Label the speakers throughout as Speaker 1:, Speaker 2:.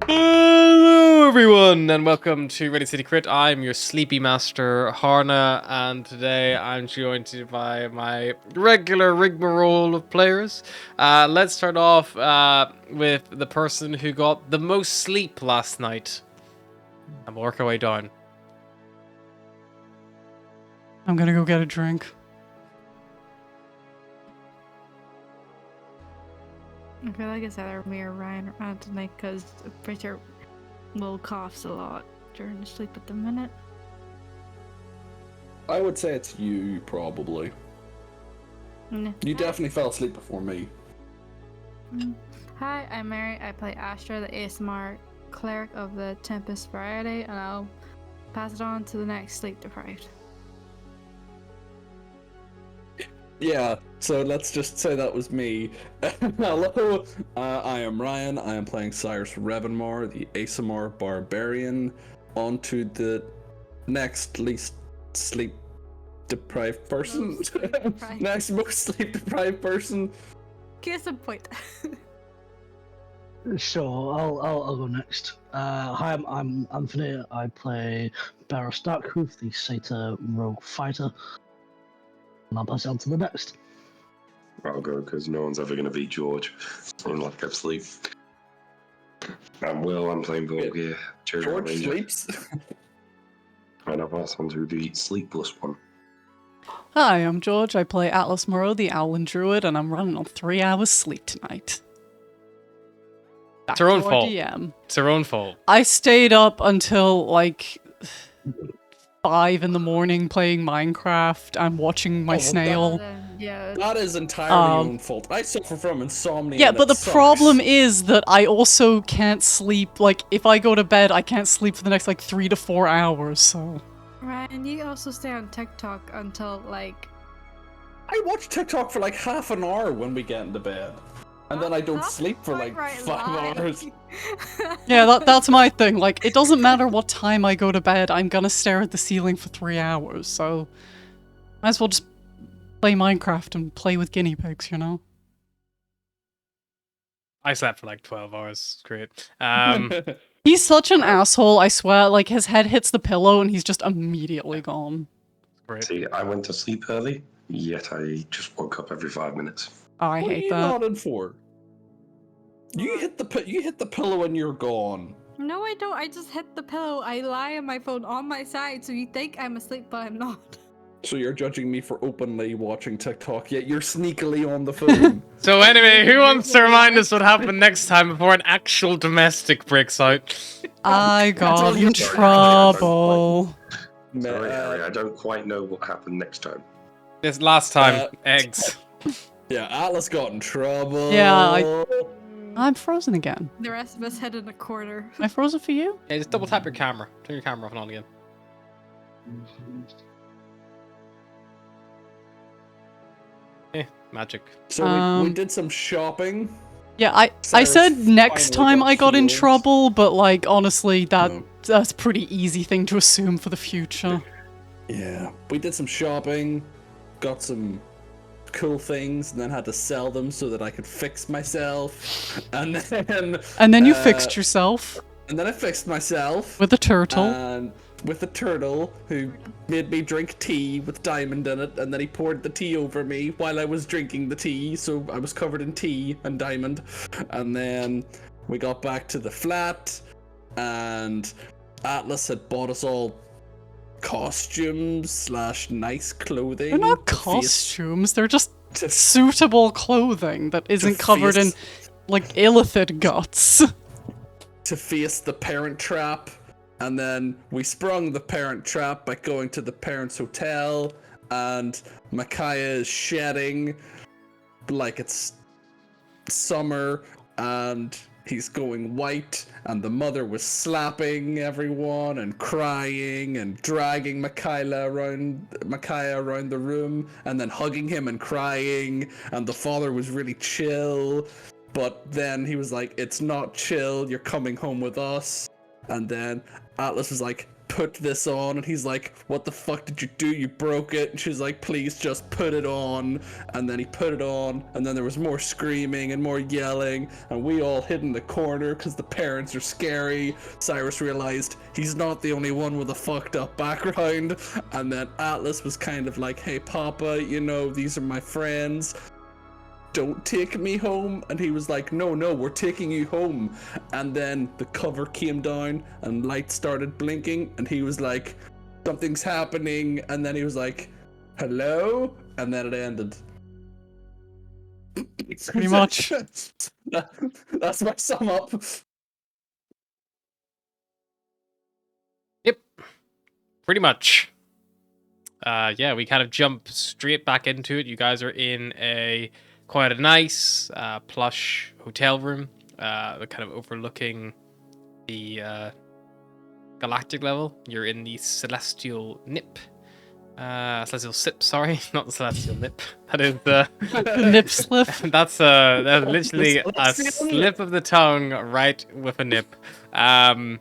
Speaker 1: Hello everyone and welcome to Ready City Crit. I'm your sleepy master Harna, and today I'm joined by my regular rigmarole of players. Let's start off with the person who got the most sleep last night, and we'll work our way down.
Speaker 2: I'm gonna go get a drink.
Speaker 3: I feel like it's either me or Ryan around tonight because I'm pretty sure Will coughs a lot during the sleep at the minute.
Speaker 4: I would say it's you, probably.
Speaker 3: Mm.
Speaker 4: You definitely fell asleep before me.
Speaker 3: Hi, I'm Mary. I play Astra, the ASMR cleric of the Tempest variety, and I'll pass it on to the next sleep deprived.
Speaker 4: Yeah, so let's just say that was me. Hello, I am Ryan. I am playing Cyrus Revanmore, the ASMR Barbarian. On to the next least sleep deprived person.
Speaker 3: Most sleep deprived.
Speaker 4: Next most sleep deprived person.
Speaker 3: Case in point.
Speaker 5: Sure, I'll go next. Hi, I'm Anthony. I play Barrow Starkhoof, the Satyr Rogue Fighter, and I'll pass it on to the next.
Speaker 6: I'll go because no one's ever going to beat George in lack of sleep. I'm Will, I'm playing Volgear,
Speaker 4: George
Speaker 6: Ranger.
Speaker 4: sleeps.
Speaker 6: And I'll pass on to the sleepless one.
Speaker 2: Hi, I'm George. I play Atlas Moreau, the Owlin Druid, and I'm running on 3 hours sleep tonight. Back
Speaker 1: It's her own
Speaker 2: to our
Speaker 1: fault.
Speaker 2: DM.
Speaker 1: It's her own fault.
Speaker 2: I stayed up until like 5 in the morning playing Minecraft and watching my
Speaker 4: well,
Speaker 2: snail.
Speaker 3: Yeah.
Speaker 4: That is entirely your
Speaker 2: Um,
Speaker 4: own fault. I suffer from insomnia.
Speaker 2: Yeah,
Speaker 4: and
Speaker 2: but
Speaker 4: it
Speaker 2: the
Speaker 4: sucks.
Speaker 2: problem is that I also can't sleep. Like, if I go to bed, I can't sleep for the next, like, 3 to 4 hours, so...
Speaker 3: Ryan, you also stay on TikTok until like.
Speaker 4: I watch TikTok for like half an hour when we get into bed. And then I don't
Speaker 3: That's
Speaker 4: sleep for
Speaker 3: quite
Speaker 4: like
Speaker 3: right
Speaker 4: 5
Speaker 3: lie.
Speaker 4: hours.
Speaker 2: Yeah, that's my thing. Like, it doesn't matter what time I go to bed, I'm gonna stare at the ceiling for 3 hours, so... Might as well just play Minecraft and play with guinea pigs, you know?
Speaker 1: I slept for like 12 hours. It's great.
Speaker 2: He's such an asshole, I swear. Like, his head hits the pillow and he's just immediately gone.
Speaker 1: Great.
Speaker 6: See, I went to sleep early, yet I just woke up every 5 minutes.
Speaker 2: I
Speaker 4: What are
Speaker 2: hate
Speaker 4: you
Speaker 2: that.
Speaker 4: nodding for? You hit the pillow and you're gone.
Speaker 3: No, I don't. I just hit the pillow. I lie on my phone on my side, so you think I'm asleep, but I'm not.
Speaker 4: So you're judging me for openly watching TikTok, yet you're sneakily on the phone.
Speaker 1: So anyway, who wants to remind us what happened next time before an actual domestic breaks out?
Speaker 2: I got
Speaker 4: all
Speaker 2: in
Speaker 4: your-
Speaker 2: trouble.
Speaker 6: Sorry, Harry,
Speaker 4: Uh,
Speaker 6: I don't quite know what happened next time.
Speaker 1: This last time,
Speaker 4: Uh,
Speaker 1: eggs.
Speaker 4: yeah, Atlas got in trouble.
Speaker 2: Yeah, I'm frozen again.
Speaker 3: The rest of us hid in a corner.
Speaker 2: Am I frozen for you?
Speaker 1: Yeah, just double tap your camera. Turn your camera off and on again. Magic.
Speaker 4: So we
Speaker 2: Um,
Speaker 4: did some shopping.
Speaker 2: Yeah, I
Speaker 4: Cyrus
Speaker 2: said next
Speaker 4: finally
Speaker 2: time
Speaker 4: got
Speaker 2: I got in
Speaker 4: healed.
Speaker 2: trouble, but like honestly,
Speaker 4: No.
Speaker 2: that's a pretty easy thing to assume for the future.
Speaker 4: Yeah, we did some shopping, got some cool things, and then had to sell them so that I could fix myself. And then
Speaker 2: And then you fixed yourself
Speaker 4: and then I fixed myself
Speaker 2: with a turtle.
Speaker 4: and with a turtle who made me drink tea with diamond in it, and then he poured the tea over me while I was drinking the tea, so I was covered in tea and diamond. And then we got back to the flat, and Atlas had bought us all costumes / nice clothing.
Speaker 2: They're not
Speaker 4: to face-
Speaker 2: costumes, they're just
Speaker 4: to f-
Speaker 2: suitable clothing that isn't covered in like illithid guts.
Speaker 4: to face the parent trap. And then we sprung the parent trap by going to the parents' hotel, and Micaiah is shedding like it's summer, and he's going white, and the mother was slapping everyone and crying and dragging Micaiah around the room, and then hugging him and crying, and the father was really chill, but then he was like, "It's not chill, you're coming home with us." And then Atlas was like, "Put this on," and he's like, "What the fuck did you do? You broke it." And she's like, "Please just put it on." And then he put it on, and then there was more screaming and more yelling, and we all hid in the corner because the parents are scary. Cyrus realized he's not the only one with a fucked up background, and then Atlas was kind of like, "Hey Papa, you know, these are my friends. Don't take me home." And he was like, no, we're taking you home. And then the cover came down and lights started blinking, and he was like, something's happening. And then he was like, hello, and then it ended.
Speaker 2: Pretty much.
Speaker 4: That's my sum up.
Speaker 1: Yep. Pretty much. Yeah, we kind of jump straight back into it. You guys are in quite a nice, plush hotel room. kind of overlooking the galactic level. You're in the celestial nip. Celestial sip, sorry, not the celestial nip. That is
Speaker 2: Nip slip.
Speaker 1: that's literally a
Speaker 4: celestial
Speaker 1: slip of the tongue right with a nip. But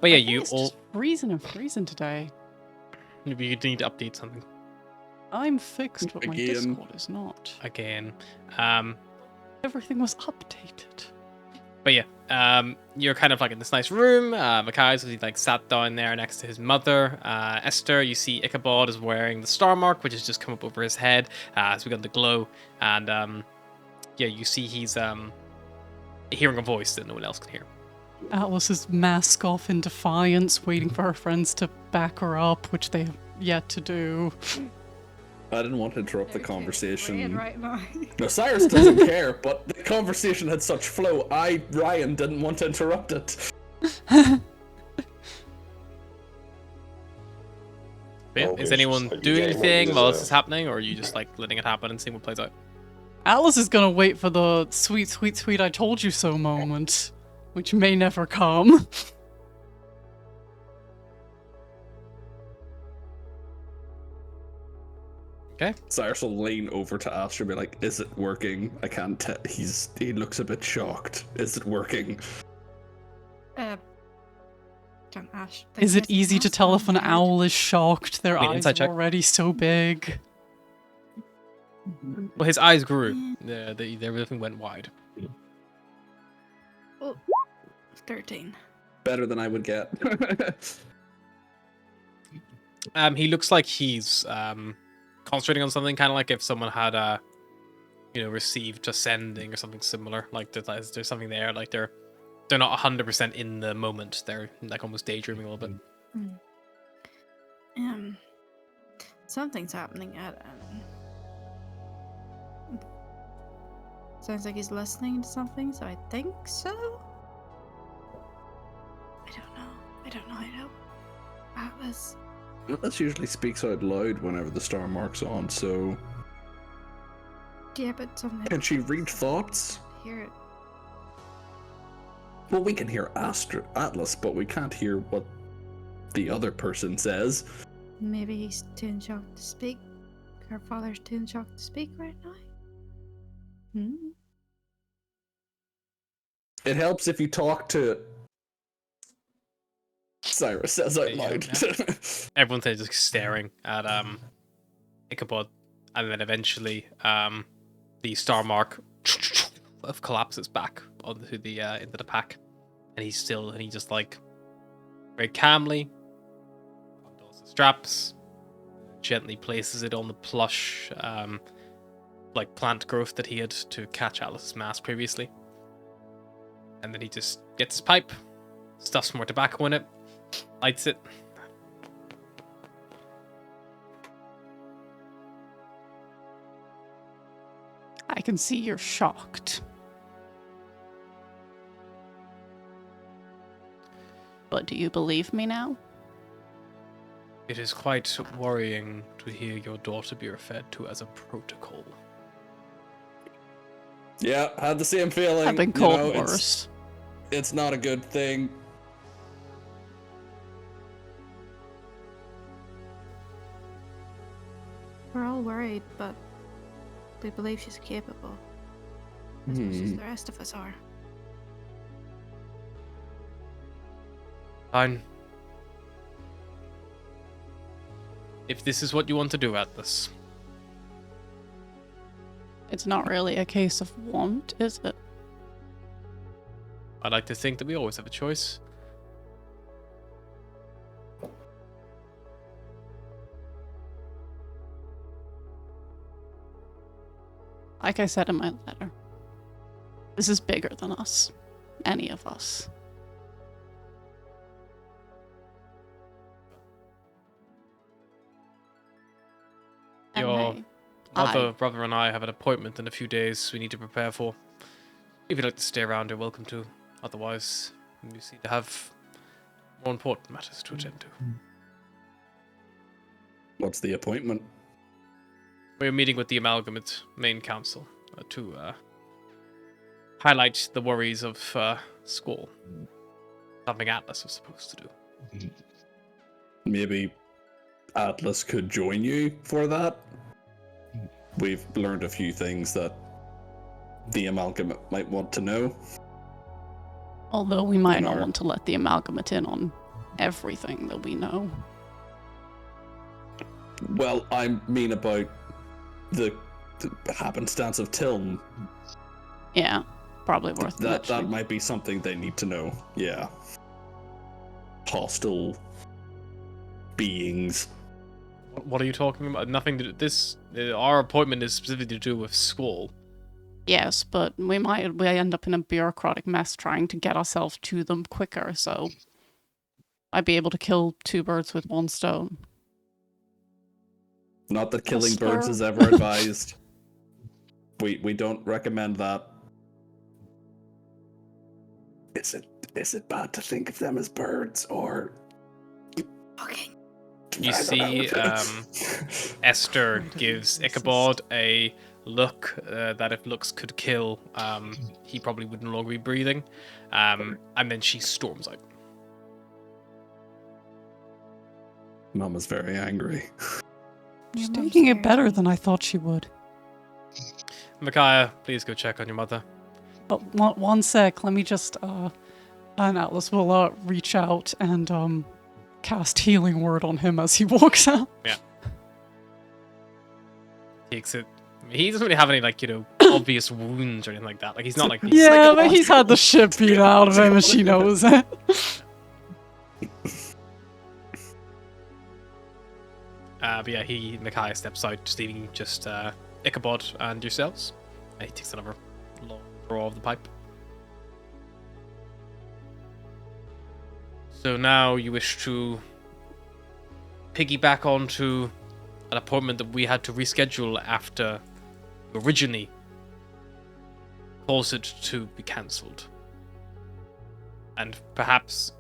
Speaker 1: yeah,
Speaker 2: I think
Speaker 1: you
Speaker 2: it's
Speaker 1: all
Speaker 2: just freezing and freezing today.
Speaker 1: maybe you need to update something
Speaker 2: I'm fixed, but my
Speaker 4: Again.
Speaker 2: Discord is not.
Speaker 1: again.
Speaker 2: Everything was updated.
Speaker 1: But yeah, you're kind of like in this nice room. Makai's like sat down there next to his mother. Esther, you see Ichabod is wearing the star mark, which has just come up over his head as we got the glow. And yeah, you see he's hearing a voice that no one else can hear.
Speaker 2: Atlas is mask off in defiance, waiting for her friends to back her up, which they have yet to do.
Speaker 4: I didn't want to interrupt the
Speaker 3: They're getting
Speaker 4: conversation.
Speaker 3: right now.
Speaker 4: No, Cyrus doesn't care, but the conversation had such flow. Ryan, didn't want to interrupt it.
Speaker 1: But yeah,
Speaker 6: Oh,
Speaker 1: is
Speaker 6: it's
Speaker 1: anyone
Speaker 6: just like
Speaker 1: doing
Speaker 6: getting what
Speaker 1: anything
Speaker 6: you
Speaker 1: while this
Speaker 6: deserve.
Speaker 1: is happening, or are you just like letting it happen and seeing what plays out?
Speaker 2: Atlas is gonna wait for the sweet, sweet, sweet I told you so moment, which may never come.
Speaker 1: Okay.
Speaker 4: Cyrus will lean over to Astra and be like, "Is it working? I can't tell. He looks a bit shocked. Is it working?"
Speaker 3: Can Ash?
Speaker 2: Is it easy to tell if an owl is shocked? Their
Speaker 1: Wait,
Speaker 2: eyes
Speaker 1: inside
Speaker 2: are
Speaker 1: check.
Speaker 2: already so big.
Speaker 1: Well, his eyes grew. Everything went wide.
Speaker 3: Oh, 13.
Speaker 4: Better than I would get.
Speaker 1: He looks like he's concentrating on something, kind of like if someone had received a sending or something similar. Like there's something there. Like they're not 100% in the moment. They're like almost daydreaming a little bit.
Speaker 3: Something's happening at sounds like he's listening to something, so I think so. I don't know. I know. Atlas.
Speaker 4: Atlas usually speaks out loud whenever the star mark's on, so
Speaker 3: Yeah, but something.
Speaker 4: can she read thoughts?
Speaker 3: Hear it.
Speaker 4: Well, we can hear Atlas, but we can't hear what the other person says.
Speaker 3: Maybe he's too in shock to speak. Her father's too in shock to speak right now.
Speaker 4: It helps if you talk to Cyrus says out
Speaker 1: Yeah,
Speaker 4: loud.
Speaker 1: Everyone's just staring at Ichabod, and then eventually the star mark collapses back onto the into the pack, and he just like very calmly undoes the straps, gently places it on the plush like plant growth that he had to catch Alice's mask previously, and then he just gets his pipe, stuffs some more tobacco in it, lights it.
Speaker 2: I can see you're shocked. But do you believe me now?
Speaker 1: It is quite worrying to hear your daughter be referred to as a protocol.
Speaker 4: Yeah, had the same feeling.
Speaker 2: I've been
Speaker 4: you
Speaker 2: called
Speaker 4: know,
Speaker 2: worse.
Speaker 4: It's not a good thing.
Speaker 3: We're all worried, but we believe she's capable. As much as the rest of us are.
Speaker 1: Fine. If this is what you want to do, Atlas.
Speaker 2: It's not really a case of want, is it?
Speaker 1: I like to think that we always have a choice.
Speaker 2: Like I said in my letter, this is bigger than us. Any of us. And
Speaker 1: Your
Speaker 2: hey,
Speaker 1: other brother and I have an appointment in a few days we need to prepare for. If you'd like to stay around, you're welcome to. Otherwise, you seem to have more important matters to attend to.
Speaker 4: What's the appointment?
Speaker 1: We're meeting with the Amalgamate Main Council to highlight the worries of school. Something Atlas was supposed to do.
Speaker 4: Maybe Atlas could join you for that. We've learned a few things that the Amalgamate might want to know.
Speaker 2: Although we might
Speaker 4: In
Speaker 2: not
Speaker 4: our-
Speaker 2: want to let the amalgamate in on everything that we know.
Speaker 4: Well, I mean about the happenstance of Tilm.
Speaker 2: Yeah, probably worth
Speaker 4: That
Speaker 2: mentioning.
Speaker 4: might be something they need to know. Yeah. Hostile beings.
Speaker 1: What are you talking about? Nothing to do. Our appointment is specifically to do with school.
Speaker 2: Yes, but we end up in a bureaucratic mess trying to get ourselves to them quicker, so I'd be able to kill 2 birds with 1 stone.
Speaker 4: Not that killing
Speaker 2: Esther.
Speaker 4: birds is ever advised. We don't recommend that. Is it bad to think of them as birds or?
Speaker 3: Okay.
Speaker 1: You see, Esther gives Ichabod a look that if looks could kill, he probably would no longer be breathing. And then she storms out.
Speaker 4: Mama's very angry.
Speaker 2: She's
Speaker 3: Your mum
Speaker 2: taking it
Speaker 3: scares
Speaker 2: better
Speaker 3: me.
Speaker 2: than I thought she would.
Speaker 1: Micaiah, please go check on your mother.
Speaker 2: But one sec, let me just, and Atlas will reach out and cast Healing Word on him as he walks out.
Speaker 1: Takes it. He doesn't really have any, obvious wounds or anything like that. Like, he's not like...
Speaker 2: Yeah, but he's had the shit beat out of him and she knows it.
Speaker 1: But yeah, Micaiah steps out, just leaving Ichabod and yourselves. And he takes another long draw of the pipe. So now you wish to piggyback onto an appointment that we had to reschedule after you originally caused it to be cancelled. And perhaps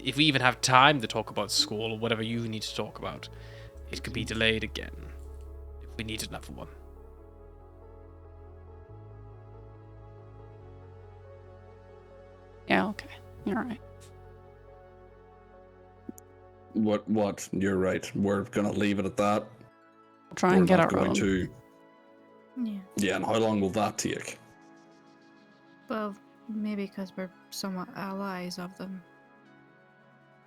Speaker 1: if we even have time to talk about school or whatever you need to talk about, it could be delayed again if we need another one.
Speaker 2: Yeah, okay. You're right.
Speaker 4: What? You're right. We're gonna leave it at that.
Speaker 2: We'll try
Speaker 4: We're
Speaker 2: and get
Speaker 4: not
Speaker 2: our
Speaker 4: going
Speaker 2: own.
Speaker 4: to.
Speaker 3: Yeah.
Speaker 4: Yeah, and how long will that take?
Speaker 3: Well, maybe because we're somewhat allies of them.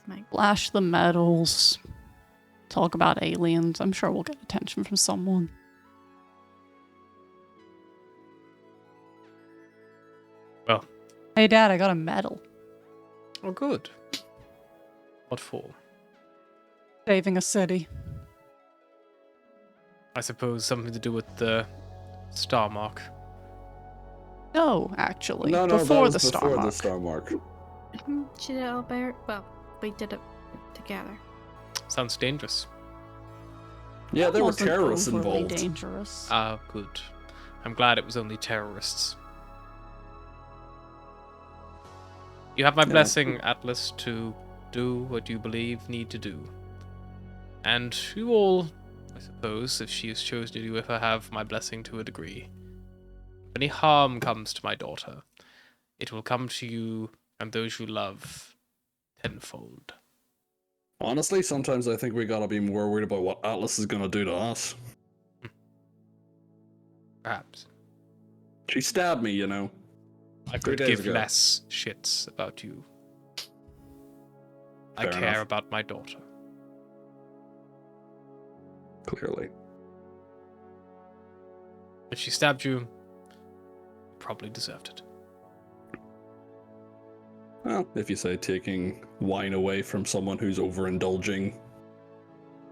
Speaker 3: Like,
Speaker 2: Flash the medals. Talk about aliens. I'm sure we'll get attention from someone.
Speaker 1: Well,
Speaker 2: Hey, Dad, I got a medal.
Speaker 1: oh good. What for?
Speaker 2: Saving a city.
Speaker 1: I suppose something to do with the star mark.
Speaker 2: No, actually.
Speaker 4: No,
Speaker 2: before
Speaker 4: that was
Speaker 2: the star
Speaker 4: before
Speaker 2: mark.
Speaker 4: the star mark.
Speaker 3: she did it all by her. Well, we did it together.
Speaker 1: Sounds dangerous.
Speaker 4: Yeah, there were
Speaker 2: Wasn't
Speaker 4: terrorists
Speaker 2: overly
Speaker 4: involved.
Speaker 2: dangerous.
Speaker 1: Ah, good. I'm glad it was only terrorists. You have my
Speaker 4: Yeah.
Speaker 1: blessing, Atlas, to do what you believe need to do. And you all, I suppose, if she has chosen to do with her, have my blessing to a degree. If any harm comes to my daughter, it will come to you and those you love tenfold.
Speaker 4: Honestly, sometimes I think we gotta be more worried about what Atlas is gonna do to us.
Speaker 1: Perhaps.
Speaker 4: She stabbed me, you know.
Speaker 1: I
Speaker 4: 3
Speaker 1: could
Speaker 4: days
Speaker 1: give
Speaker 4: ago.
Speaker 1: less shits about you. I
Speaker 4: Fair
Speaker 1: care
Speaker 4: enough.
Speaker 1: about my daughter.
Speaker 4: Clearly.
Speaker 1: If she stabbed you, you probably deserved it.
Speaker 4: Well, if you say taking wine away from someone who's overindulging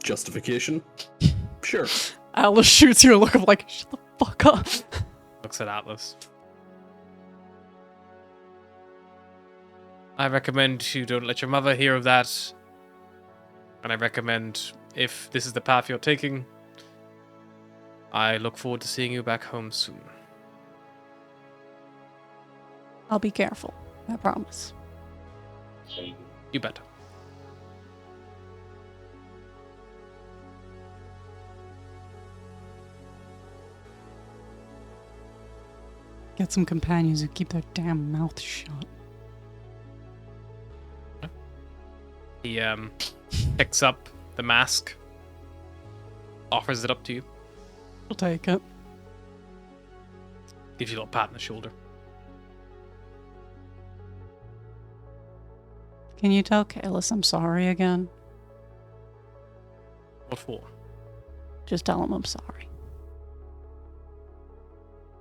Speaker 4: justification, sure.
Speaker 2: Atlas shoots you a look of like, shut the fuck up.
Speaker 1: Looks at Atlas. I recommend you don't let your mother hear of that. And I recommend, if this is the path you're taking, I look forward to seeing you back home soon.
Speaker 2: I'll be careful. I promise.
Speaker 1: You better.
Speaker 2: Get some companions who keep their damn mouth shut.
Speaker 1: He picks up the mask, offers it up to you,
Speaker 2: I'll take it.
Speaker 1: gives you a little pat on the shoulder.
Speaker 2: Can you tell Kalis I'm sorry again?
Speaker 1: What for?
Speaker 2: Just tell him I'm sorry.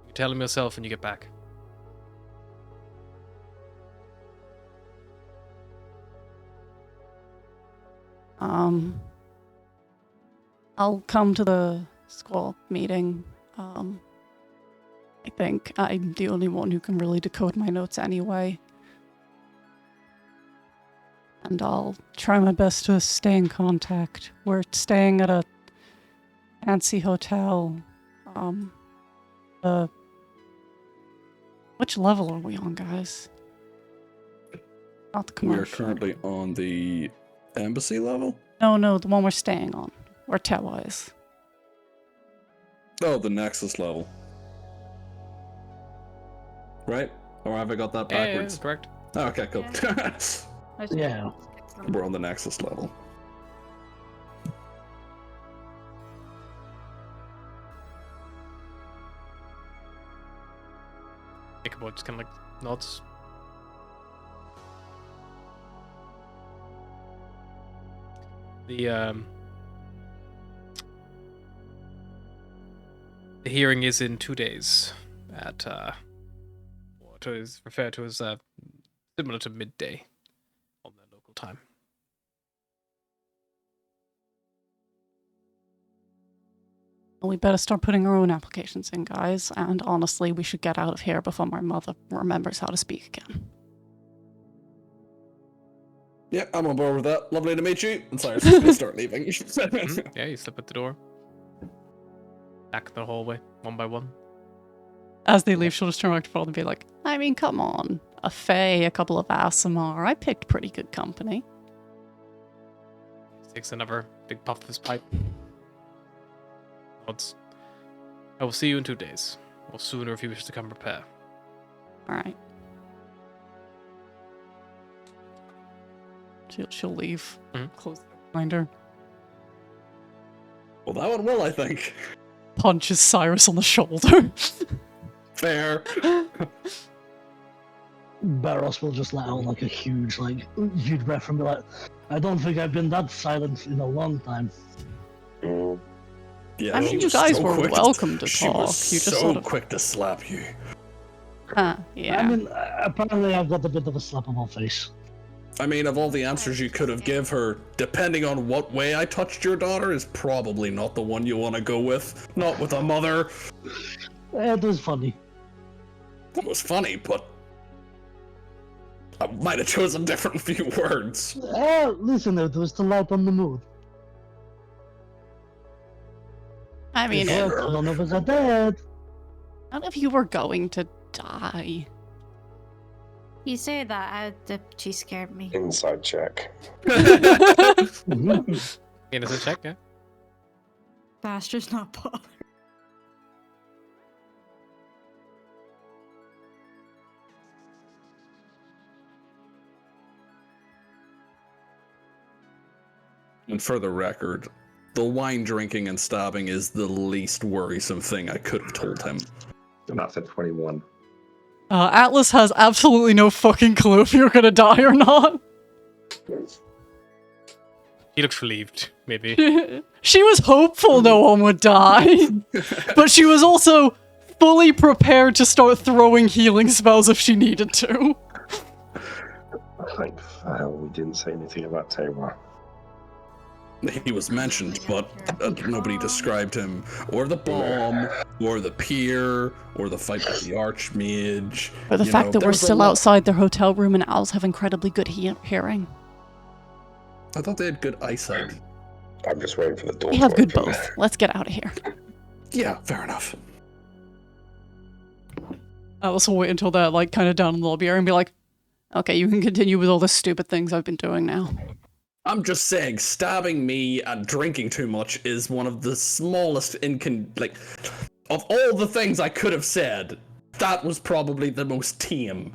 Speaker 1: You tell him yourself when you get back.
Speaker 2: I'll come to the squad meeting. I think I'm the only one who can really decode my notes anyway. And I'll try my best to stay in contact. We're staying at a fancy hotel. Which level are we on, guys? Not the
Speaker 4: We are
Speaker 2: commercial.
Speaker 4: currently on the embassy level?
Speaker 2: No, the one we're staying on. Where Tewa is.
Speaker 4: Oh, the Nexus level. Right? Or have I got that
Speaker 1: Yeah,
Speaker 4: backwards?
Speaker 1: correct.
Speaker 4: Oh, okay, cool.
Speaker 5: Yeah.
Speaker 4: We're on the Nexus level.
Speaker 1: Ichabod just kind of like nods. The hearing is in 2 days at what is referred to as similar to midday on the local time.
Speaker 2: Well, we better start putting our own applications in, guys. And honestly, we should get out of here before my mother remembers how to speak again.
Speaker 4: Yeah, I'm on board with that. Lovely to meet you. I'm sorry, I'm just gonna start leaving.
Speaker 1: Yeah, you slip at the door. Back in the hallway, one by one.
Speaker 2: As they leave, she'll just turn back to Paul and be like, I mean, come on. A Fae, a couple of Asimar. I picked pretty good company.
Speaker 1: Takes another big puff of his pipe. Nods. I will see you in 2 days. Or sooner if you wish to come prepare.
Speaker 2: Alright. She'll leave.
Speaker 1: Mhm.
Speaker 2: Close the door behind her.
Speaker 4: Well, that one will, I think.
Speaker 2: Punches Cyrus on the shoulder.
Speaker 4: Fair.
Speaker 5: Barros will just let out like a huge breath and be like, I don't think I've been that silent in a long time.
Speaker 6: Mm.
Speaker 4: Yeah,
Speaker 2: I mean,
Speaker 4: she
Speaker 2: you
Speaker 4: was
Speaker 2: guys
Speaker 4: so
Speaker 2: were
Speaker 4: quick
Speaker 2: welcome to
Speaker 4: she
Speaker 2: talk.
Speaker 4: was
Speaker 2: You just
Speaker 4: so
Speaker 2: sort of.
Speaker 4: quick to slap you.
Speaker 2: Yeah.
Speaker 5: I mean, apparently I've got a bit of a slappable face.
Speaker 4: I mean, of all the answers you could have give her, depending on what way I touched your daughter, is probably not the one you want to go with. Not with a mother.
Speaker 5: It was funny.
Speaker 4: It was funny, but I might have chosen different few words.
Speaker 5: Listen, it was to light on the mood.
Speaker 2: I mean,
Speaker 5: It worked, none of us are dead.
Speaker 2: none of you were going to die.
Speaker 3: You say that, she scared me.
Speaker 6: Inside check.
Speaker 1: Innocent check, yeah?
Speaker 3: Bastard's not bothered.
Speaker 4: And for the record, the wine drinking and stabbing is the least worrisome thing I could have told him.
Speaker 6: And that's a 21.
Speaker 2: Atlas has absolutely no fucking clue if you're gonna die or not.
Speaker 1: He looks relieved, maybe.
Speaker 2: She was hopeful no one would die, but she was also fully prepared to start throwing healing spells if she needed to.
Speaker 6: Thank hell we didn't say anything about Tewa.
Speaker 4: He was mentioned, but nobody described him, or the bomb, or the pier, or the fight with the Archmage.
Speaker 2: Or the
Speaker 4: You
Speaker 2: fact
Speaker 4: know,
Speaker 2: that we're
Speaker 4: there's a
Speaker 2: still
Speaker 4: lot-
Speaker 2: outside their hotel room and owls have incredibly good hearing.
Speaker 4: I thought they had good eyesight.
Speaker 6: I'm just waiting for the door
Speaker 2: We
Speaker 6: to
Speaker 2: have good
Speaker 6: open.
Speaker 2: both. Let's get out of here.
Speaker 4: Yeah, fair enough.
Speaker 2: Atlas will wait until they're kind of down in the lobby area and be like, okay, you can continue with all the stupid things I've been doing now.
Speaker 4: I'm just saying, stabbing me and drinking too much is one of the smallest of all the things I could have said. that was probably the most tame.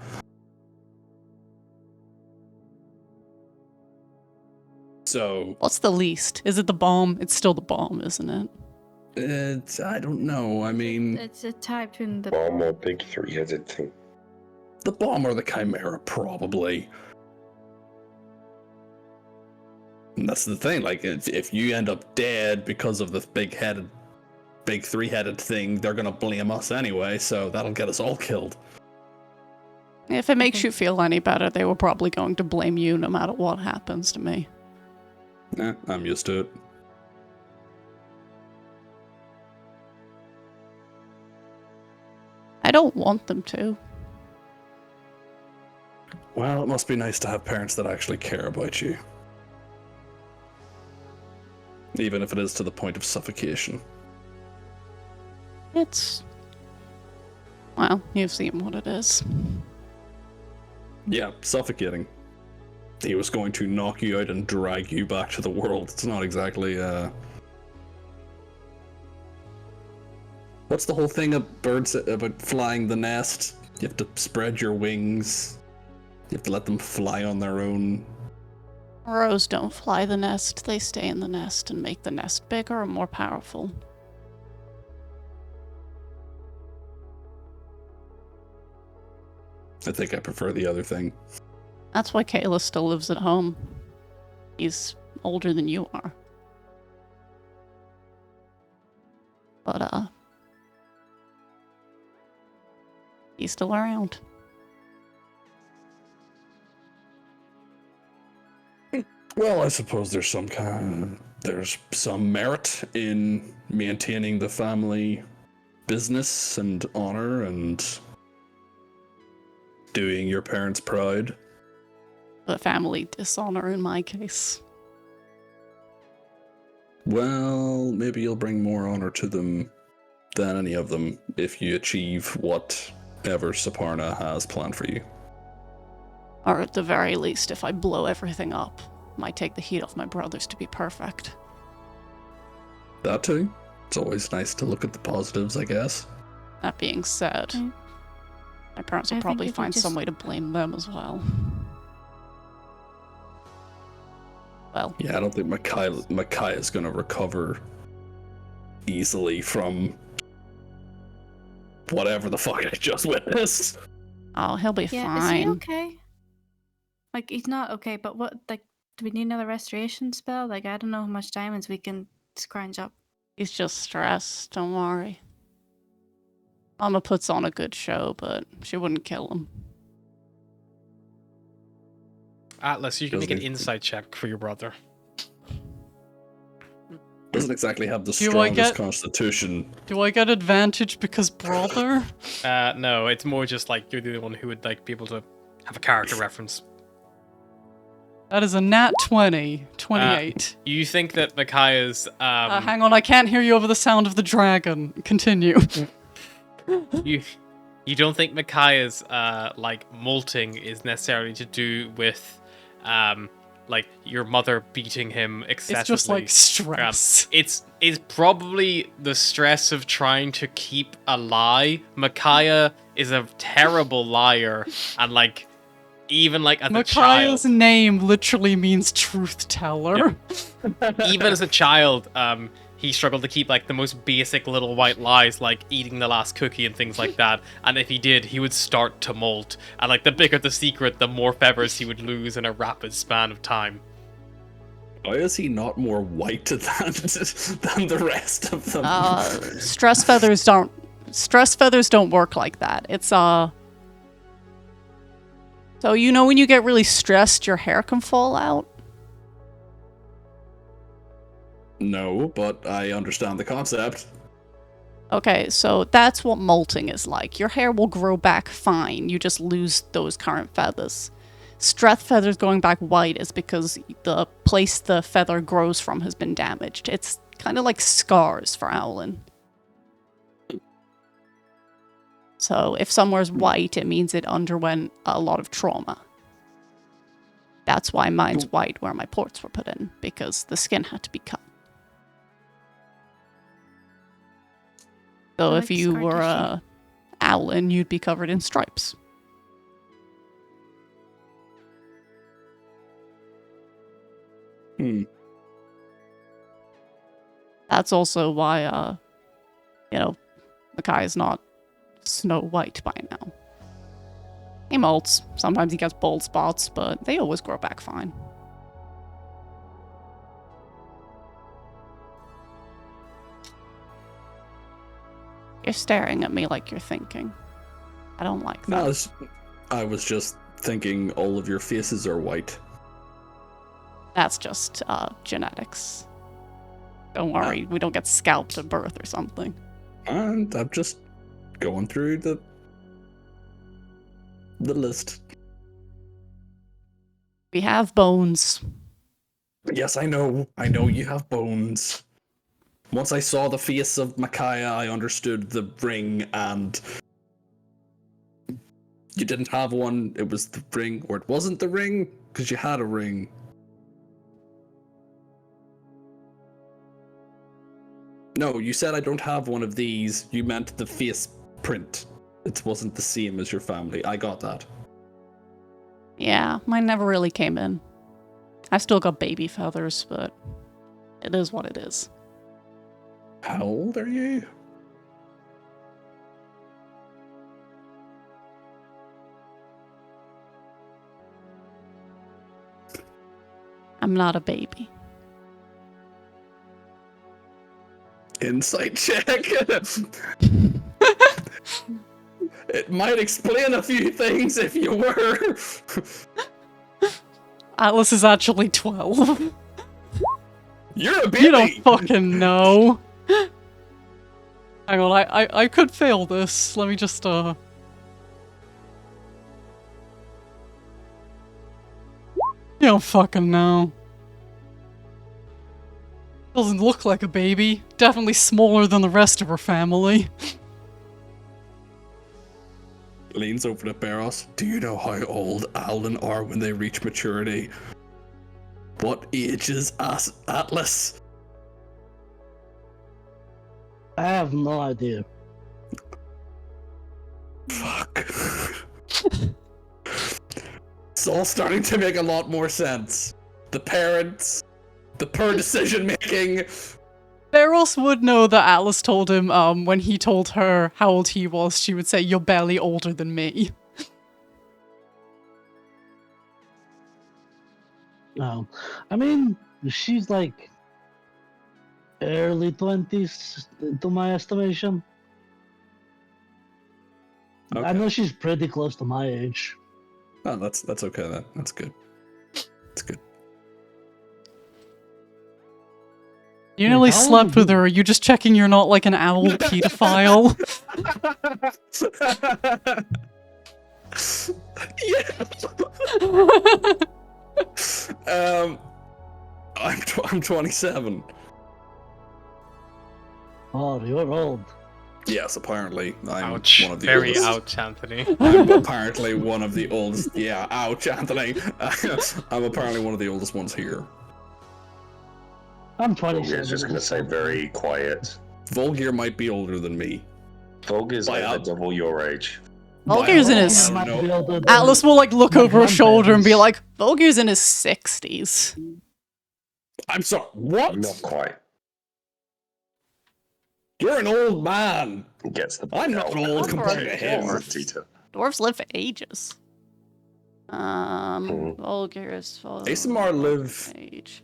Speaker 4: So
Speaker 2: What's the least? Is it the bomb? It's still the bomb, isn't it?
Speaker 4: I don't know. I mean,
Speaker 3: It's a type between the
Speaker 6: Bomb or big three-headed thing.
Speaker 4: the bomb or the chimera, probably. And that's the thing. Like, if you end up dead because of this big three-headed thing, they're gonna blame us anyway. So that'll get us all killed.
Speaker 2: If it makes you feel any better, they were probably going to blame you no matter what happens to me.
Speaker 4: I'm used to it.
Speaker 2: I don't want them to.
Speaker 4: Well, it must be nice to have parents that actually care about you. Even if it is to the point of suffocation.
Speaker 2: It's... Well, you've seen what it is.
Speaker 4: Yeah, suffocating. He was going to knock you out and drag you back to the world. It's not exactly, What's the whole thing of birds about flying the nest? You have to spread your wings. You have to let them fly on their own.
Speaker 2: Crows don't fly the nest, they stay in the nest and make the nest bigger and more powerful.
Speaker 4: I think I prefer the other thing.
Speaker 2: That's why Kayla still lives at home. He's older than you are. But, he's still around.
Speaker 4: Well, I suppose there's some merit in maintaining the family business and honor and doing your parents proud.
Speaker 2: But family dishonor in my case.
Speaker 4: Well, maybe you'll bring more honor to them than any of them if you achieve whatever Saparna has planned for you.
Speaker 2: Or at the very least, if I blow everything up, might take the heat off my brothers to be perfect.
Speaker 4: That too. It's always nice to look at the positives, I guess.
Speaker 2: That being said, my parents will
Speaker 3: I think
Speaker 2: probably
Speaker 3: if you
Speaker 2: find
Speaker 3: just-
Speaker 2: some way to blame them as well. Well,
Speaker 4: Yeah, I don't think Micaiah's gonna recover easily from whatever the fuck I just witnessed.
Speaker 2: oh, he'll be
Speaker 3: Yeah, is he
Speaker 2: fine.
Speaker 3: okay? Like, he's not okay, but what, like, do we need another restoration spell? Like, I don't know how much diamonds we can scrounge up.
Speaker 2: He's just stressed, don't worry. Mama puts on a good show, but she wouldn't kill him.
Speaker 1: Atlas, you can make an
Speaker 4: Doesn't-
Speaker 1: insight check for your brother.
Speaker 4: Doesn't exactly have the
Speaker 2: Do I
Speaker 4: strongest
Speaker 2: get-
Speaker 4: constitution.
Speaker 2: Do I get advantage because brother?
Speaker 1: No, it's more just like you're the only one who would like be able to have a character reference.
Speaker 2: That is a nat 20. 28.
Speaker 1: You think that Micaiah's
Speaker 2: Hang on, I can't hear you over the sound of the dragon. Continue.
Speaker 1: you don't think Micaiah's like molting is necessarily to do with like your mother beating him excessively.
Speaker 2: It's just like stress.
Speaker 1: It's probably the stress of trying to keep a lie. Micaiah is a terrible liar, and like even like as a
Speaker 2: Micaiah's
Speaker 1: child,
Speaker 2: name literally means truth teller.
Speaker 1: even as a child, he struggled to keep like the most basic little white lies, like eating the last cookie and things like that. And if he did, he would start to molt. And like the bigger the secret, the more feathers he would lose in a rapid span of time.
Speaker 4: Why is he not more white than the rest of them?
Speaker 2: Stress feathers don't work like that. It's so you know when you get really stressed, your hair can fall out.
Speaker 4: No, but I understand the concept.
Speaker 2: Okay, so that's what molting is like. Your hair will grow back fine. You just lose those current feathers. Stress feathers going back white is because the place the feather grows from has been damaged. It's kind of like scars for Owlin. So if somewhere's white, it means it underwent a lot of trauma. That's why mine's white where my ports were put in, because the skin had to be cut. So
Speaker 3: I
Speaker 2: if
Speaker 3: like
Speaker 2: you
Speaker 3: scar
Speaker 2: were
Speaker 3: tissue.
Speaker 2: Owlin, you'd be covered in stripes. That's also why, Makai is not Snow White by now. He molts. Sometimes he gets bald spots, but they always grow back fine. You're staring at me like you're thinking. I don't like that.
Speaker 4: No, I was just thinking all of your faces are white.
Speaker 2: That's just genetics. Don't worry, we don't get scalped at birth or something.
Speaker 4: And I'm just going through the list.
Speaker 2: We have bones.
Speaker 4: Yes, I know. I know you have bones. Once I saw the face of Micaiah, I understood the ring, and you didn't have one. It was the ring, or it wasn't the ring, because you had a ring. No, you said I don't have one of these. You meant the face print. It wasn't the same as your family. I got that.
Speaker 2: Yeah, mine never really came in. I've still got baby feathers, but it is what it is.
Speaker 4: How old are you?
Speaker 2: I'm not a baby.
Speaker 4: Insight check. It might explain a few things if you were.
Speaker 2: Atlas is actually 12.
Speaker 4: You're a baby.
Speaker 2: You don't fucking know. Hang on, I could fail this. Let me just, You don't fucking know. Doesn't look like a baby. Definitely smaller than the rest of her family.
Speaker 4: Leans over to Barros. Do you know how old Owlin are when they reach maturity? What age is Atlas?
Speaker 5: I have no idea.
Speaker 4: Fuck. It's all starting to make a lot more sense. The parents, the poor decision making.
Speaker 2: Barros would know that Atlas told him, when he told her how old he was, she would say, "You're barely older than me."
Speaker 5: No. I mean, she's like early 20s to my estimation.
Speaker 4: Okay.
Speaker 5: I know she's pretty close to my age.
Speaker 4: Oh, that's okay then. That's good. That's good.
Speaker 2: You nearly
Speaker 5: how old
Speaker 2: slept
Speaker 5: are
Speaker 2: with
Speaker 5: you?
Speaker 2: her. Are you just checking you're not like an owl pedophile?
Speaker 4: Yeah. I'm 27.
Speaker 5: Oh, you're old.
Speaker 4: Yes, apparently I'm
Speaker 1: Ouch.
Speaker 4: one of the
Speaker 1: Very
Speaker 4: oldest.
Speaker 1: ouch, Anthony.
Speaker 4: I'm apparently one of the oldest. Yeah, ouch, Anthony. I'm apparently one of the oldest ones here.
Speaker 5: I'm
Speaker 6: Volgir
Speaker 5: 27.
Speaker 6: is just going to say very quiet.
Speaker 4: Volgir might be older than me.
Speaker 6: Volgir's
Speaker 4: By
Speaker 6: over
Speaker 4: up.
Speaker 6: double your age.
Speaker 2: Volgir's in
Speaker 4: By
Speaker 2: his...
Speaker 4: I
Speaker 5: Might
Speaker 4: don't
Speaker 5: be
Speaker 4: know.
Speaker 5: older than
Speaker 2: Atlas will like look
Speaker 5: my
Speaker 2: over his shoulder and be
Speaker 5: grandparents.
Speaker 2: like, Volgir's in his 60s.
Speaker 4: I'm sorry. What?
Speaker 6: Not quite.
Speaker 4: You're an old man.
Speaker 6: He gets the
Speaker 4: I'm not
Speaker 6: belt.
Speaker 4: old
Speaker 2: for
Speaker 4: compared
Speaker 2: a
Speaker 4: to him.
Speaker 2: dwarf.
Speaker 6: Tito.
Speaker 2: Dwarves live for ages. Volgir is...
Speaker 4: ASMR live-
Speaker 2: Age.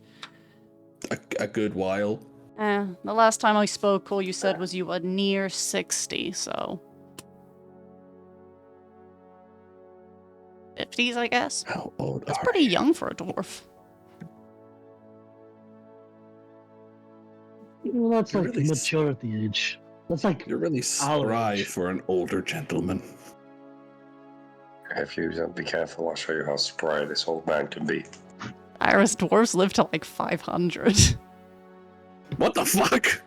Speaker 4: A good while.
Speaker 2: The last time I spoke, all you said was you were near 60, so... 50s, I guess?
Speaker 4: How old
Speaker 2: That's
Speaker 4: are
Speaker 2: pretty
Speaker 4: you?
Speaker 2: young for a dwarf.
Speaker 5: Well, that's
Speaker 4: You're
Speaker 5: like
Speaker 4: really
Speaker 5: maturity age. That's like
Speaker 4: You're really spry
Speaker 5: age.
Speaker 4: for an older gentleman.
Speaker 6: If you don't be careful, I'll show you how spry this old man can be.
Speaker 2: Iris dwarves live to like 500.
Speaker 4: What the fuck?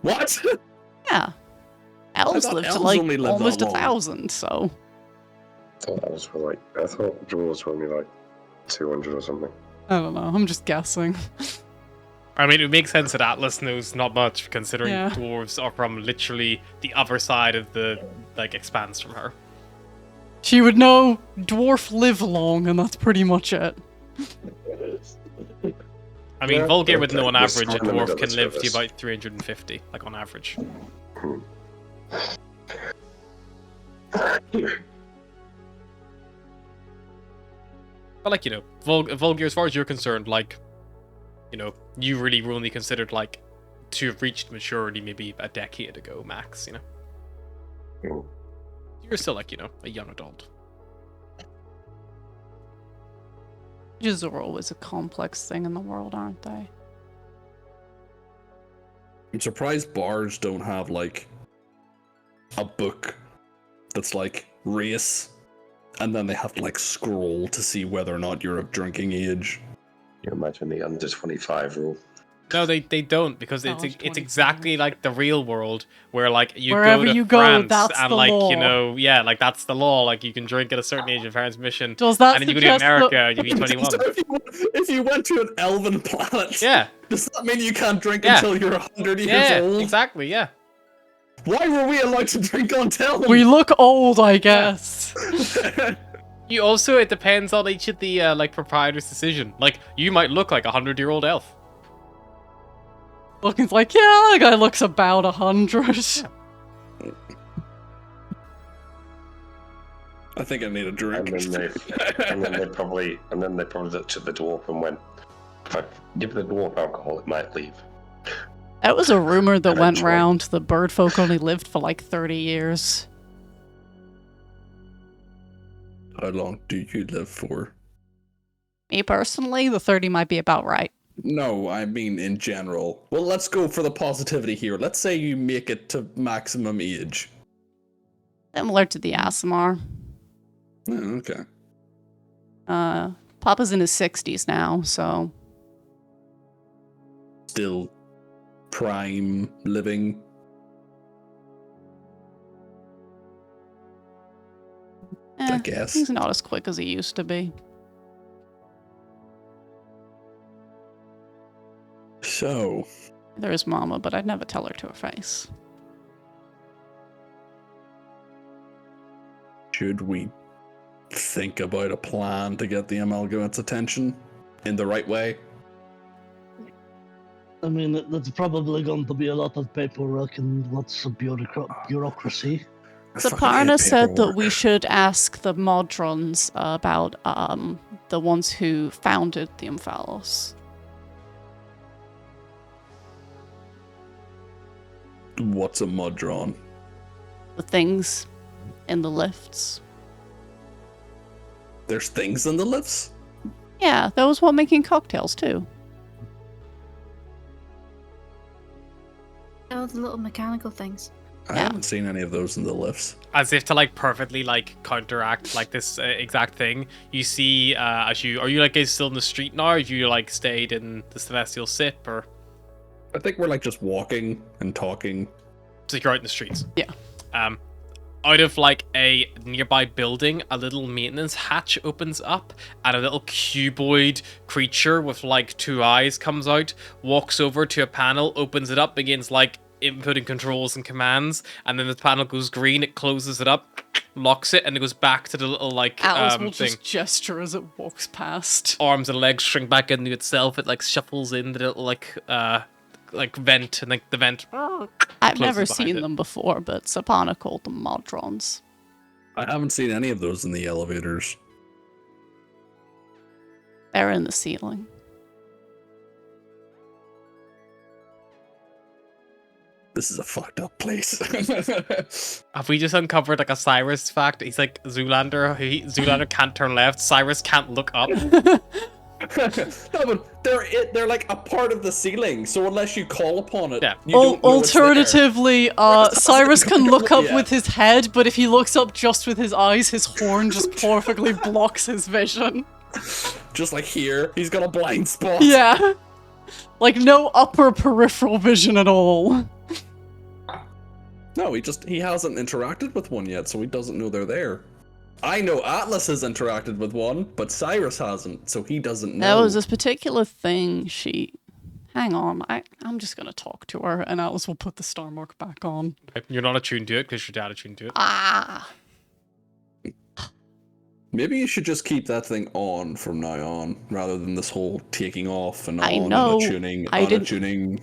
Speaker 4: What?
Speaker 2: Yeah. Elves
Speaker 4: thought
Speaker 2: live to
Speaker 4: elves
Speaker 2: like
Speaker 4: only lived that
Speaker 2: almost
Speaker 4: long.
Speaker 2: 1,000, so...
Speaker 6: I thought dwarves were only like 200 or something.
Speaker 2: I don't know, I'm just guessing.
Speaker 1: I mean, it makes sense that Atlas knows not much, considering
Speaker 2: Yeah.
Speaker 1: dwarves are from literally the other side of the expanse from her.
Speaker 2: She would know dwarf live long, and that's pretty much it.
Speaker 1: I mean,
Speaker 6: Yeah,
Speaker 1: Volgir would know on
Speaker 6: we're
Speaker 1: average a
Speaker 6: smart in the
Speaker 1: dwarf
Speaker 6: middle
Speaker 1: can
Speaker 6: of
Speaker 1: live to
Speaker 6: this.
Speaker 1: about 350, like on average. But like, you know, Volgir, as far as you're concerned, like, you know, you really were only considered like to have reached maturity maybe a decade ago max, you know.
Speaker 6: Mm.
Speaker 1: You're still like, you know, a young adult.
Speaker 2: Ages are always a complex thing in the world, aren't they?
Speaker 4: I'm surprised bars don't have like a book that's like race, and then they have to like scroll to see whether or not you're of drinking age.
Speaker 6: You imagine the under 25 rule.
Speaker 1: No, they don't, because
Speaker 2: College
Speaker 1: it's
Speaker 2: 25.
Speaker 1: exactly like the real world where like you
Speaker 2: Wherever
Speaker 1: go to
Speaker 2: you go,
Speaker 1: France
Speaker 2: that's
Speaker 1: and
Speaker 2: the
Speaker 1: like
Speaker 2: law.
Speaker 1: you know, yeah, like that's the law. Like you can drink at a certain age of parents' mission,
Speaker 2: Does that
Speaker 1: and then you go to
Speaker 2: suggest
Speaker 1: America,
Speaker 2: that-
Speaker 1: you be 21.
Speaker 4: So if you went to an elven planet,
Speaker 1: Yeah,
Speaker 4: does that mean you can't drink
Speaker 1: Yeah.
Speaker 4: until you're 100 years
Speaker 1: yeah,
Speaker 4: old?
Speaker 1: exactly, yeah.
Speaker 4: Why were we allowed to drink until?
Speaker 2: We look old, I guess.
Speaker 1: You also, it depends on each of the like proprietor's decision. Like you might look like a 100-year-old elf.
Speaker 2: Looking's like, yeah, that guy looks about 100.
Speaker 4: I think I need a drink.
Speaker 6: And then they probably looked at the dwarf and went, if I give the dwarf alcohol, it might leave.
Speaker 2: That was a rumor that went
Speaker 6: Eventually.
Speaker 2: round. The bird folk only lived for like 30 years.
Speaker 4: How long do you live for?
Speaker 2: Me personally, the 30 might be about right.
Speaker 4: No, I mean in general. Well, let's go for the positivity here. Let's say you make it to maximum age.
Speaker 2: Similar to the ASMR.
Speaker 4: Oh, okay.
Speaker 2: Papa's in his 60s now, so
Speaker 4: Still prime living. I guess.
Speaker 2: he's not as quick as he used to be.
Speaker 4: So,
Speaker 2: There's Mama, but I'd never tell her to her face.
Speaker 4: should we think about a plan to get the amalgamate's attention in the right way?
Speaker 5: I mean, there's probably going to be a lot of paperwork and lots of bureaucracy.
Speaker 2: Saparna said that we should ask the Modrons about the ones who founded the Umphalos.
Speaker 4: What's a Mudron?
Speaker 2: The things in the lifts.
Speaker 4: There's things in the lifts?
Speaker 2: Yeah, those were making cocktails too.
Speaker 3: Oh, the little mechanical things.
Speaker 4: I
Speaker 2: Yeah.
Speaker 4: haven't seen any of those in the lifts.
Speaker 1: As if to like perfectly like counteract like this exact thing, you see as you are you like guys still in the street now, or have you like stayed in the Celestial Sip, or
Speaker 4: I think we're like just walking and talking.
Speaker 1: so you're out in the streets?
Speaker 2: Yeah.
Speaker 1: Out of like a nearby building, a little maintenance hatch opens up, and a little cuboid creature with like 2 eyes comes out, walks over to a panel, opens it up, begins like inputting controls and commands, and then the panel goes green, it closes it up, locks it, and it goes back to the little like
Speaker 2: Atlas will
Speaker 1: thing.
Speaker 2: just gesture as it walks past.
Speaker 1: Arms and legs shrink back into itself. It like shuffles in the little like vent, and like the vent.
Speaker 2: I've
Speaker 1: closes
Speaker 2: never
Speaker 1: behind
Speaker 2: seen
Speaker 1: it.
Speaker 2: them before, but Sapana called them Modrons.
Speaker 4: I haven't seen any of those in the elevators.
Speaker 2: They're in the ceiling.
Speaker 4: This is a fucked up place.
Speaker 1: Have we just uncovered like a Cyrus fact? He's like Zoolander. Zoolander can't turn left. Cyrus can't look up.
Speaker 4: No, but they're like a part of the ceiling, so unless you call upon it,
Speaker 1: Yeah.
Speaker 4: you don't know it's there.
Speaker 2: Alternatively,
Speaker 4: Whereas
Speaker 2: Cyrus can look up
Speaker 4: yeah.
Speaker 2: with his head, but if he looks up just with his eyes, his horn just perfectly blocks his vision.
Speaker 4: Just like here, he's got a blind spot.
Speaker 2: Yeah. Like no upper peripheral vision at all.
Speaker 4: No, he hasn't interacted with one yet, so he doesn't know they're there. I know Atlas has interacted with one, but Cyrus hasn't, so he doesn't know.
Speaker 2: There was this particular thing she hang on. I'm just gonna talk to her, and Alice will put the star mark back on.
Speaker 1: You're not attuned to it because your dad attuned to it.
Speaker 2: Ah.
Speaker 4: Maybe you should just keep that thing on from now on, rather than this whole taking off and
Speaker 2: I
Speaker 4: on
Speaker 2: know.
Speaker 4: and attuning,
Speaker 2: I didn't-
Speaker 4: unattuning.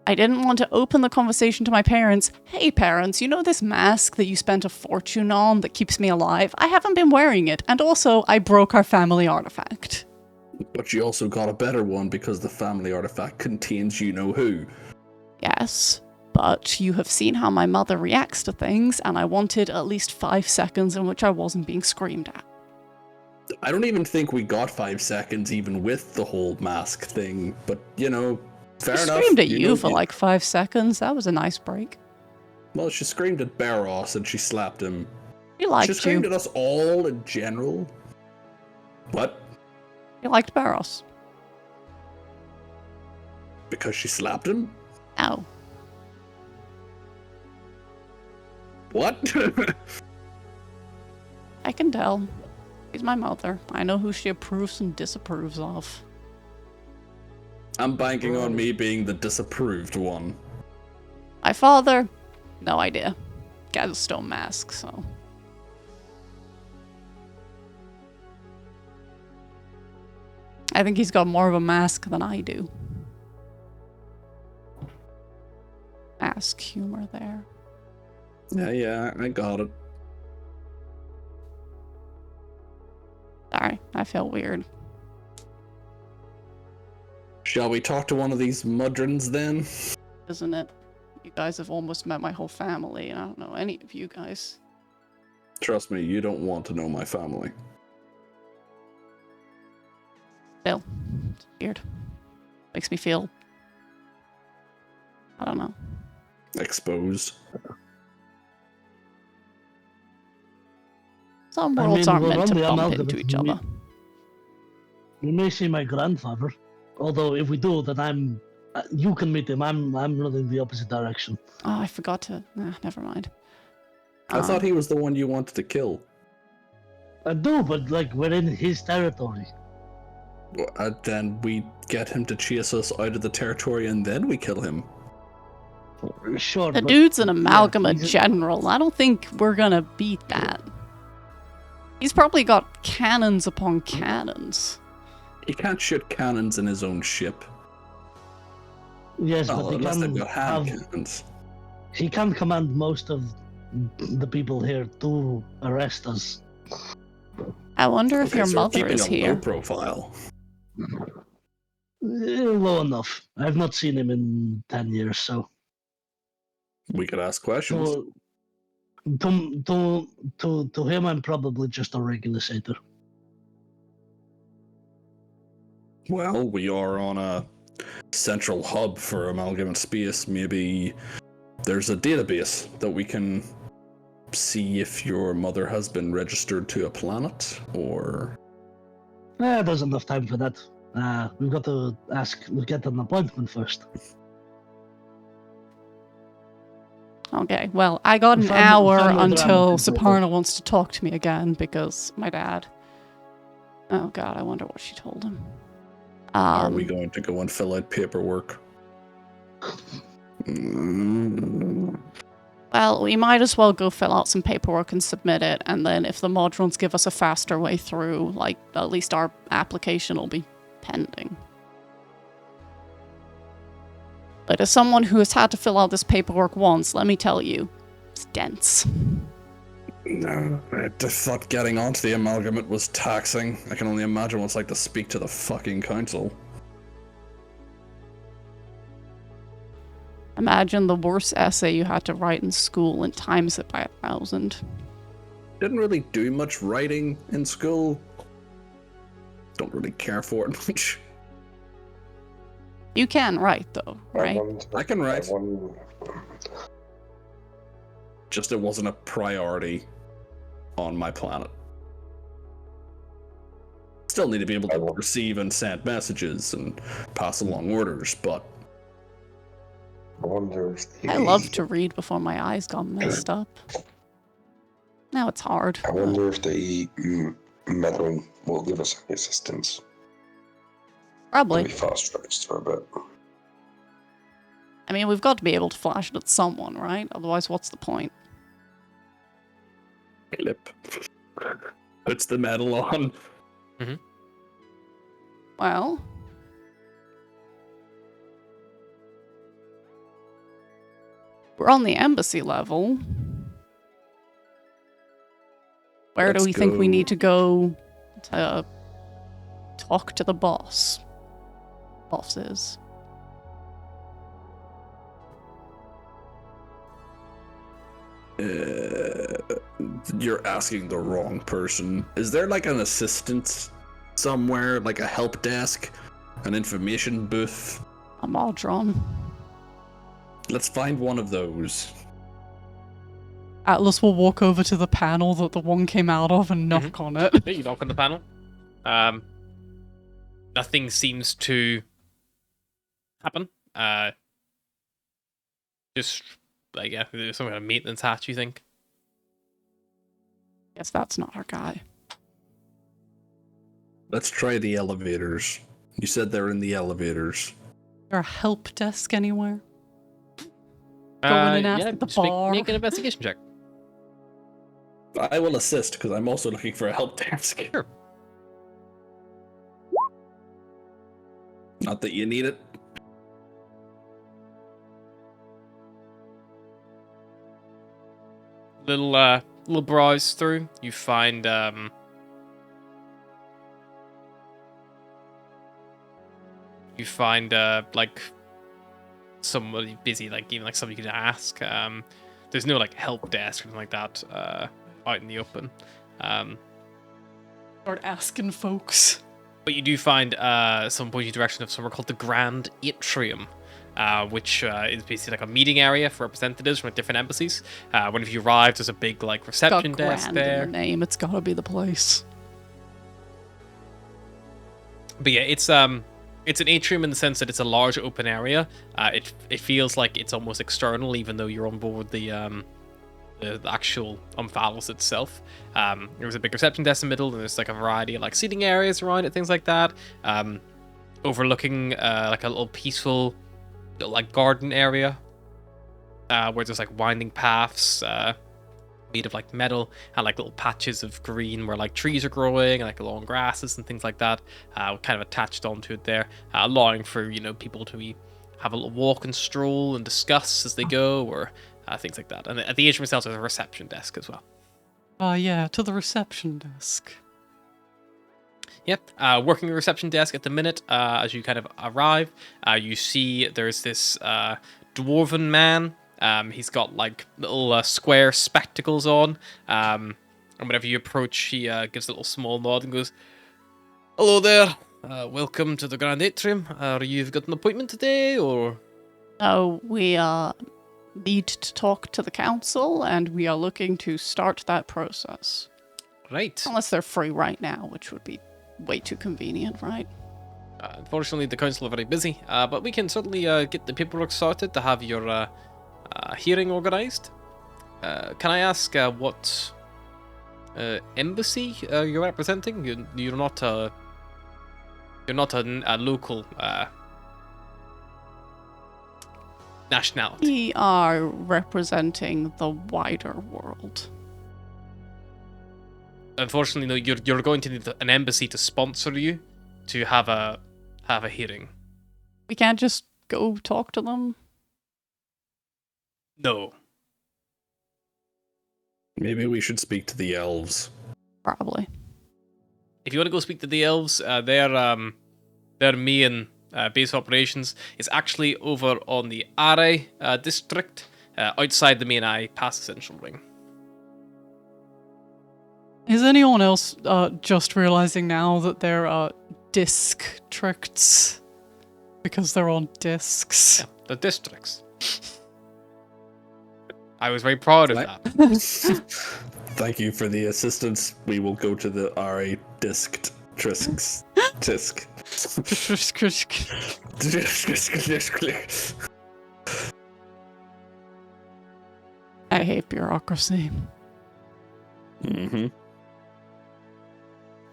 Speaker 2: I didn't want to open the conversation to my parents. Hey parents, you know this mask that you spent a fortune on that keeps me alive? I haven't been wearing it, and also I broke our family artifact.
Speaker 4: But you also got a better one because the family artifact contains you know who.
Speaker 2: Yes, but you have seen how my mother reacts to things, and I wanted at least 5 seconds in which I wasn't being screamed at.
Speaker 4: I don't even think we got 5 seconds even with the whole mask thing, but fair
Speaker 2: I
Speaker 4: enough.
Speaker 2: screamed at you for like 5 seconds. That was a nice break.
Speaker 4: Well, she screamed at Barros and she slapped him.
Speaker 2: She liked
Speaker 4: She screamed
Speaker 2: you.
Speaker 4: at us all in general. What?
Speaker 2: You liked Barros.
Speaker 4: Because she slapped him?
Speaker 2: No.
Speaker 4: What?
Speaker 2: I can tell. She's my mother. I know who she approves and disapproves of.
Speaker 4: I'm banking on me being the disapproved one.
Speaker 2: My father? No idea. Guy's a stone mask, so. I think he's got more of a mask than I do. Mask humor there.
Speaker 4: Yeah, I got it.
Speaker 2: Sorry, I feel weird.
Speaker 4: Shall we talk to one of these mudrons then?
Speaker 2: Isn't it? You guys have almost met my whole family, and I don't know any of you guys.
Speaker 4: Trust me, you don't want to know my family.
Speaker 2: Still, it's weird. Makes me feel... I don't know.
Speaker 4: Exposed.
Speaker 2: Some worlds aren't
Speaker 5: we're
Speaker 2: meant to
Speaker 5: on the
Speaker 2: bump
Speaker 5: amalgam.
Speaker 2: into each other.
Speaker 5: We may see my grandfather. Although if we do, then you can meet him. I'm running the opposite direction.
Speaker 2: Oh, I forgot to... never mind.
Speaker 4: I thought he was the one you wanted to kill.
Speaker 5: I do, but like we're in his territory.
Speaker 4: Then we get him to chase us out of the territory and then we kill him.
Speaker 5: Sure.
Speaker 2: The
Speaker 5: but
Speaker 2: dude's an amalgama
Speaker 5: he's-
Speaker 2: general. I don't think we're gonna beat that. He's probably got cannons upon cannons.
Speaker 4: He can't shoot cannons in his own ship.
Speaker 5: Yes,
Speaker 4: Well,
Speaker 5: but he
Speaker 4: unless they've
Speaker 5: can
Speaker 4: got hand
Speaker 5: have.
Speaker 4: cannons.
Speaker 5: He can command most of the people here to arrest us.
Speaker 2: I wonder if
Speaker 4: Okay,
Speaker 2: your
Speaker 4: so we're
Speaker 2: mother
Speaker 4: keeping
Speaker 2: is
Speaker 4: a low
Speaker 2: here.
Speaker 4: profile.
Speaker 5: Low enough. I've not seen him in 10 years, so.
Speaker 4: We could ask questions.
Speaker 5: So to him, I'm probably just a regular satyr.
Speaker 4: Well, we are on a central hub for amalgamate space. Maybe there's a database that we can see if your mother has been registered to a planet, or...
Speaker 5: There's enough time for that. We've got to get an appointment first.
Speaker 2: Okay, well, I got an
Speaker 5: Family
Speaker 2: hour
Speaker 5: drama
Speaker 2: until
Speaker 5: can go
Speaker 2: Saparna wants to talk to me again because my dad. Oh god, I wonder what she told him.
Speaker 4: Are we going to go and fill out paperwork?
Speaker 2: Well, we might as well go fill out some paperwork and submit it, and then if the Modrons give us a faster way through, like, at least our application will be pending. But as someone who has had to fill out this paperwork once, let me tell you, it's dense.
Speaker 4: No, I thought getting onto the amalgamate was taxing. I can only imagine what it's like to speak to the fucking council.
Speaker 2: Imagine the worst essay you had to write in school and times it by 1,000.
Speaker 4: Didn't really do much writing in school. Don't really care for it much.
Speaker 2: You can write, though, right?
Speaker 4: I can write.
Speaker 6: I wonder-
Speaker 4: Just it wasn't a priority on my planet. Still need to be able to receive and send messages and pass along orders, but
Speaker 6: I wonder if
Speaker 2: I loved to read before my eyes got messed up. Now it's hard.
Speaker 6: I wonder if the meddling will give us any assistance.
Speaker 2: Probably.
Speaker 6: Maybe fast tracks for a bit.
Speaker 2: I mean, we've got to be able to flash it at someone, right? Otherwise, what's the point?
Speaker 4: Lip. Puts the medal on.
Speaker 2: Well... we're on the embassy level. Where do
Speaker 4: Let's
Speaker 2: we think we
Speaker 4: go.
Speaker 2: need to go to talk to the boss? Bosses.
Speaker 4: You're asking the wrong person. Is there like an assistant somewhere, like a help desk, an information booth?
Speaker 2: A Modron.
Speaker 4: Let's find one of those.
Speaker 2: Atlas will walk over to the panel that the one came out of and knock on it.
Speaker 1: Yeah, you knock on the panel. Nothing seems to happen. Just like, yeah, there's some kind of maintenance hatch, you think?
Speaker 2: Guess that's not our guy.
Speaker 4: Let's try the elevators. You said they're in the elevators.
Speaker 2: Is there a help desk anywhere? Go in and ask at the
Speaker 1: just make,
Speaker 2: bar.
Speaker 1: make an investigation check.
Speaker 4: I will assist because I'm also looking for a help desk.
Speaker 1: Sure.
Speaker 4: Not that you need it.
Speaker 1: Little browse through. You find like somebody busy, like even like somebody you can ask. There's no like help desk or anything like that out in the open.
Speaker 2: Start asking folks.
Speaker 1: But you do find some pointy direction of somewhere called the Grand Atrium, which is basically like a meeting area for representatives from different embassies. Whenever you arrive, there's a big like reception
Speaker 2: Got
Speaker 1: desk
Speaker 2: grand
Speaker 1: there.
Speaker 2: in the name. It's gotta be the place.
Speaker 1: But yeah, it's an atrium in the sense that it's a large open area. It feels like it's almost external, even though you're on board the actual Umphalos itself. There's a big reception desk in the middle, and there's like a variety of like seating areas around it, things like that. Overlooking like a little peaceful little, like garden area where there's like winding paths made of like metal and like little patches of green where like trees are growing and like long grasses and things like that, kind of attached onto it there, allowing for people to have a little walk and stroll and discuss as they go, or things like that. And at the atrium itself, there's a reception desk as well.
Speaker 2: Yeah, to the reception desk.
Speaker 1: Yep, working the reception desk at the minute. As you kind of arrive, you see there's this dwarven man. He's got like little square spectacles on, and whenever you approach, he gives a little small nod and goes, "Hello there, welcome to the Grand Atrium. You've got an appointment today, or?"
Speaker 2: Oh, we need to talk to the council, and we are looking to start that process.
Speaker 1: Right.
Speaker 2: Unless they're free right now, which would be way too convenient, right?
Speaker 1: Unfortunately, the council are very busy, but we can certainly get the paperwork sorted to have your hearing organized. Can I ask what embassy you're representing? You're not a local nationality.
Speaker 2: We are representing the wider world.
Speaker 1: Unfortunately, no. You're going to need an embassy to sponsor you to have a hearing.
Speaker 2: We can't just go talk to them.
Speaker 1: No.
Speaker 4: Maybe we should speak to the elves.
Speaker 2: Probably.
Speaker 1: If you want to go speak to the elves, their main base operations is actually over on the Are district, outside the main eye, past the Central Ring.
Speaker 2: Is anyone else just realizing now that they're districts? Because they're on discs.
Speaker 1: Yeah, the districts. I was very proud of that.
Speaker 4: Thank you for the assistance. We will go to the RA disked trisks. Tisk.
Speaker 2: I hate bureaucracy.
Speaker 4: Mm-hmm.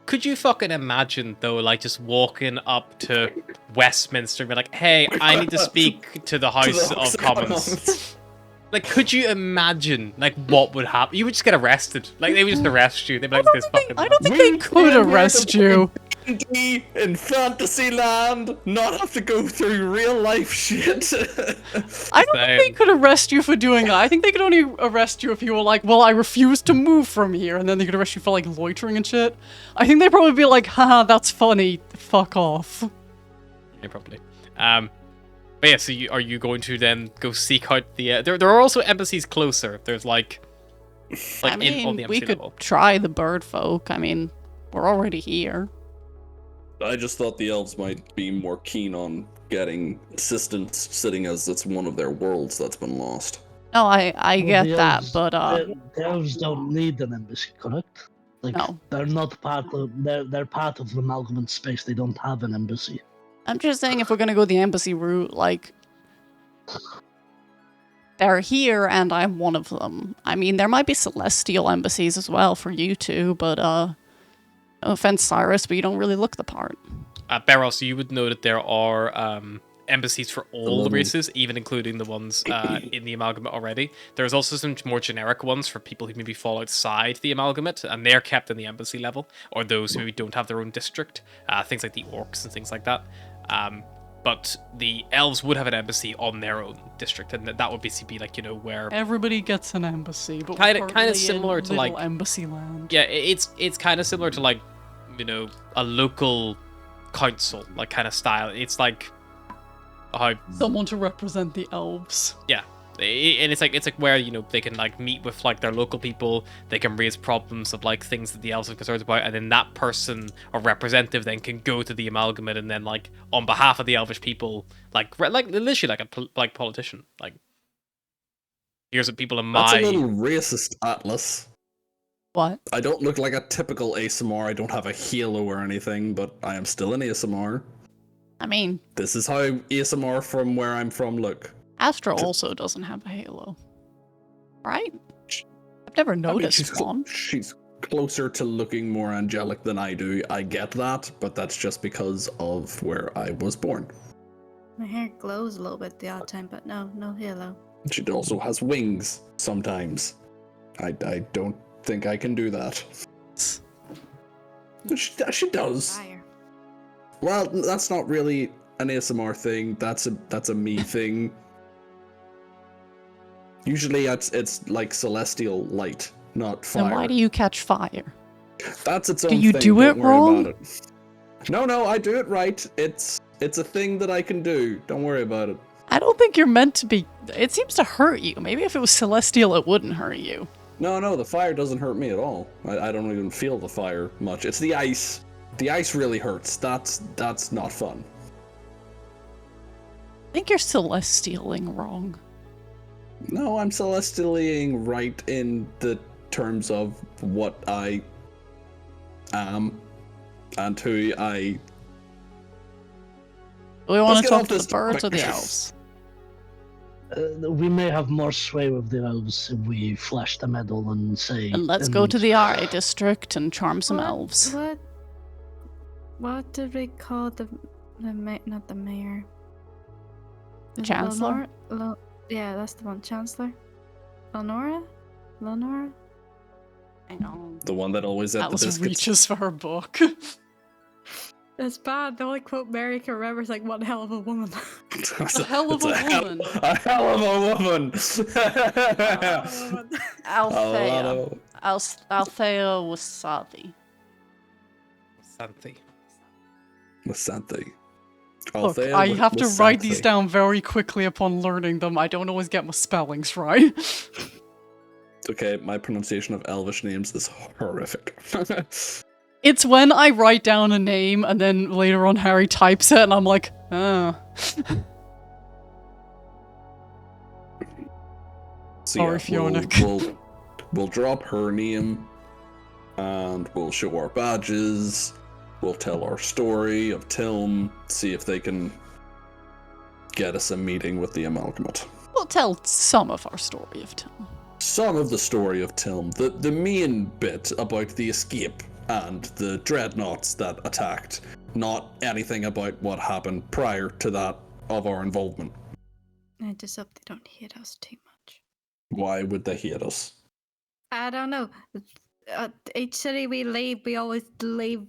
Speaker 1: Could you fucking imagine though, like just walking up to Westminster and be like, "Hey, I need to speak to the House of Commons." Like, could you imagine like what would happen? You would just get arrested. Like they would just arrest you. They'd be like, "This fucking."
Speaker 2: I don't think they could arrest you.
Speaker 4: D in Fantasyland, not have to go through real life shit.
Speaker 2: I don't think they could arrest you for doing that. I think they could only arrest you if you were like, well, I refuse to move from here, and then they could arrest you for like loitering and shit. I think they'd probably be like, haha, that's funny, fuck off.
Speaker 1: Yeah, probably. But yeah, so are you going to then go seek out the? There are also embassies closer. There's like
Speaker 2: I mean,
Speaker 1: on the
Speaker 2: we
Speaker 1: embassy
Speaker 2: could
Speaker 1: level.
Speaker 2: try the bird folk. I mean, we're already here.
Speaker 4: I just thought the elves might be more keen on getting assistance, sitting as it's one of their worlds that's been lost.
Speaker 2: No, I
Speaker 5: Well,
Speaker 2: get
Speaker 5: the
Speaker 2: that,
Speaker 5: elves-
Speaker 2: but
Speaker 5: the elves don't need an embassy, correct? Like,
Speaker 2: No.
Speaker 5: they're not part of. They're part of the amalgamate space. They don't have an embassy.
Speaker 2: I'm just saying if we're gonna go the embassy route, like, they're here and I'm one of them. I mean, there might be celestial embassies as well for you two, but no offense, Cyrus, but you don't really look the part.
Speaker 1: Beryl, so you would know that there are embassies for all the
Speaker 4: level.
Speaker 1: races, even including the ones in the amalgamate already. There's also some more generic ones for people who maybe fall outside the amalgamate, and they're kept in the embassy level, or those who don't have their own district, things like the orcs and things like that. But the elves would have an embassy on their own district, and that would basically be like, you know, where
Speaker 2: Everybody gets an embassy, but
Speaker 1: Kinda-
Speaker 2: we're
Speaker 1: kinda
Speaker 2: currently
Speaker 1: similar
Speaker 2: in
Speaker 1: to,
Speaker 2: little
Speaker 1: like-
Speaker 2: embassy land.
Speaker 1: yeah, it's kind of similar to like, you know, a local council like kind of style. It's like how
Speaker 2: Someone to represent the elves.
Speaker 1: and it's like where, you know, they can like meet with like their local people, they can raise problems of like things that the elves are concerned about, and then that person or representative then can go to the amalgamate and then like on behalf of the elvish people like literally like like politician, like here's what people in
Speaker 4: That's
Speaker 1: my
Speaker 4: a little racist, Atlas.
Speaker 2: What?
Speaker 4: I don't look like a typical ASMR. I don't have a halo or anything, but I am still an ASMR.
Speaker 2: I mean,
Speaker 4: This is how ASMR from where I'm from look.
Speaker 2: Astra also doesn't have a halo. Right? I've never
Speaker 4: I mean,
Speaker 2: noticed one.
Speaker 4: she's closer to looking more angelic than I do. I get that, but that's just because of where I was born.
Speaker 3: My hair glows a little bit the odd time, but no halo.
Speaker 4: She also has wings sometimes. I don't think I can do that. She does.
Speaker 3: Fire.
Speaker 4: Well, that's not really an ASMR thing. That's a me thing. Usually it's like celestial light, not fire.
Speaker 2: Then why do you catch fire?
Speaker 4: That's its own
Speaker 2: Do you
Speaker 4: thing.
Speaker 2: do
Speaker 4: Don't
Speaker 2: it
Speaker 4: worry
Speaker 2: wrong?
Speaker 4: about it. No, I do it right. It's a thing that I can do. Don't worry about it.
Speaker 2: I don't think you're meant to be. It seems to hurt you. Maybe if it was celestial, it wouldn't hurt you.
Speaker 4: No, the fire doesn't hurt me at all. I don't even feel the fire much. It's the ice. The ice really hurts. That's not fun.
Speaker 2: I think you're celestialing wrong.
Speaker 4: No, I'm celestialing right in the terms of what I am and who I.
Speaker 2: Do we want
Speaker 4: Let's
Speaker 2: to
Speaker 4: get off
Speaker 2: talk to the
Speaker 4: this
Speaker 2: birds or the
Speaker 4: topic.
Speaker 2: elves?
Speaker 5: We may have more sway with the elves if we flash the medal and say.
Speaker 2: And let's go to the RA district and charm some elves.
Speaker 3: What did we call the not the mayor?
Speaker 2: The
Speaker 3: Is it
Speaker 2: chancellor?
Speaker 3: Yeah, that's the one. Chancellor? Lenora? Lenora?
Speaker 2: Hang on.
Speaker 4: The one that always ate
Speaker 2: That
Speaker 4: the
Speaker 2: was
Speaker 4: biscuits.
Speaker 2: reaches for her book.
Speaker 3: That's bad. The only quote Mary can remember is like, one hell of a woman.
Speaker 4: It's
Speaker 2: A hell of
Speaker 4: it's
Speaker 2: a woman.
Speaker 4: A hell of a woman.
Speaker 2: Althea. Althea Wasabi.
Speaker 1: Santhi.
Speaker 4: Wasanthe.
Speaker 2: Look,
Speaker 4: Althea
Speaker 2: I have to write
Speaker 4: Wasanthe.
Speaker 2: these down very quickly upon learning them. I don't always get my spellings right.
Speaker 4: Okay, my pronunciation of Elvish names is horrific.
Speaker 2: It's when I write down a name and then later on Harry types it and I'm like, ah.
Speaker 4: So
Speaker 2: Sorry, Fiona.
Speaker 4: We'll drop her name, and we'll show our badges. We'll tell our story of Tilm. See if they can get us a meeting with the amalgamate.
Speaker 2: We'll tell some of our story of Tim.
Speaker 4: Some of the story of Tilm, the main bit about the escape, and the dreadnoughts that attacked, not anything about what happened prior to that of our involvement.
Speaker 3: I just hope they don't hit us too much.
Speaker 4: Why would they hate us?
Speaker 3: I don't know. Each city we leave, we always leave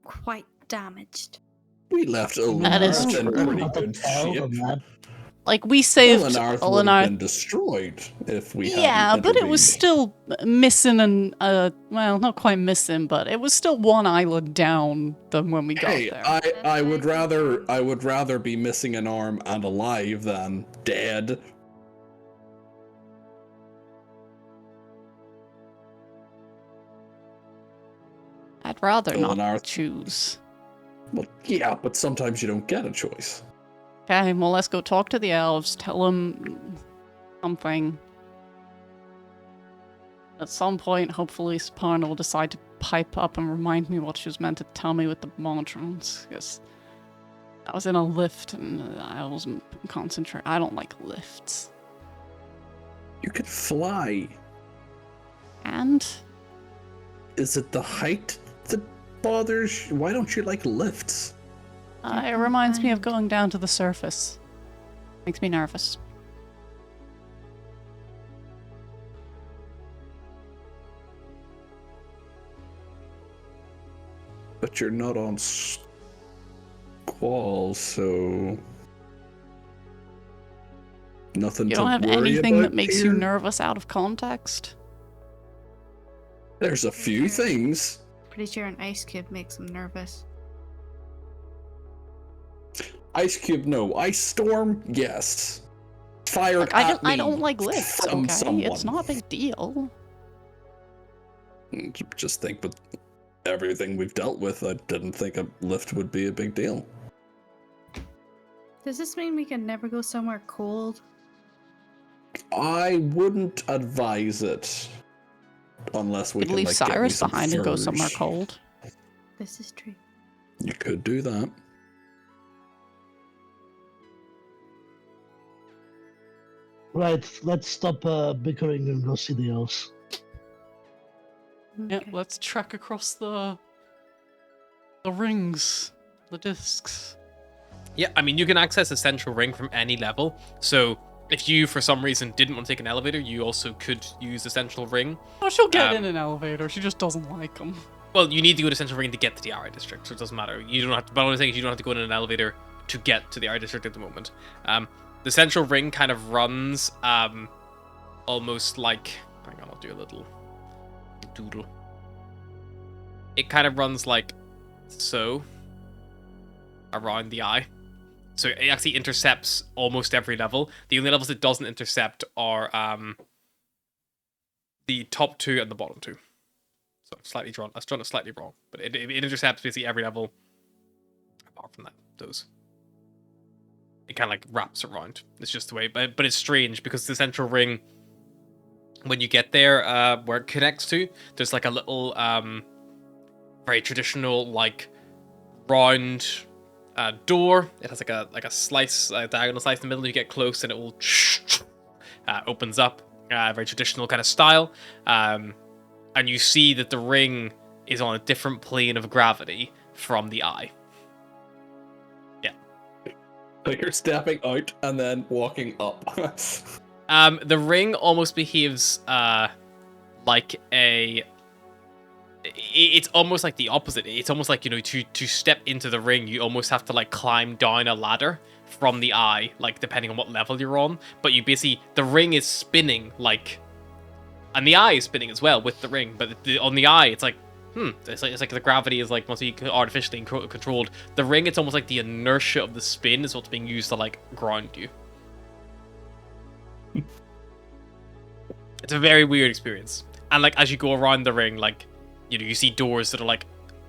Speaker 3: quite damaged.
Speaker 4: We left
Speaker 2: That is
Speaker 4: Olenarth in
Speaker 2: true.
Speaker 4: pretty
Speaker 5: Not to
Speaker 4: good
Speaker 5: tell
Speaker 4: shape.
Speaker 5: them that.
Speaker 2: Like, we saved
Speaker 4: Olenarth would have been
Speaker 2: Olinar.
Speaker 4: destroyed if we
Speaker 2: Yeah,
Speaker 4: hadn't
Speaker 2: but it was
Speaker 4: intervened.
Speaker 2: still missing well, not quite missing, but it was still one island down than when we got
Speaker 4: Hey,
Speaker 2: there.
Speaker 4: I would rather be missing an arm and alive than dead.
Speaker 2: I'd rather not
Speaker 4: Olenarth.
Speaker 2: choose.
Speaker 4: Well, yeah, but sometimes you don't get a choice.
Speaker 2: Okay, well, let's go talk to the elves, tell them something. At some point, hopefully, Sparna will decide to pipe up and remind me what she was meant to tell me with the monodrones, because I was in a lift and I wasn't concentrating. I don't like lifts.
Speaker 4: You could fly.
Speaker 2: And
Speaker 4: Is it the height that bothers you? Why don't you like lifts?
Speaker 2: it reminds me of going down to the surface. Makes me nervous.
Speaker 4: But you're not on Squall, so nothing
Speaker 2: You
Speaker 4: to
Speaker 2: don't have
Speaker 4: worry
Speaker 2: anything
Speaker 4: about
Speaker 2: that makes you
Speaker 4: here?
Speaker 2: nervous out of context?
Speaker 4: There's a few things.
Speaker 3: Pretty sure an ice cube makes them nervous.
Speaker 4: Ice cube, no. Ice storm, yes. Fired
Speaker 2: Like,
Speaker 4: at me
Speaker 2: I don't like lifts,
Speaker 4: from
Speaker 2: okay?
Speaker 4: someone.
Speaker 2: It's not a big deal.
Speaker 4: Just think with everything we've dealt with, I didn't think a lift would be a big deal.
Speaker 3: Does this mean we can never go somewhere cold?
Speaker 4: I wouldn't advise it unless we
Speaker 2: Could
Speaker 4: can
Speaker 2: leave
Speaker 4: like, get me
Speaker 2: Cyrus
Speaker 4: some
Speaker 2: behind and go somewhere
Speaker 4: furs.
Speaker 2: cold.
Speaker 3: This is true.
Speaker 4: You could do that.
Speaker 5: Right, let's stop bickering and go see the elves.
Speaker 2: Yeah,
Speaker 3: Okay.
Speaker 2: let's trek across the rings, the discs.
Speaker 1: Yeah, I mean, you can access the central ring from any level. So if you, for some reason, didn't want to take an elevator, you also could use the central ring.
Speaker 2: Oh, she'll get
Speaker 1: Um,
Speaker 2: in an elevator. She just doesn't like them.
Speaker 1: Well, you need to go to central ring to get to the RI district, so it doesn't matter. You don't have to. But what I'm saying is, you don't have to go in an elevator to get to the RI district at the moment. The central ring kind of runs almost like. Hang on, I'll do a little doodle. It kind of runs like so around the eye. So it actually intercepts almost every level. The only levels it doesn't intercept are the top two and the bottom two. So slightly drawn. I've drawn it slightly wrong, but it intercepts basically every level apart from that. Those. It kind of like wraps around. It's just the way, but it's strange because the central ring, when you get there, where it connects to, there's like a little very traditional like round door. It has like a slice, a diagonal slice in the middle. You get close and it will opens up. Very traditional kind of style. And you see that the ring is on a different plane of gravity from the eye. Yeah.
Speaker 4: So you're stepping out and then walking up.
Speaker 1: The ring almost behaves like a. It's almost like the opposite. It's almost like, you know, to step into the ring, you almost have to like climb down a ladder from the eye, like depending on what level you're on. But you basically, the ring is spinning like, and the eye is spinning as well with the ring. But on the eye, it's like, it's like the gravity is like mostly artificially controlled. The ring, it's almost like the inertia of the spin is what's being used to like ground you. It's a very weird experience. And like as you go around the ring, like, you know, you see doors that are like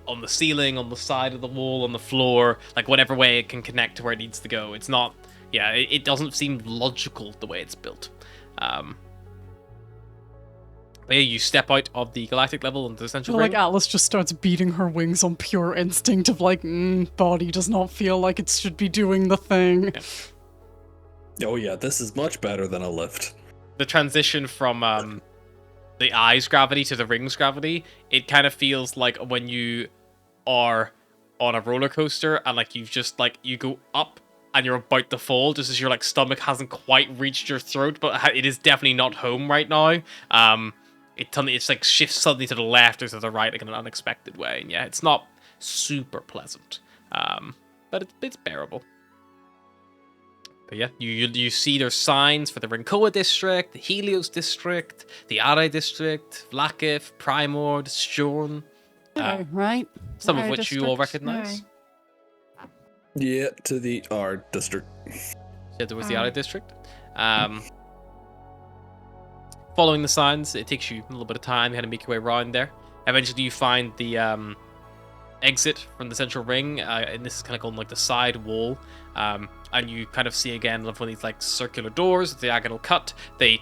Speaker 1: on the ceiling, on the side of the wall, on the floor, like whatever way it can connect to where it needs to go. It's not, yeah, it doesn't seem logical the way it's built. But yeah, you step out of the galactic level into the central ring.
Speaker 2: Like Atlas just starts beating her wings on pure instinct of like, body does not feel like it should be doing the thing.
Speaker 4: Oh yeah, this is much better than a lift.
Speaker 1: The transition from the eye's gravity to the ring's gravity, it kind of feels like when you are on a roller coaster and like you've just like you go up and you're about to fall just as your like stomach hasn't quite reached your throat, but it is definitely not home right now. It's like shifts suddenly to the left or to the right like in an unexpected way. And yeah, it's not super pleasant, but it's bearable. But yeah, you see there's signs for the Rinkoa district, the Helios district, the Are district, Vlakiv, Primord, Sjorn.
Speaker 2: Right.
Speaker 1: Some of
Speaker 3: Our
Speaker 1: which you all
Speaker 3: district,
Speaker 1: recognize.
Speaker 4: Yeah, to the R district.
Speaker 1: Yeah, there was the Are district. Following the signs, it takes you a little bit of time. You had to make your way around there. Eventually, you find the exit from the central ring, and this is kind of on like the side wall. And you kind of see again one of these like circular doors, the diagonal cut. They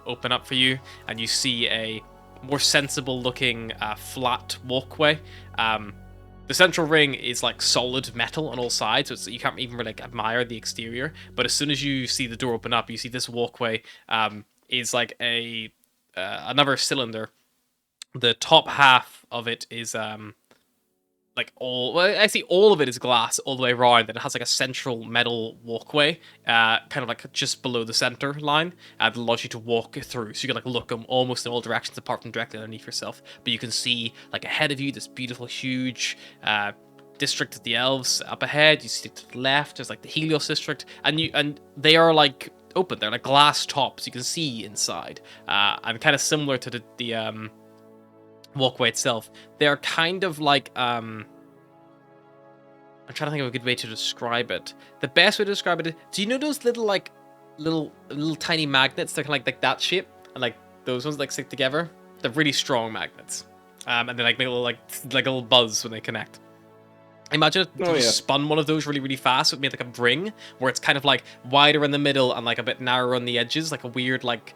Speaker 1: open up for you, and you see a more sensible looking flat walkway. The central ring is like solid metal on all sides, so you can't even really like admire the exterior. But as soon as you see the door open up, you see this walkway is like a another cylinder. The top half of it is like all of it is glass all the way around, and it has like a central metal walkway, kind of like just below the center line, that allows you to walk through. So you can like look almost in all directions apart from directly underneath yourself. But you can see like ahead of you this beautiful, huge district of the elves. Up ahead, you see to the left, there's like the Helios district, and they are like open. They're like glass tops. You can see inside, and kind of similar to the walkway itself. They're kind of like I'm trying to think of a good way to describe it. The best way to describe it is, do you know those little tiny magnets that are like that shape, and like those ones like stick together? They're really strong magnets, and they like make a little buzz when they connect. Imagine if you spun one of those really, really fast. It made like a ring where it's kind of like wider in the middle and like a bit narrower on the edges, like a weird like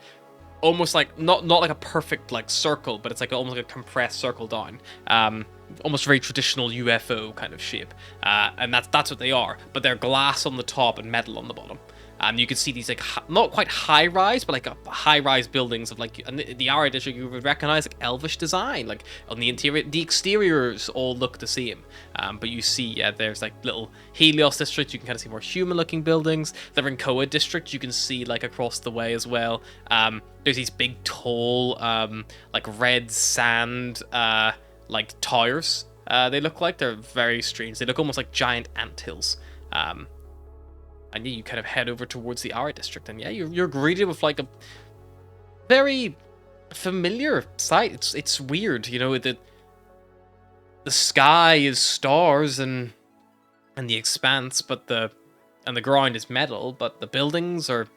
Speaker 1: almost like not like a perfect like circle, but it's like almost like a compressed circle down. Almost very traditional UFO kind of shape. And that's what they are. But they're glass on the top and metal on the bottom. And you can see these like not quite high rise, but like a high rise buildings of like the Ara district. You would recognize like elvish design, like on the interior. The exteriors all look the same, but you see there's like little Helios district. You can kind of see more human looking buildings. The Rinkoa district you can see like across the way as well. There's these big tall like red sand like towers. They look like they're very strange. They look almost like giant anthills. And yeah, you kind of head over towards the Ara district, and yeah, you're greeted with like a very familiar sight. It's weird, you know, the sky is stars and the expanse, but the ground is metal, but the buildings are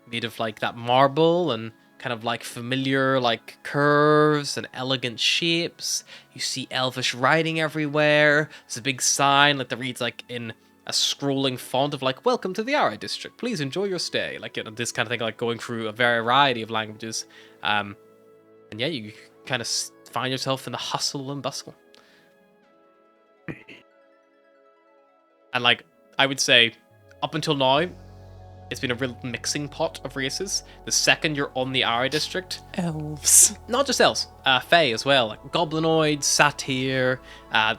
Speaker 1: made of like that marble and kind of like familiar like curves and elegant shapes. You see elvish writing everywhere. There's a big sign like that reads like in a scrolling font of like, welcome to the Ara district, please enjoy your stay, like, you know, this kind of thing, like going through a variety of languages. And yeah, you kind of find yourself in the hustle and bustle. And like I would say up until now it's been a real mixing pot of races. The second you're on the Ara district,
Speaker 2: Elves.
Speaker 1: not just elves, fae as well, like goblinoids, satyr,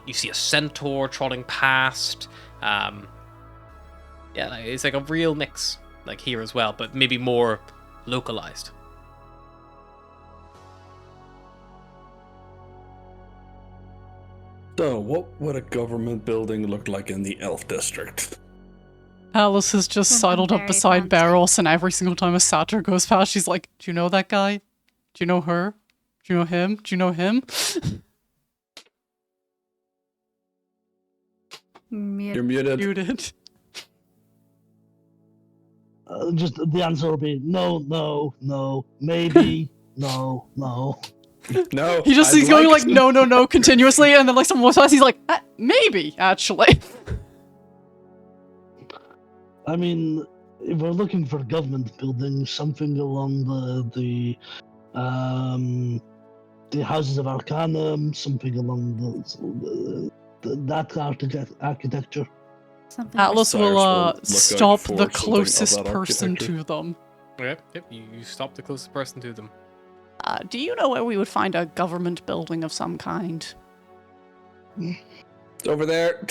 Speaker 1: you see a centaur trotting past. Yeah, it's like a real mix, like here as well, but maybe more localized.
Speaker 4: So, what would a government building look like in the Elf District?
Speaker 2: Alice has just
Speaker 3: Something
Speaker 2: sidled up
Speaker 3: very
Speaker 2: beside
Speaker 3: fancy.
Speaker 2: Barros, and every single time a satyr goes past, she's like, do you know that guy? Do you know her? Do you know him? Do you know him?
Speaker 4: You're muted.
Speaker 2: Muted.
Speaker 5: Just the answer will be no, maybe, no.
Speaker 4: No.
Speaker 2: He's going like, no, continuously, and then like someone walks past, he's like, maybe, actually.
Speaker 5: I mean, if we're looking for government buildings, something along the Houses of Arcanum, something along that architecture.
Speaker 3: Something
Speaker 2: Atlas
Speaker 4: Cyrus will
Speaker 2: will
Speaker 4: look out
Speaker 2: stop
Speaker 4: for
Speaker 2: the
Speaker 4: something of
Speaker 2: closest
Speaker 4: that
Speaker 2: person
Speaker 4: architecture.
Speaker 2: to them.
Speaker 1: Yep, you stop the closest person to them.
Speaker 2: Do you know where we would find a government building of some kind?
Speaker 4: Over there.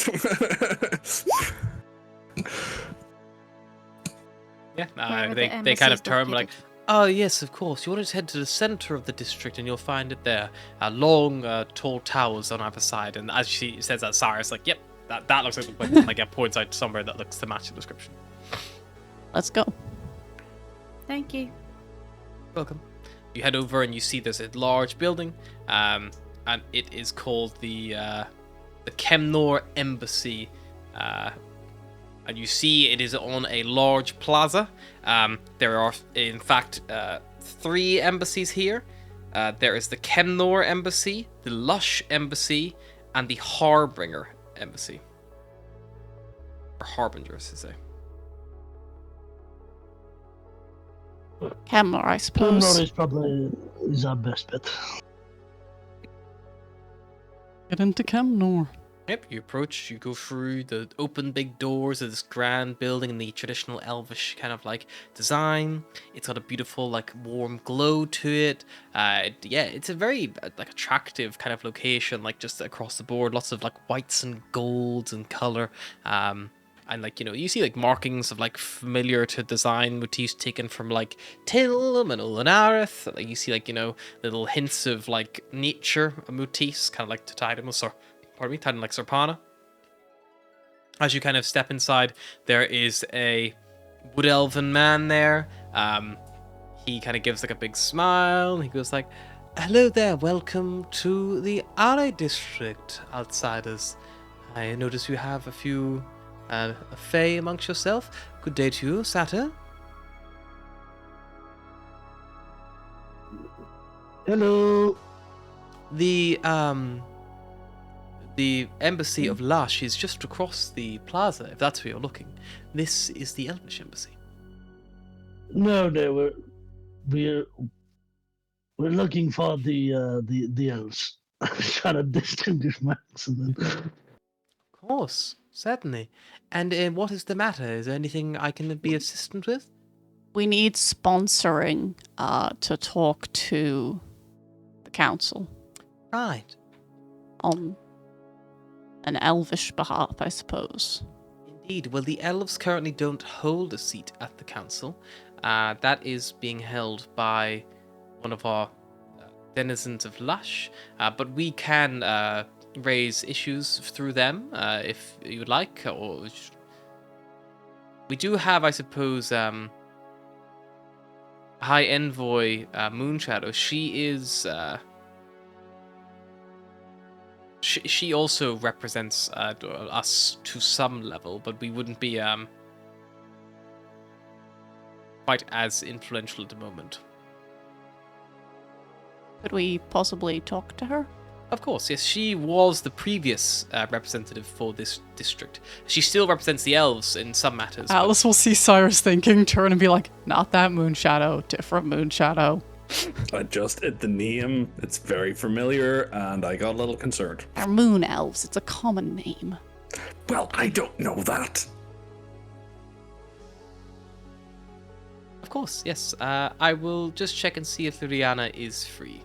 Speaker 1: Yeah,
Speaker 3: Wherever
Speaker 1: they
Speaker 3: the
Speaker 1: they kind of
Speaker 3: embassy is
Speaker 1: turn like,
Speaker 3: located.
Speaker 1: oh yes, of course. You want to head to the center of the district, and you'll find it there. Long, tall towers on either side. And as she says that, Cyrus like, yep, that looks like the place. Like, it points out somewhere that looks to match the description.
Speaker 2: Let's go.
Speaker 3: Thank you.
Speaker 1: Welcome. You head over and you see there's a large building, and it is called the Kemnor Embassy. And you see it is on a large plaza. There are, in fact, 3 embassies here. There is the Kemnor Embassy, the Lush Embassy, and the Harbinger Embassy. Or Harbinger, as they say.
Speaker 2: Kemnor, I suppose.
Speaker 5: Kemnor is probably our best bet.
Speaker 2: Get into Kemnor.
Speaker 1: Yep, you approach, you go through the open big doors of this grand building in the traditional elvish kind of like design. It's got a beautiful like warm glow to it. Yeah, it's a very like attractive kind of location, like just across the board, lots of like whites and golds and color. And like, you know, you see like markings of like familiar to design motifs taken from like Tilm and Ulanareth. Like you see like, you know, little hints of like nature motifs, kind of like to Titan like Sarpana. As you kind of step inside, there is a wood elven man there. He kind of gives like a big smile. And he goes like, "Hello there, welcome to the Alley District, outsiders. I notice you have a few Fae amongst yourself. Good day to you, Satyr."
Speaker 5: Hello.
Speaker 1: The embassy of Lush is just across the plaza, if that's where you're looking. This is the Elvish embassy.
Speaker 5: No, we're looking for the elves. I'm trying to distinguish my accent.
Speaker 1: Of course, certainly. And what is the matter? Is there anything I can be assistant with?
Speaker 2: We need sponsoring to talk to the council
Speaker 1: Right.
Speaker 2: on an elvish behalf, I suppose.
Speaker 1: Indeed. Well, the elves currently don't hold a seat at the council. That is being held by one of our denizens of Lush. But we can raise issues through them if you would like. Or we do have, I suppose, High Envoy Moonshadow. She is. She also represents us to some level, but we wouldn't be quite as influential at the moment.
Speaker 2: Could we possibly talk to her?
Speaker 1: Of course, yes. She was the previous representative for this district. She still represents the elves in some matters. but-
Speaker 2: Alice will see Cyrus thinking, turn and be like, not that Moonshadow, different Moonshadow.
Speaker 4: I just hit the name. It's very familiar, and I got a little concerned.
Speaker 2: They're moon elves, it's a common name.
Speaker 4: Well, I don't know that.
Speaker 1: Of course, yes. I will just check and see if Liliana is free.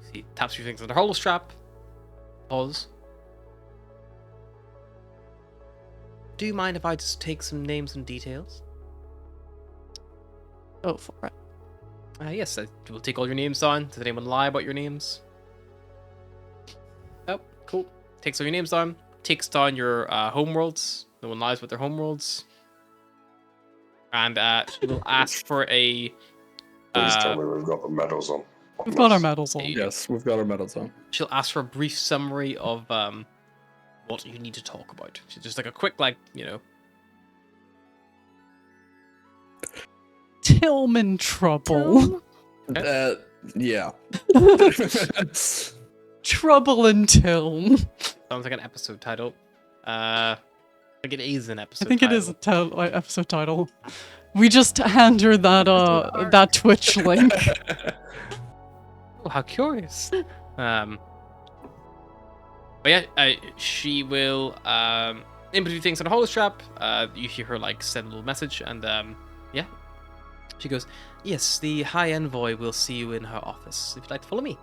Speaker 1: You see, taps a few things on her hollow strap. Pause. Do you mind if I just take some names and details?
Speaker 2: Go for it.
Speaker 1: Yes, I will take all your names down. Does anyone lie about your names? Oh, cool. Takes all your names down. Takes down your homeworlds. No one lies with their homeworlds. And she will ask for a...
Speaker 6: Please tell me we've got the medals on.
Speaker 2: We've got our medals on.
Speaker 4: Yes, we've got our medals on.
Speaker 1: She'll ask for a brief summary of what you need to talk about. She's just like a quick, like, you know...
Speaker 2: Tillman trouble.
Speaker 4: Yeah.
Speaker 2: Trouble in Tilm.
Speaker 1: Sounds like an episode title. I think it is an episode
Speaker 2: I think
Speaker 1: title.
Speaker 2: it is a episode title. We just hand her that that Twitch link.
Speaker 1: Oh, how curious. But yeah, she will input a few things on a holostrap. You hear her like send a little message, and yeah, She goes, yes, the High Envoy will see you in her office if you'd like to follow me.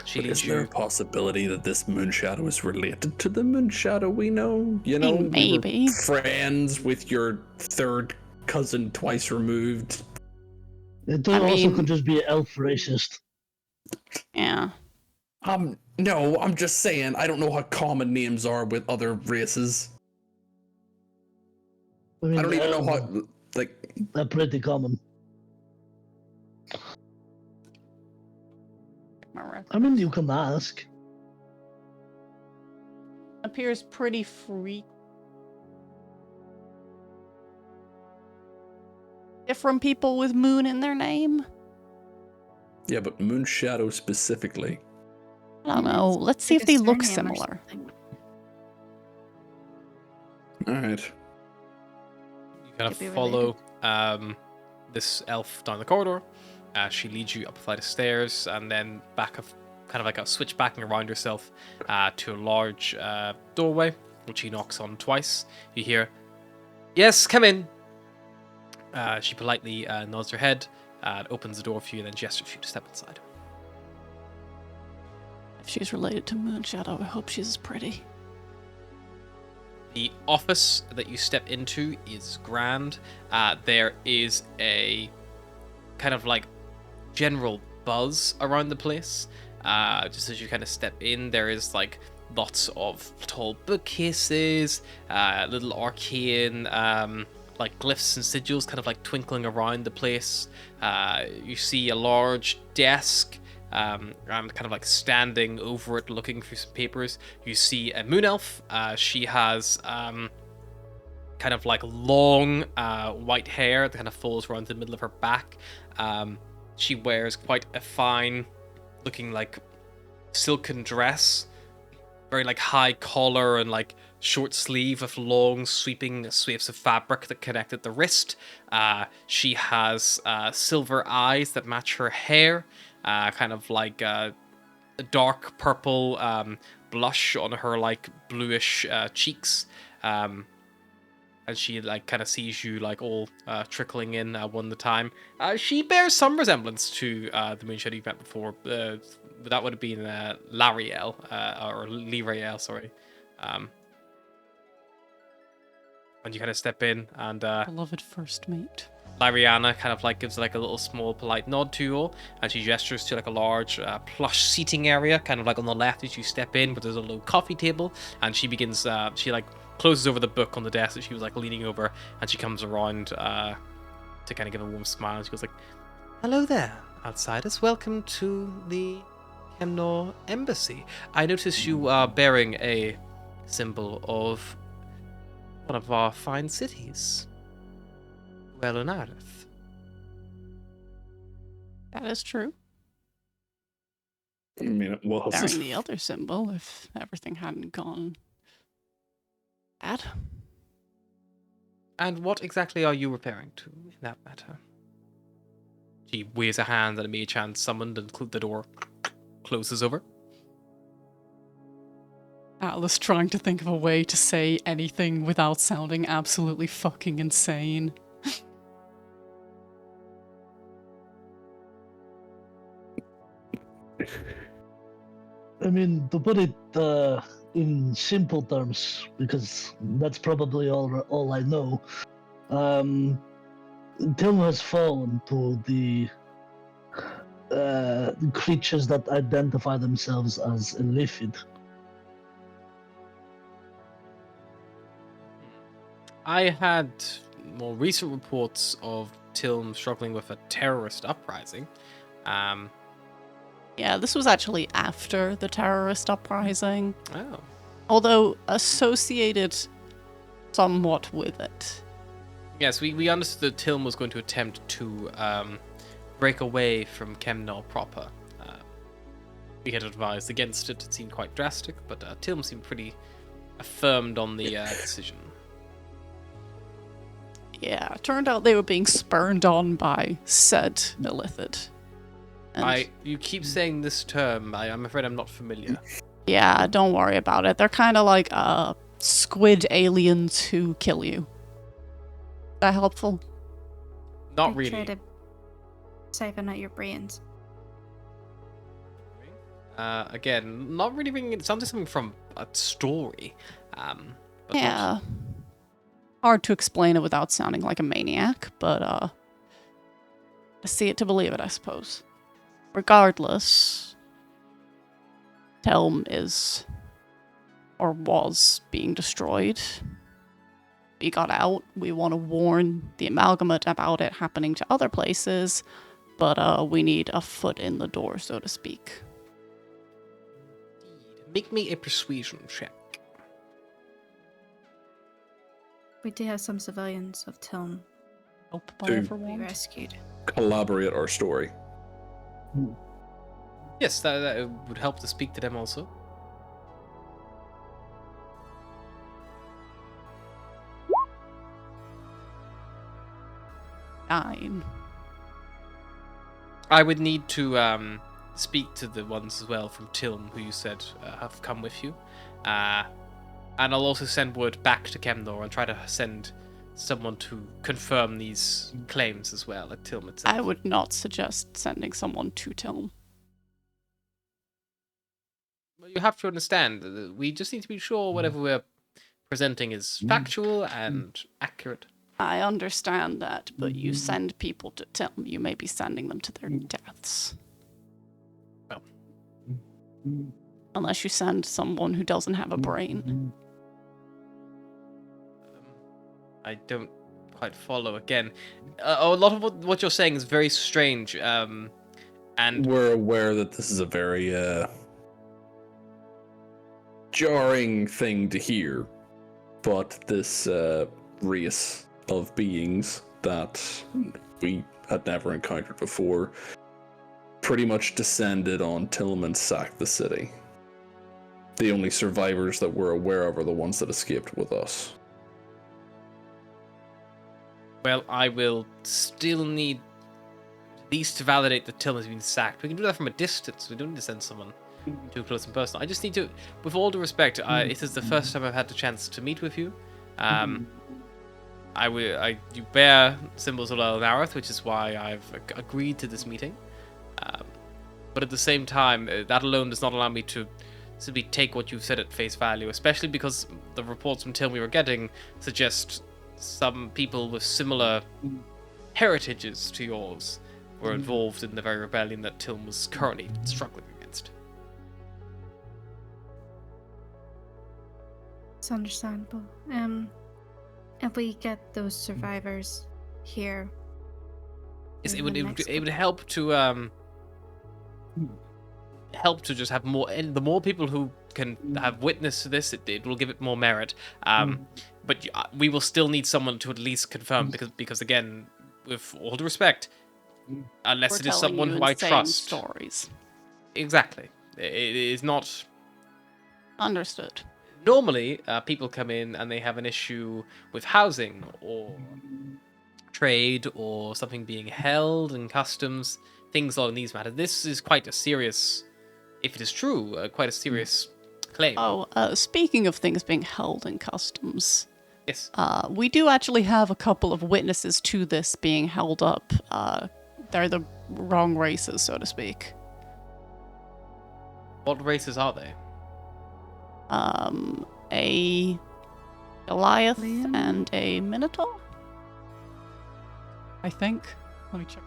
Speaker 1: She
Speaker 4: But
Speaker 1: leads
Speaker 4: is there a
Speaker 1: you.
Speaker 4: possibility that this Moonshadow is related to the Moonshadow we know? You know, we
Speaker 2: maybe.
Speaker 4: were friends with your third cousin twice removed.
Speaker 5: It
Speaker 2: I
Speaker 5: also
Speaker 2: mean-
Speaker 5: could just be elf racist.
Speaker 2: Yeah.
Speaker 4: No, I'm just saying, I don't know how common names are with other races.
Speaker 5: I mean,
Speaker 4: I don't even know how, like,
Speaker 5: they're pretty common. I mean, you can ask.
Speaker 2: Appears pretty free. Different people with moon in their name?
Speaker 4: yeah, but Moonshadow specifically.
Speaker 2: I don't know. Let's see
Speaker 3: Like
Speaker 2: if
Speaker 3: a
Speaker 2: they look
Speaker 3: surname or
Speaker 2: similar.
Speaker 3: something.
Speaker 4: Alright.
Speaker 1: You kind of
Speaker 3: Could be
Speaker 1: follow this elf down the corridor. She leads you up a flight of stairs and then back of kind of like a switchbacking around yourself to a large doorway, which she knocks on twice. You hear, yes, come in. She politely nods her head, opens the door for you, and then gestures for you to step inside.
Speaker 2: If she's related to Moonshadow, I hope she's as pretty.
Speaker 1: The office that you step into is grand. There is a kind of like general buzz around the place. Just as you kind of step in, there is like lots of tall bookcases, little arcane like glyphs and sigils kind of like twinkling around the place. You see a large desk and kind of like standing over it looking for some papers. You see a moon elf. She has kind of like long white hair that kind of falls around the middle of her back. She wears quite a fine looking like silken dress, very like high collar and like short sleeve with long sweeping swathes of fabric that connect at the wrist. She has silver eyes that match her hair, kind of like a dark purple blush on her like bluish cheeks. And she like kind of sees you like all trickling in one at a time. She bears some resemblance to the Moonshadow you've met before. That would have been Lariel, or Lirael, sorry. And you kind of step in, and
Speaker 2: Beloved first mate.
Speaker 1: Lariana kind of like gives like a little small polite nod to you all, and she gestures to like a large plush seating area, kind of like on the left as you step in, but there's a low coffee table, and she begins, she like closes over the book on the desk that she was like leaning over, and she comes around to kind of give a warm smile, and she goes like, hello there, outsiders, welcome to the Kemnor Embassy. I notice you are bearing a symbol of one of our fine cities. Well on earth.
Speaker 2: That is true.
Speaker 4: I mean, it was.
Speaker 2: Bearing the other symbol if everything hadn't gone bad.
Speaker 1: And what exactly are you referring to in that matter? She waves a hand and a mage hand summoned and the door closes over.
Speaker 2: Atlas trying to think of a way to say anything without sounding absolutely fucking insane.
Speaker 5: I mean, to put it in simple terms, because that's probably all I know. Tim has fallen to the creatures that identify themselves as illithid.
Speaker 1: I had more recent reports of Tilm struggling with a terrorist uprising.
Speaker 2: Yeah, this was actually after the terrorist uprising,
Speaker 1: Oh.
Speaker 2: although associated somewhat with it.
Speaker 1: Yes, we understood that Tilm was going to attempt to break away from Kemnor proper. We had advised against it. It seemed quite drastic, but Tilm seemed pretty affirmed on the decision.
Speaker 2: Yeah, it turned out they were being spurned on by said illithid. And
Speaker 1: You keep saying this term. I'm afraid I'm not familiar.
Speaker 2: yeah, don't worry about it. They're kind of like squid aliens who kill you. That helpful?
Speaker 1: Not
Speaker 3: I
Speaker 1: really.
Speaker 3: try to siphon out your brains.
Speaker 1: Again, not really ringing. It sounds like something from a story. But not-
Speaker 2: Yeah. Hard to explain it without sounding like a maniac, but to see it to believe it, I suppose. Regardless, Telm is or was being destroyed. We got out. We want to warn the amalgamate about it happening to other places, but we need a foot in the door, so to speak.
Speaker 1: Make me a persuasion check.
Speaker 3: We do have some civilians of Tilm
Speaker 2: Hope by
Speaker 4: Two.
Speaker 2: ever
Speaker 3: we
Speaker 2: want.
Speaker 3: rescued.
Speaker 4: Collaborate our story.
Speaker 1: Yes, that would help to speak to them also.
Speaker 2: Nine.
Speaker 1: I would need to speak to the ones as well from Tilm who you said have come with you. And I'll also send word back to Kemnor and try to send someone to confirm these claims as well at Tilm itself.
Speaker 2: I would not suggest sending someone to Tilm.
Speaker 1: Well, you have to understand, we just need to be sure whatever we're presenting is factual and accurate.
Speaker 2: I understand that, but you send people to Tilm, you may be sending them to their deaths.
Speaker 1: Well.
Speaker 2: Unless you send someone who doesn't have a brain.
Speaker 1: I don't quite follow. Again, a lot of what you're saying is very strange. And
Speaker 4: We're aware that this is a very jarring thing to hear, but this race of beings that we had never encountered before pretty much descended on Tilm and sacked the city. The only survivors that we're aware of are the ones that escaped with us.
Speaker 1: well, I will still need at least to validate that Tilm has been sacked. We can do that from a distance. We don't need to send someone too close and personal. I just need to, with all due respect, it is the first time I've had the chance to meet with you. You bear symbols of Nareth, which is why I've agreed to this meeting. But at the same time, that alone does not allow me to simply take what you've said at face value, especially because the reports from Tilm we were getting suggest some people with similar heritages to yours were involved in the very rebellion that Tilm was currently struggling against.
Speaker 3: It's understandable. If we get those survivors here,
Speaker 1: Yes,
Speaker 3: in the next
Speaker 1: it would help to just have more, and the more people who can have witness to this, it will give it more merit. But we will still need someone to at least confirm, because again, with all due respect, unless
Speaker 2: We're
Speaker 1: it is
Speaker 2: telling
Speaker 1: someone
Speaker 2: you
Speaker 1: who I
Speaker 2: insane
Speaker 1: trust,
Speaker 2: stories.
Speaker 1: exactly, it is not.
Speaker 2: Understood.
Speaker 1: Normally, people come in and they have an issue with housing or trade or something being held and customs, things along these matters. This is quite a serious, if it is true, quite a serious claim.
Speaker 2: Oh, speaking of things being held in customs,
Speaker 1: Yes.
Speaker 2: we do actually have a couple of witnesses to this being held up. They're the wrong races, so to speak.
Speaker 1: What races are they?
Speaker 2: A Goliath
Speaker 3: Liam?
Speaker 2: and a Minotaur? I think. Let me check.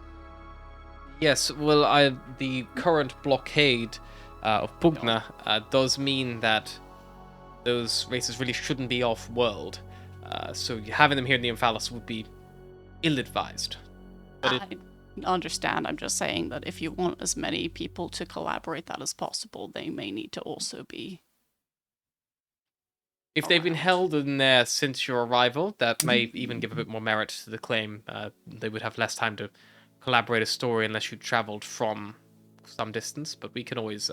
Speaker 1: Yes, well, the current blockade of Pugna does mean that those races really shouldn't be off-world. So having them here in the Emphalos would be ill-advised. But
Speaker 2: I understand. I'm just saying that if you want as many people to collaborate that as possible, they may need to also be.
Speaker 1: if they've been held in there since your arrival, that may even give a bit more merit to the claim. They would have less time to collaborate a story unless you travelled from some distance, but we can always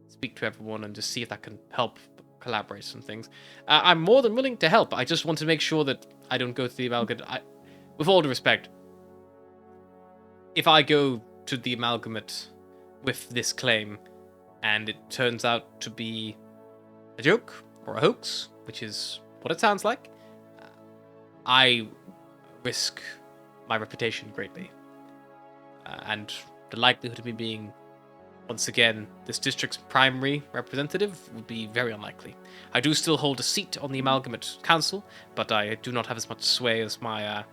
Speaker 1: speak to everyone and just see if that can help collaborate some things. I'm more than willing to help. I just want to make sure that I don't go to the amalgamate. With all due respect, if I go to the amalgamate with this claim and it turns out to be a joke or a hoax, which is what it sounds like, I risk my reputation greatly. And the likelihood of me being, once again, this district's primary representative would be very unlikely. I do still hold a seat on the Amalgamate Council, but I do not have as much sway as my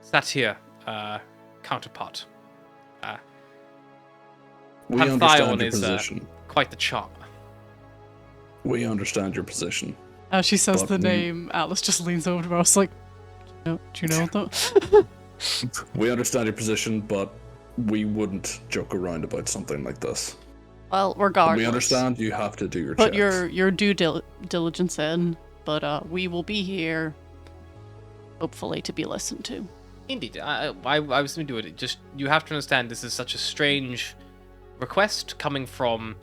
Speaker 1: Satyr counterpart.
Speaker 4: We understand
Speaker 1: Pantheon
Speaker 4: your
Speaker 1: is
Speaker 4: position.
Speaker 1: quite the charm.
Speaker 4: We understand your position.
Speaker 2: As she says
Speaker 4: But
Speaker 2: the
Speaker 4: we-
Speaker 2: name, Atlas just leans over to her. I was like, do you know that?
Speaker 4: We understand your position, but we wouldn't joke around about something like this.
Speaker 2: Well, regardless.
Speaker 4: We understand you have to do your
Speaker 2: Put
Speaker 4: checks.
Speaker 2: your due diligence in, but we will be here, hopefully, to be listened to.
Speaker 1: Indeed, I was going to do it. Just, you have to understand, this is such a strange request coming from,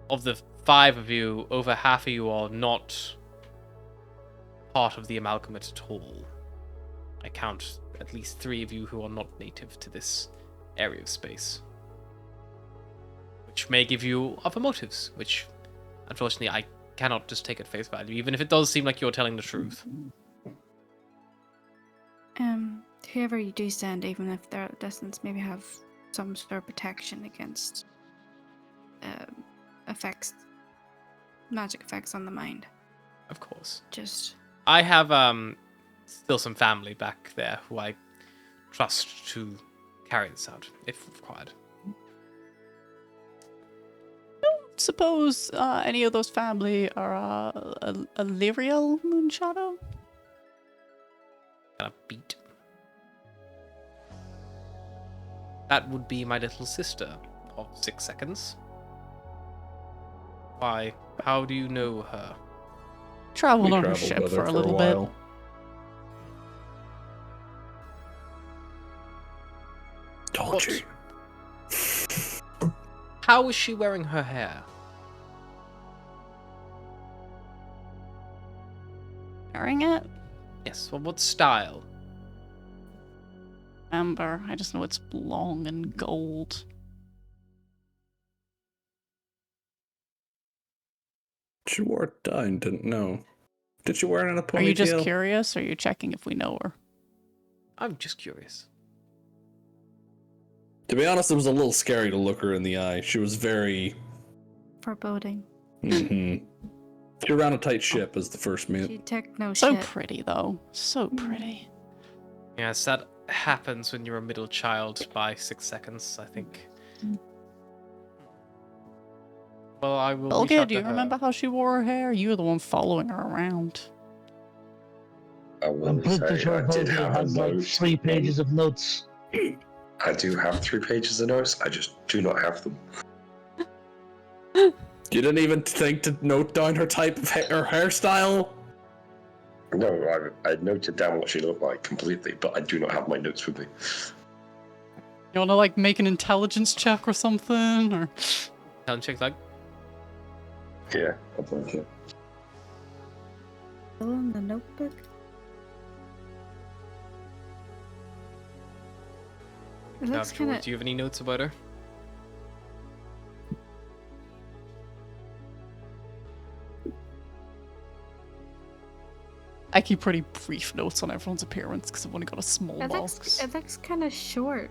Speaker 1: of the 5 of you, over half of you are not part of the Amalgamate at all. I count at least 3 of you who are not native to this area of space. Which may give you other motives, which, unfortunately, I cannot just take at face value, even if it does seem like you're telling the truth.
Speaker 3: Whoever you do send, even if they're at a distance, maybe have some sort of protection against effects, magic effects on the mind.
Speaker 1: Of course.
Speaker 3: Just
Speaker 1: I have still some family back there who I trust to carry this out, if required.
Speaker 2: Suppose any of those family are a Lyriel Moonshadow?
Speaker 1: Gonna beat. That would be my little sister of 6 seconds. Why? How do you know her?
Speaker 2: Traveled
Speaker 4: We
Speaker 2: on her
Speaker 4: traveled
Speaker 2: ship
Speaker 4: with
Speaker 2: for
Speaker 4: her
Speaker 2: a little bit.
Speaker 4: while. Told
Speaker 1: What?
Speaker 4: you.
Speaker 1: How is she wearing her hair?
Speaker 2: Wearing it?
Speaker 1: Yes, well, what style?
Speaker 2: Remember, I just know it's long and gold.
Speaker 4: She wore it down, didn't know. Did she wear it in a ponytail?
Speaker 2: Are you just curious, or are you checking if we know her?
Speaker 1: I'm just curious.
Speaker 4: To be honest, it was a little scary to look her in the eye. She was very...
Speaker 3: foreboding.
Speaker 4: Mm-hmm. She ran a tight ship as the first mate.
Speaker 3: She took no
Speaker 2: So
Speaker 3: shit.
Speaker 2: pretty, though. So pretty.
Speaker 1: Yes, that happens when you're a middle child by 6 seconds, I think. Well, I will reach
Speaker 2: Olga,
Speaker 1: out
Speaker 2: do you
Speaker 1: to her.
Speaker 2: remember how she wore her hair? You were the one following her around.
Speaker 6: I
Speaker 5: I'm
Speaker 6: will
Speaker 5: pretty
Speaker 6: say
Speaker 5: sure
Speaker 6: I did
Speaker 5: Jose
Speaker 6: have a
Speaker 5: has like
Speaker 6: note.
Speaker 5: 3 pages of notes.
Speaker 6: I do have 3 pages of notes. I just do not have them.
Speaker 4: You didn't even think to note down her type of her hairstyle?
Speaker 6: No, I noted down what she looked like completely, but I do not have my notes with me.
Speaker 2: You wanna, like, make an intelligence check or something? Or
Speaker 1: Talent check, like,
Speaker 6: Yeah, I think it.
Speaker 3: Still in the notebook? It
Speaker 1: now,
Speaker 3: looks
Speaker 1: George,
Speaker 3: kind of.
Speaker 1: do you have any notes about her?
Speaker 2: I keep pretty brief notes on everyone's appearance because I've only got a small box.
Speaker 3: It looks kind of short.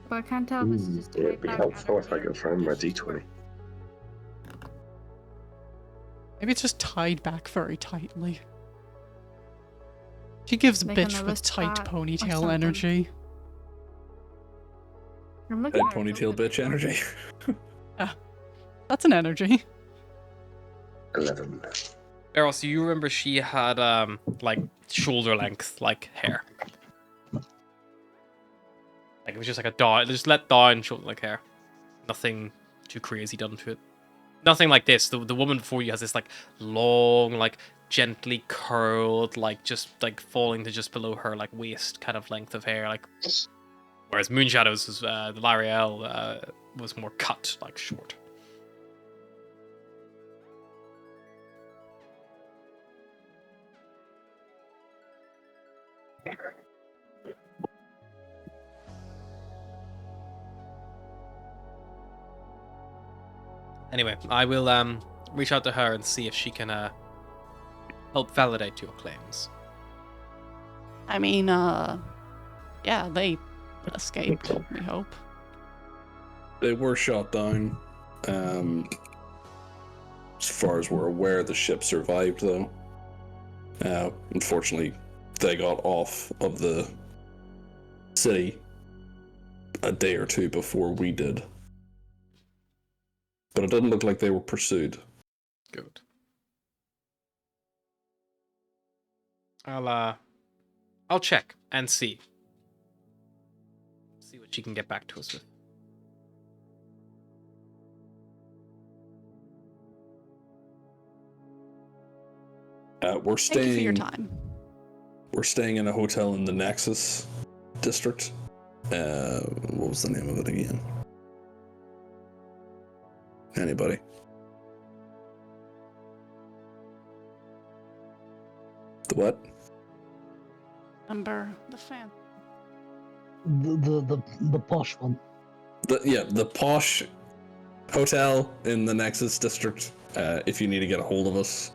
Speaker 3: But I can't tell if it's just.
Speaker 6: It'd
Speaker 3: tied
Speaker 6: be
Speaker 3: back
Speaker 6: helpful
Speaker 3: at
Speaker 6: if I
Speaker 3: her
Speaker 6: could find my
Speaker 3: or just
Speaker 6: d20.
Speaker 3: short.
Speaker 2: Maybe it's just tied back very tightly. She gives
Speaker 3: Like on
Speaker 2: bitch
Speaker 3: a
Speaker 2: with
Speaker 3: wrist
Speaker 2: tight
Speaker 3: pad or
Speaker 2: ponytail
Speaker 3: something.
Speaker 2: energy.
Speaker 3: I'm looking
Speaker 4: Head
Speaker 3: at her
Speaker 4: ponytail
Speaker 3: notebook
Speaker 4: bitch
Speaker 3: now.
Speaker 4: energy.
Speaker 2: That's an energy.
Speaker 6: 11.
Speaker 1: Errol, so you remember she had, like, shoulder length, like, hair. Like, it was just like a down, just let down shoulder like hair. Nothing too crazy done to it. Nothing like this. The woman before you has this, like, long, like, gently curled, like, just, like, falling to just below her, like, waist kind of length of hair, like... Whereas Moonshadow's, was, the L'Ariel, was more cut, like, short. Anyway, I will reach out to her and see if she can help validate your claims.
Speaker 2: I mean, yeah, they escaped, we hope.
Speaker 4: They were shot down. As far as we're aware, the ship survived, though. Unfortunately, they got off of the city a day or two before we did. But it didn't look like they were pursued.
Speaker 1: Good. I'll check and see what she can get back to us with.
Speaker 4: We're
Speaker 2: Thank you for your
Speaker 4: staying.
Speaker 2: time.
Speaker 4: We're staying in a hotel in the Nexus district. What was the name of it again? Anybody? The what?
Speaker 2: Remember the fan.
Speaker 5: The posh one.
Speaker 4: The posh hotel in the Nexus district. If you need to get a hold of us.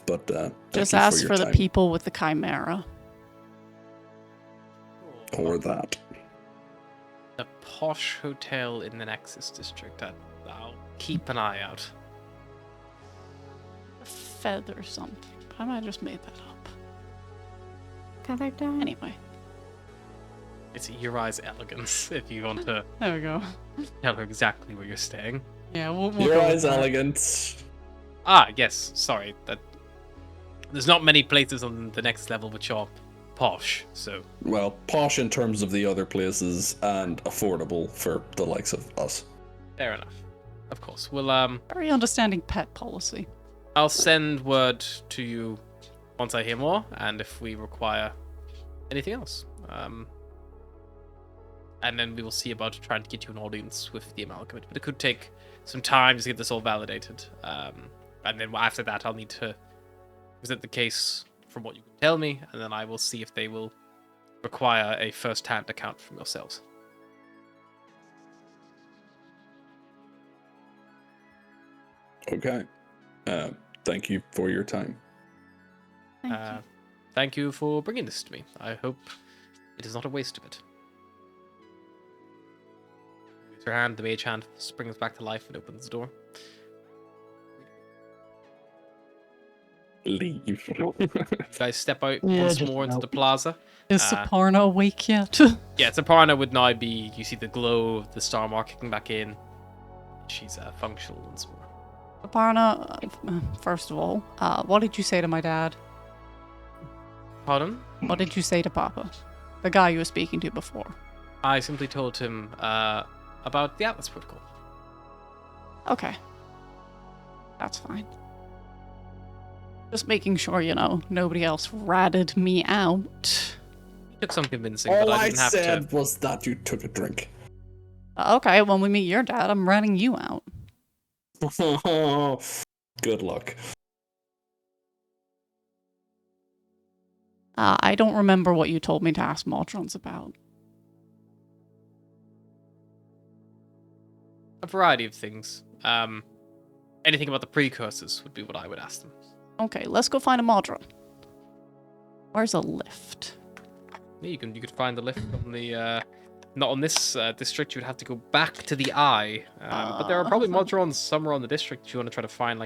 Speaker 4: But
Speaker 2: Just
Speaker 4: thank you
Speaker 2: ask
Speaker 4: your
Speaker 2: for the
Speaker 4: time.
Speaker 2: people with the chimera.
Speaker 4: Or that.
Speaker 1: A posh hotel in the Nexus district. I'll keep an eye out.
Speaker 2: A feather something. I might have just made that up.
Speaker 3: Feather down.
Speaker 2: Anyway,
Speaker 1: It's Uri's elegance. If you want to
Speaker 2: there we go.
Speaker 1: tell her exactly where you're staying.
Speaker 2: Yeah, we'll
Speaker 4: Your
Speaker 2: go with
Speaker 4: eyes
Speaker 2: that.
Speaker 4: elegant.
Speaker 1: Ah, yes. Sorry. There's not many places on the next level which are posh. So
Speaker 4: Well, posh in terms of the other places and affordable for the likes of us.
Speaker 1: fair enough. Of course. Well,
Speaker 2: Very understanding pet policy.
Speaker 1: I'll send word to you once I hear more, and if we require anything else. And then we will see about trying to get you an audience with the amalgamate. But it could take some time to get this all validated. And then after that, I'll need to present the case from what you can tell me, and then I will see if they will require a first-hand account from yourselves.
Speaker 4: Okay. Thank you for your time.
Speaker 2: Thank you.
Speaker 1: Thank you for bringing this to me. I hope it is not a waste of it. Use your hand, the mage hand springs back to life and opens the door.
Speaker 4: Leave.
Speaker 1: You guys step out
Speaker 5: Yeah,
Speaker 1: once
Speaker 5: just
Speaker 1: more into
Speaker 5: about.
Speaker 1: the plaza.
Speaker 2: Is Saparna awake yet?
Speaker 1: Yeah, Taparna would now be, you see the glow of the star mark kicking back in. She's functional once more.
Speaker 2: Saparna, first of all, what did you say to my dad?
Speaker 1: Pardon?
Speaker 2: What did you say to Papa? The guy you were speaking to before.
Speaker 1: I simply told him about the Atlas Protocol.
Speaker 2: Okay. That's fine. Just making sure, nobody else ratted me out.
Speaker 1: Took some convincing,
Speaker 4: All
Speaker 1: but I
Speaker 4: I
Speaker 1: didn't have
Speaker 4: said
Speaker 1: to.
Speaker 4: was that you took a drink.
Speaker 2: Okay, when we meet your dad, I'm ratting you out.
Speaker 4: Good luck.
Speaker 2: I don't remember what you told me to ask Modrons about.
Speaker 1: A variety of things. Anything about the precursors would be what I would ask them.
Speaker 2: Okay, let's go find a Modron. Where's a lift?
Speaker 1: Yeah, you could find the lift on the not on this district. You'd have to go back to the eye. But there are probably Modrons somewhere on the district you want to try to find,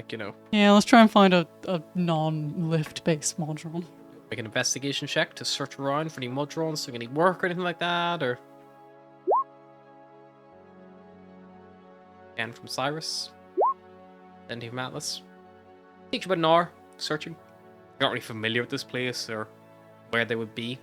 Speaker 2: Yeah, let's try and find a non-lift based Modron.
Speaker 1: make an investigation check to search around for any Modrons doing any work or anything like that, or again from Cyrus. Then from Atlas. Takes you about an hour searching. You're not really familiar with this place or where they would be.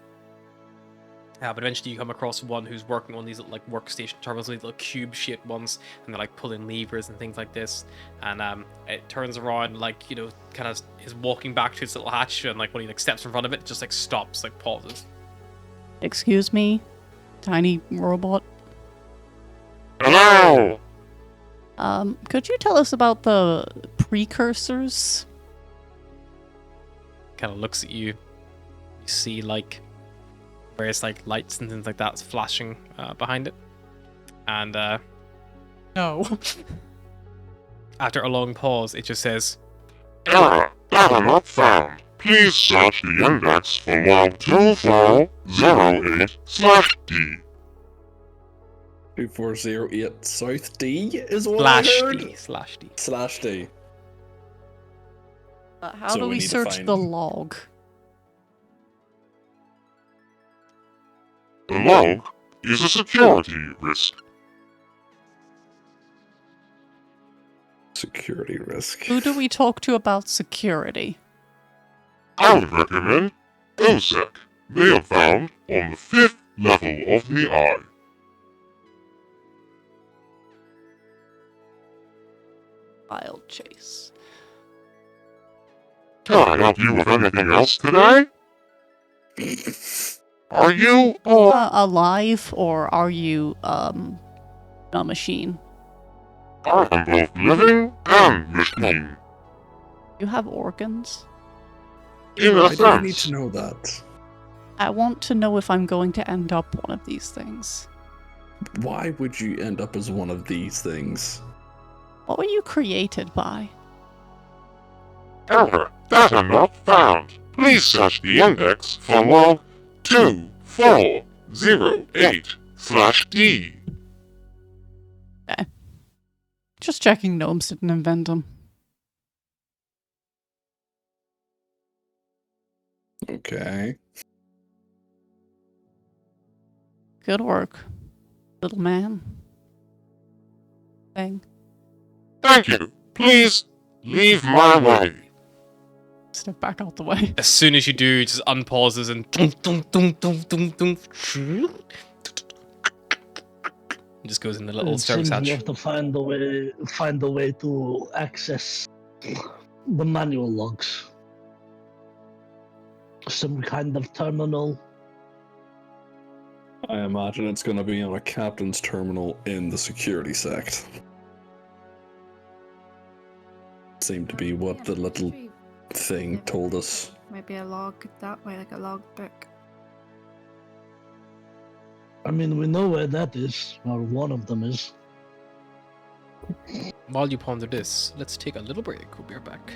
Speaker 1: But eventually you come across one who's working on these little, workstation terminals, these little cube-shaped ones, and they're pulling levers and things like this. And it turns around, kind of is walking back to its little hatch, and when he steps in front of it, it just stops, pauses.
Speaker 2: Excuse me, tiny robot.
Speaker 6: Hello!
Speaker 2: Could you tell us about the precursors?
Speaker 1: Kind of looks at you. You see various lights and things like that flashing behind it. And
Speaker 2: No.
Speaker 1: after a long pause, it just says,
Speaker 6: Error! Data not found.
Speaker 7: please search the index for log 2408/D.
Speaker 4: 2408 South D is what
Speaker 1: Slash
Speaker 4: I heard.
Speaker 1: D. Slash D.
Speaker 4: Slash D.
Speaker 2: How
Speaker 4: So
Speaker 2: do
Speaker 4: we
Speaker 2: we
Speaker 4: need to
Speaker 2: search
Speaker 4: find-
Speaker 2: the log?
Speaker 7: The log is a security risk.
Speaker 4: Security risk.
Speaker 2: Who do we talk to about security?
Speaker 7: I would recommend OSEC. They are found on the 5th level of the eye.
Speaker 2: Wild chase.
Speaker 7: Can I help you with anything else today? Are you
Speaker 2: Alive, or are you, a machine?
Speaker 7: I am both living and machine.
Speaker 2: You have organs?
Speaker 7: In a
Speaker 4: Why do I need
Speaker 7: sense.
Speaker 4: to know that?
Speaker 2: I want to know if I'm going to end up one of these things.
Speaker 4: Why would you end up as one of these things?
Speaker 2: What were you created by?
Speaker 7: Error. Data not found. Please search the index for log 2408/D.
Speaker 2: Just checking gnomes didn't invent them.
Speaker 4: Okay.
Speaker 2: Good work, little man. Thing.
Speaker 7: Thank you. Please leave my way.
Speaker 2: Step back out the way.
Speaker 1: As soon as you do, it just unpauses and just goes in the little
Speaker 5: It
Speaker 1: service
Speaker 5: seems we
Speaker 1: hatch.
Speaker 5: have to find a way to access the manual logs. Some kind of terminal.
Speaker 4: I imagine it's going to be on a captain's terminal in the security sect. Seemed to be what the little thing told us.
Speaker 3: Might be a log that way, like a log book.
Speaker 5: I mean, we know where that is, or one of them is.
Speaker 1: While you ponder this, let's take a little break. We'll be right back.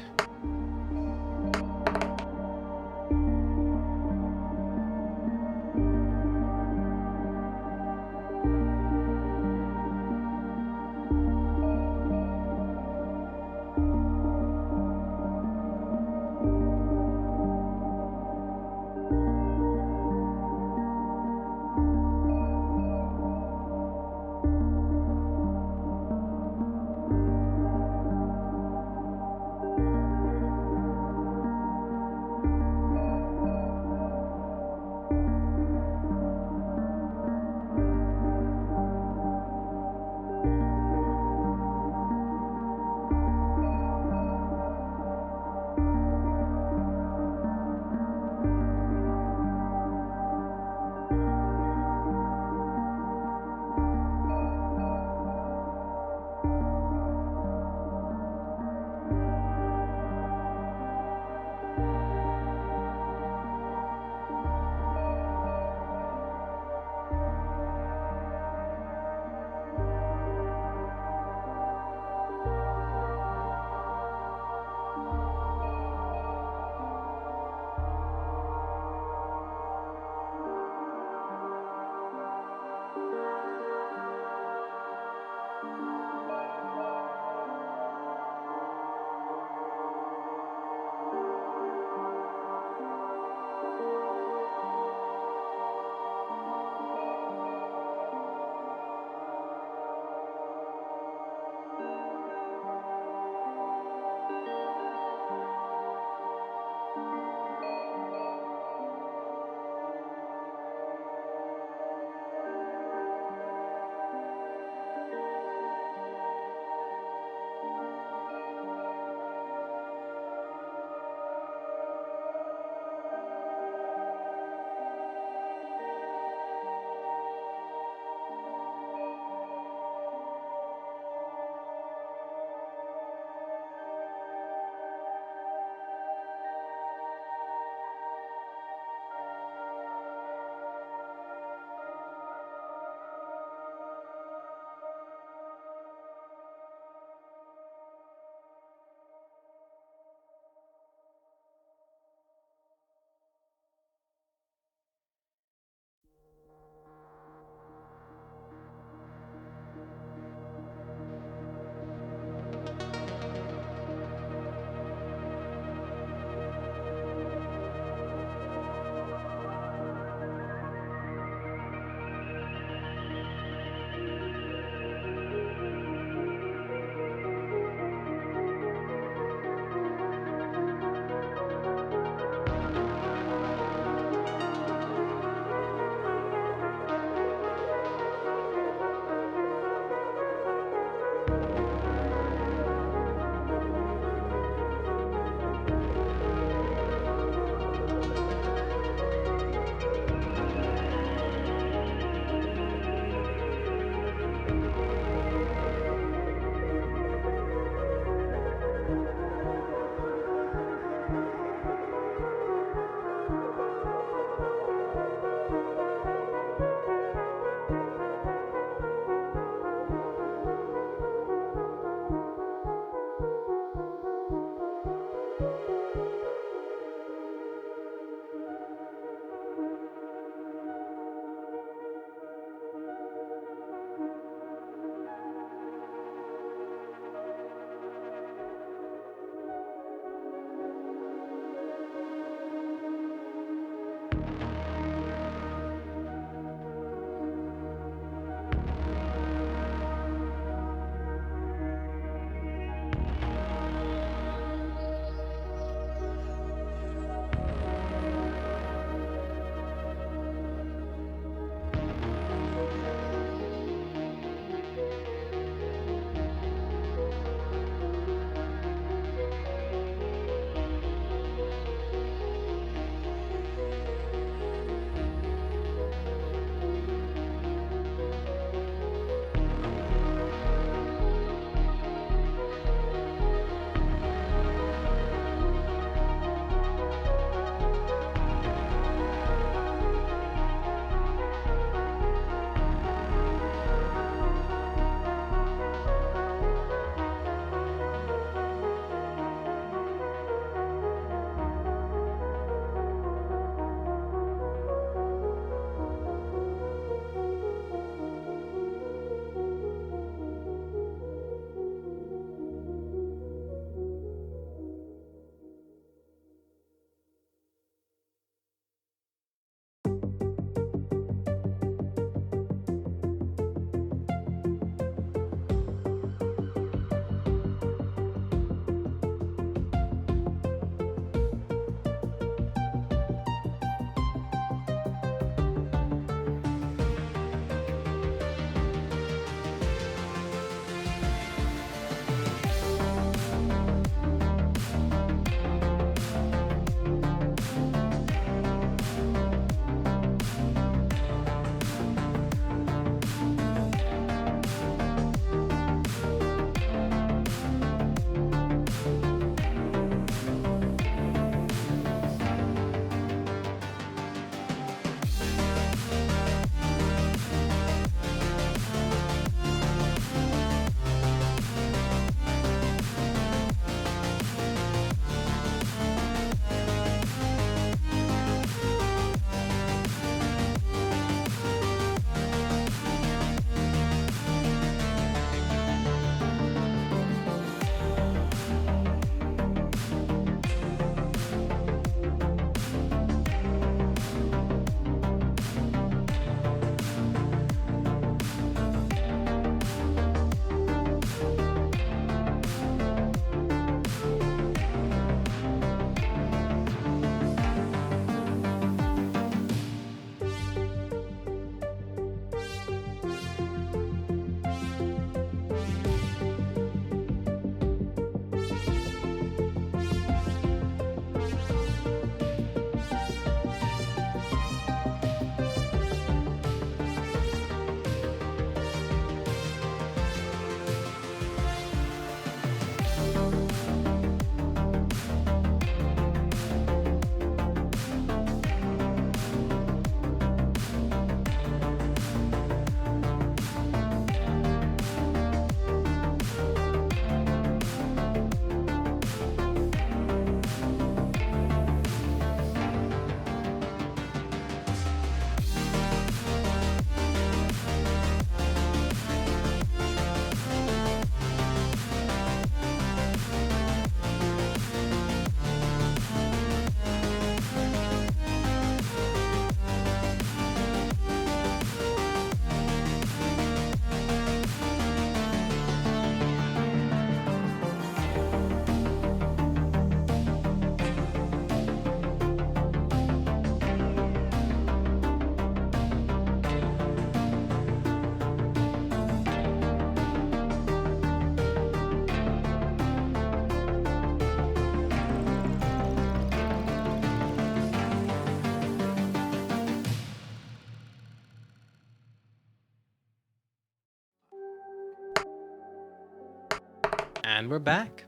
Speaker 1: And we're back.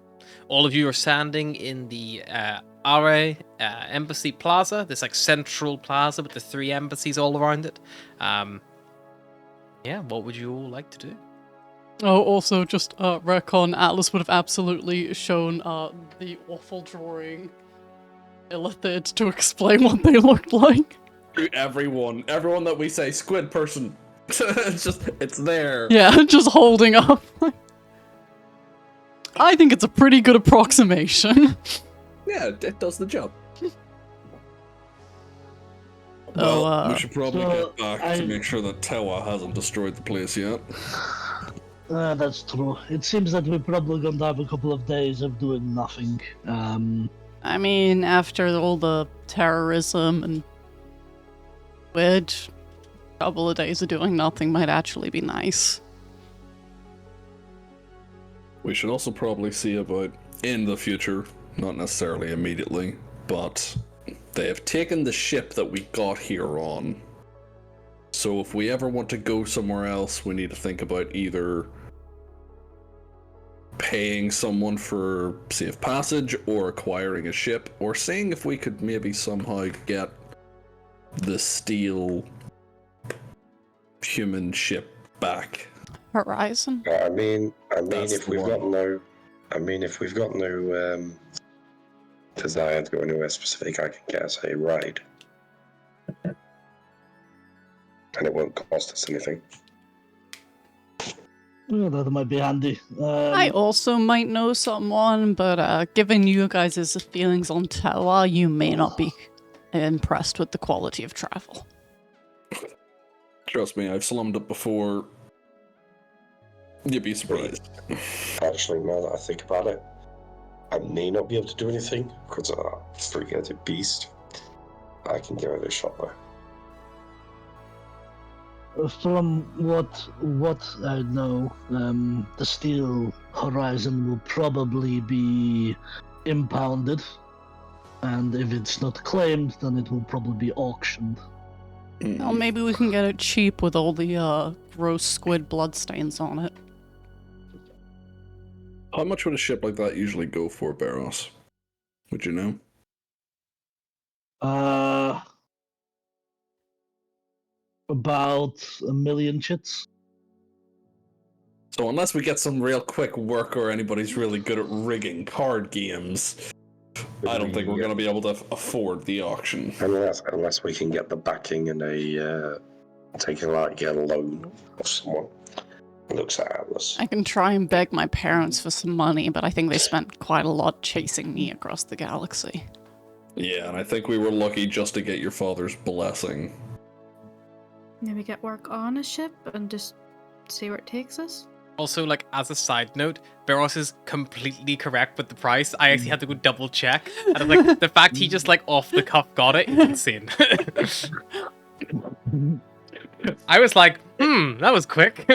Speaker 1: All of you are standing in the Are Embassy Plaza, this like central plaza with the 3 embassies all around it. Yeah, what would you all like to do?
Speaker 2: Oh, also, just retcon, Atlas would have absolutely shown the awful drawing illithid to explain what they looked like.
Speaker 4: Everyone that we say squid person, it's there.
Speaker 2: Yeah, just holding up. I think it's a pretty good approximation.
Speaker 4: Yeah, it does the job.
Speaker 2: Oh,
Speaker 4: Well, we should probably
Speaker 5: so
Speaker 4: get back to make sure that Tewa hasn't destroyed the place yet.
Speaker 5: That's true. It seems that we're probably going to have a couple of days of doing nothing.
Speaker 2: I mean, after all the terrorism and weird, couple of days of doing nothing might actually be nice.
Speaker 4: We should also probably see about, in the future, not necessarily immediately, but they have taken the ship that we got here on. So if we ever want to go somewhere else, we need to think about either paying someone for safe passage or acquiring a ship, or seeing if we could maybe somehow get the steel human ship back.
Speaker 2: Horizon?
Speaker 6: I mean,
Speaker 4: That's
Speaker 6: if
Speaker 4: the
Speaker 6: we've got
Speaker 4: one.
Speaker 6: no, desire to go anywhere specific, I can get us a ride, and it won't cost us anything.
Speaker 5: Well, that might be handy.
Speaker 2: I also might know someone, but given you guys' feelings on Tewa, you may not be impressed with the quality of travel.
Speaker 4: Trust me, I've slummed it before. You'd be surprised.
Speaker 6: Actually, now that I think about it, I may not be able to do anything because of that three-headed beast. I can give it a shot though.
Speaker 5: From what I know, the Steel Horizon will probably be impounded, and if it's not claimed, then it will probably be auctioned.
Speaker 2: Well, maybe we can get it cheap with all the gross squid bloodstains on it.
Speaker 4: How much would a ship like that usually go for, Barros? Would you know?
Speaker 5: About 1 million chits.
Speaker 4: So unless we get some real quick work or anybody's really good at rigging card games, I don't think we're going to be able to afford the auction.
Speaker 6: Unless we can get the backing and get a loan of someone. Looks at Atlas.
Speaker 2: I can try and beg my parents for some money, but I think they spent quite a lot chasing me across the galaxy.
Speaker 4: Yeah, and I think we were lucky just to get your father's blessing.
Speaker 3: Maybe get work on a ship and just see where it takes us.
Speaker 1: Also, like, as a side note, Barros is completely correct with the price. I actually had to go double check. And I'm like, the fact he just, like, off the cuff got it is insane. I was like, that was quick.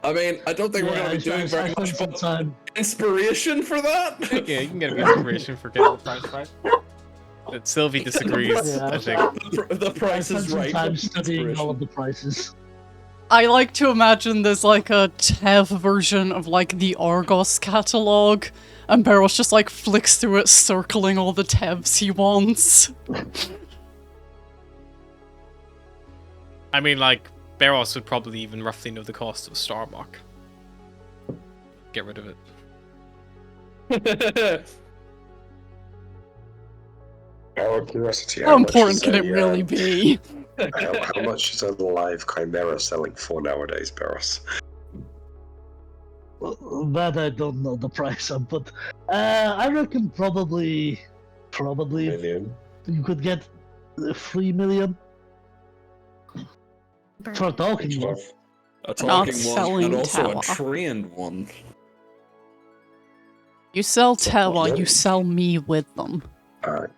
Speaker 4: I mean, I don't think we're going to be doing very much
Speaker 5: time.
Speaker 4: inspiration for that.
Speaker 1: Yeah, you can get a good inspiration for getting the price right. But Sylvie disagrees,
Speaker 5: Yeah.
Speaker 1: I think.
Speaker 4: The price is right.
Speaker 5: Time
Speaker 4: but
Speaker 5: studying all
Speaker 4: inspiration.
Speaker 5: of the prices.
Speaker 2: I like to imagine there's like a TEV version of like the Argos catalog, and Barros just like flicks through it, circling all the TEVs he wants.
Speaker 1: I mean, like, Barros would probably even roughly know the cost of a Starbuck. Get rid of it.
Speaker 6: Out of curiosity,
Speaker 2: How
Speaker 6: much
Speaker 2: important
Speaker 6: is
Speaker 2: can it really be?
Speaker 6: how much is a live Chimera selling for nowadays, Barros?
Speaker 5: That I don't know the price of, but I reckon probably
Speaker 6: Million?
Speaker 5: you could get 3 million for talking one.
Speaker 4: A talking one
Speaker 2: selling
Speaker 4: and also a
Speaker 2: Tewa.
Speaker 4: trained one.
Speaker 2: You sell Tewa, you
Speaker 6: really?
Speaker 2: sell me with them.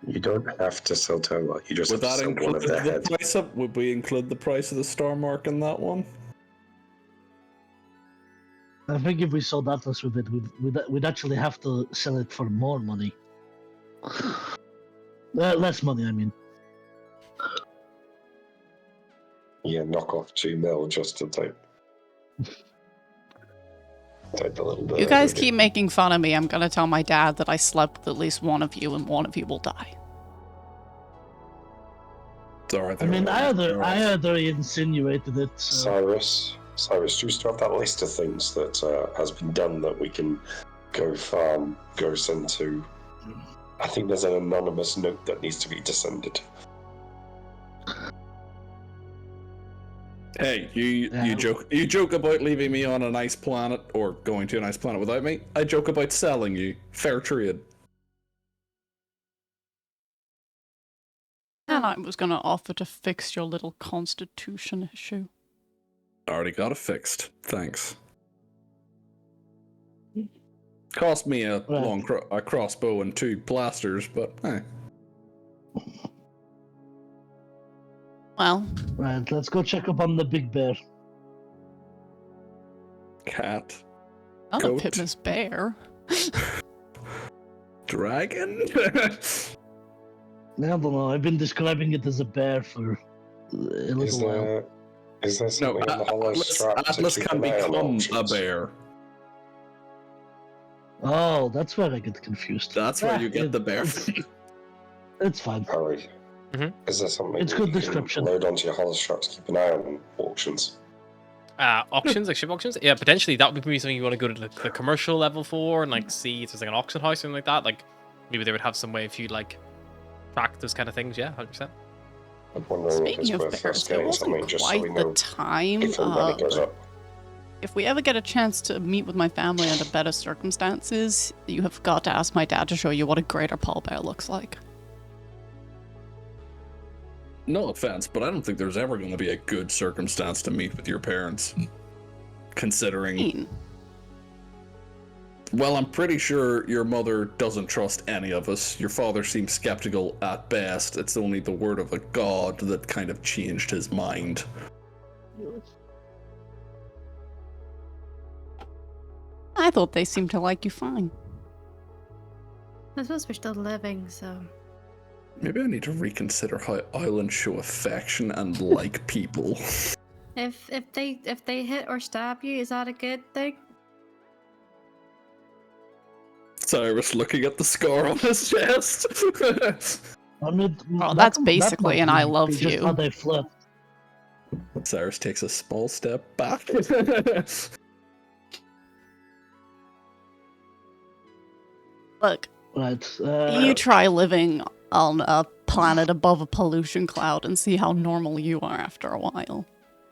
Speaker 6: You don't have to sell Tower. You just
Speaker 4: Would
Speaker 6: have to
Speaker 4: that
Speaker 6: sell one
Speaker 4: include
Speaker 6: of their
Speaker 4: the
Speaker 6: heads.
Speaker 4: price of? Would we include the price of the star mark in that one?
Speaker 5: I think if we sold Atlas with it, we'd actually have to sell it for more money. Less money, I mean.
Speaker 6: Yeah, knock off 2 mil just to take. Take a little bit.
Speaker 2: You guys keep making fun of me. I'm gonna tell my dad that I slept with at least one of you, and one of you will die.
Speaker 4: Sorry,
Speaker 5: I mean, I had already insinuated it. So.
Speaker 6: Cyrus, do you still have that list of things that has been done that we can go farm, go send to? I think there's an anonymous note that needs to be descended.
Speaker 4: Hey, you joke about leaving me on a nice planet or going to a nice planet without me. I joke about selling you. Fair trade.
Speaker 2: And I was gonna offer to fix your little constitution issue.
Speaker 4: Already got it fixed. Thanks. Cost me a a crossbow and 2 blasters, but hey.
Speaker 2: Well,
Speaker 5: Right, let's go check up on the big bear.
Speaker 4: Cat.
Speaker 2: not
Speaker 4: Goat.
Speaker 2: a Pitmas bear.
Speaker 4: Dragon?
Speaker 5: I don't know. I've been describing it as a bear for a little while.
Speaker 6: Is there
Speaker 4: No,
Speaker 6: something on the hollow strap
Speaker 4: Atlas
Speaker 6: to keep
Speaker 4: can
Speaker 6: an eye on
Speaker 4: become a
Speaker 6: options?
Speaker 4: bear.
Speaker 5: Oh, that's where I get confused.
Speaker 4: That's where you get the bear.
Speaker 5: It's fine.
Speaker 6: Harry, is there something
Speaker 5: It's
Speaker 6: you
Speaker 5: good
Speaker 6: can
Speaker 5: description.
Speaker 6: load onto your hollow strap to keep an eye on auctions?
Speaker 1: Auctions, like ship auctions? Yeah, potentially that would be something you want to go to the commercial level for and like see if there's like an auction house or something like that. Like maybe they would have some way if you like track those kind of things. Yeah, 100%.
Speaker 6: I'm wondering if it's
Speaker 2: Speaking of
Speaker 6: worth us
Speaker 2: bears, it
Speaker 6: getting something
Speaker 2: wasn't
Speaker 6: just so we
Speaker 2: quite the
Speaker 6: know
Speaker 2: time.
Speaker 6: if the money goes up.
Speaker 2: If we ever get a chance to meet with my family under better circumstances, you have got to ask my dad to show you what a greater pallbearer looks like.
Speaker 4: No offense, but I don't think there's ever going to be a good circumstance to meet with your parents. Considering... Well, I'm pretty sure your mother doesn't trust any of us. Your father seems skeptical at best. It's only the word of a god that kind of changed his mind.
Speaker 2: I thought they seemed to like you fine.
Speaker 3: I suppose we're still living, so.
Speaker 4: Maybe I need to reconsider how islands show affection and like people.
Speaker 3: If they hit or stab you, is that a good thing?
Speaker 4: Cyrus looking at the scar on his chest.
Speaker 5: I mean,
Speaker 2: Oh,
Speaker 5: that-
Speaker 2: that's
Speaker 5: that
Speaker 2: basically
Speaker 5: might
Speaker 2: an I
Speaker 5: be
Speaker 2: love
Speaker 5: just
Speaker 2: you.
Speaker 5: how they flirt.
Speaker 4: Cyrus takes a small step back.
Speaker 2: Look,
Speaker 5: Right.
Speaker 2: you try living on a planet above a pollution cloud and see how normal you are after a while.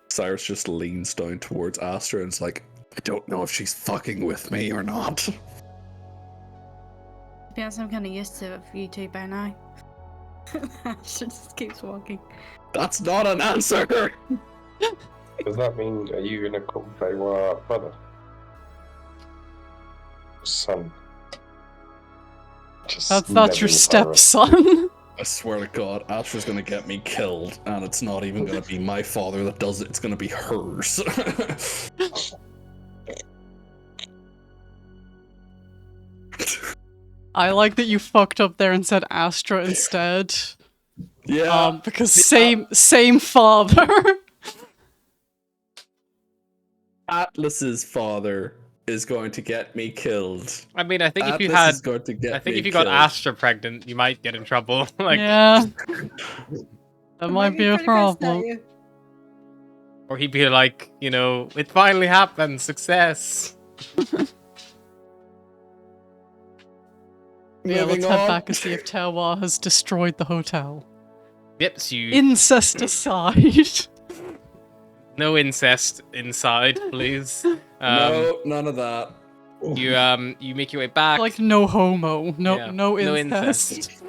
Speaker 4: Cyrus just leans down towards Astra and is like, I don't know if she's fucking with me or not.
Speaker 3: To be honest, I'm kind of used to it for you two by now. She just keeps walking.
Speaker 4: That's not an answer!
Speaker 6: Does that mean, are you gonna come play with our brother? Son. Just
Speaker 2: That's your
Speaker 6: living
Speaker 2: stepson.
Speaker 4: I swear to God, Astra's gonna get me killed, and it's not even gonna be my father that does it, it's gonna be hers.
Speaker 2: I like that you fucked up there and said Astra instead.
Speaker 4: Yeah.
Speaker 2: Because same father.
Speaker 4: Atlas's father is going to get me killed.
Speaker 1: I mean, I think if you
Speaker 4: Atlas
Speaker 1: had,
Speaker 4: is going to get
Speaker 1: I think
Speaker 4: me
Speaker 1: if you got
Speaker 4: killed.
Speaker 1: Astra pregnant, you might get in trouble. Like,
Speaker 2: Yeah. That might be a problem.
Speaker 1: or he'd be like, you know, it finally happened, success.
Speaker 2: Yeah, let's
Speaker 4: Moving
Speaker 2: head
Speaker 4: on.
Speaker 2: back and see if Terwa has destroyed the hotel.
Speaker 1: Yep, so you
Speaker 2: Incest aside.
Speaker 1: no incest inside, please.
Speaker 4: No, none of that.
Speaker 1: You make your way back.
Speaker 2: Like no homo, no
Speaker 1: Yeah,
Speaker 2: no
Speaker 1: no
Speaker 2: incest.
Speaker 1: incest.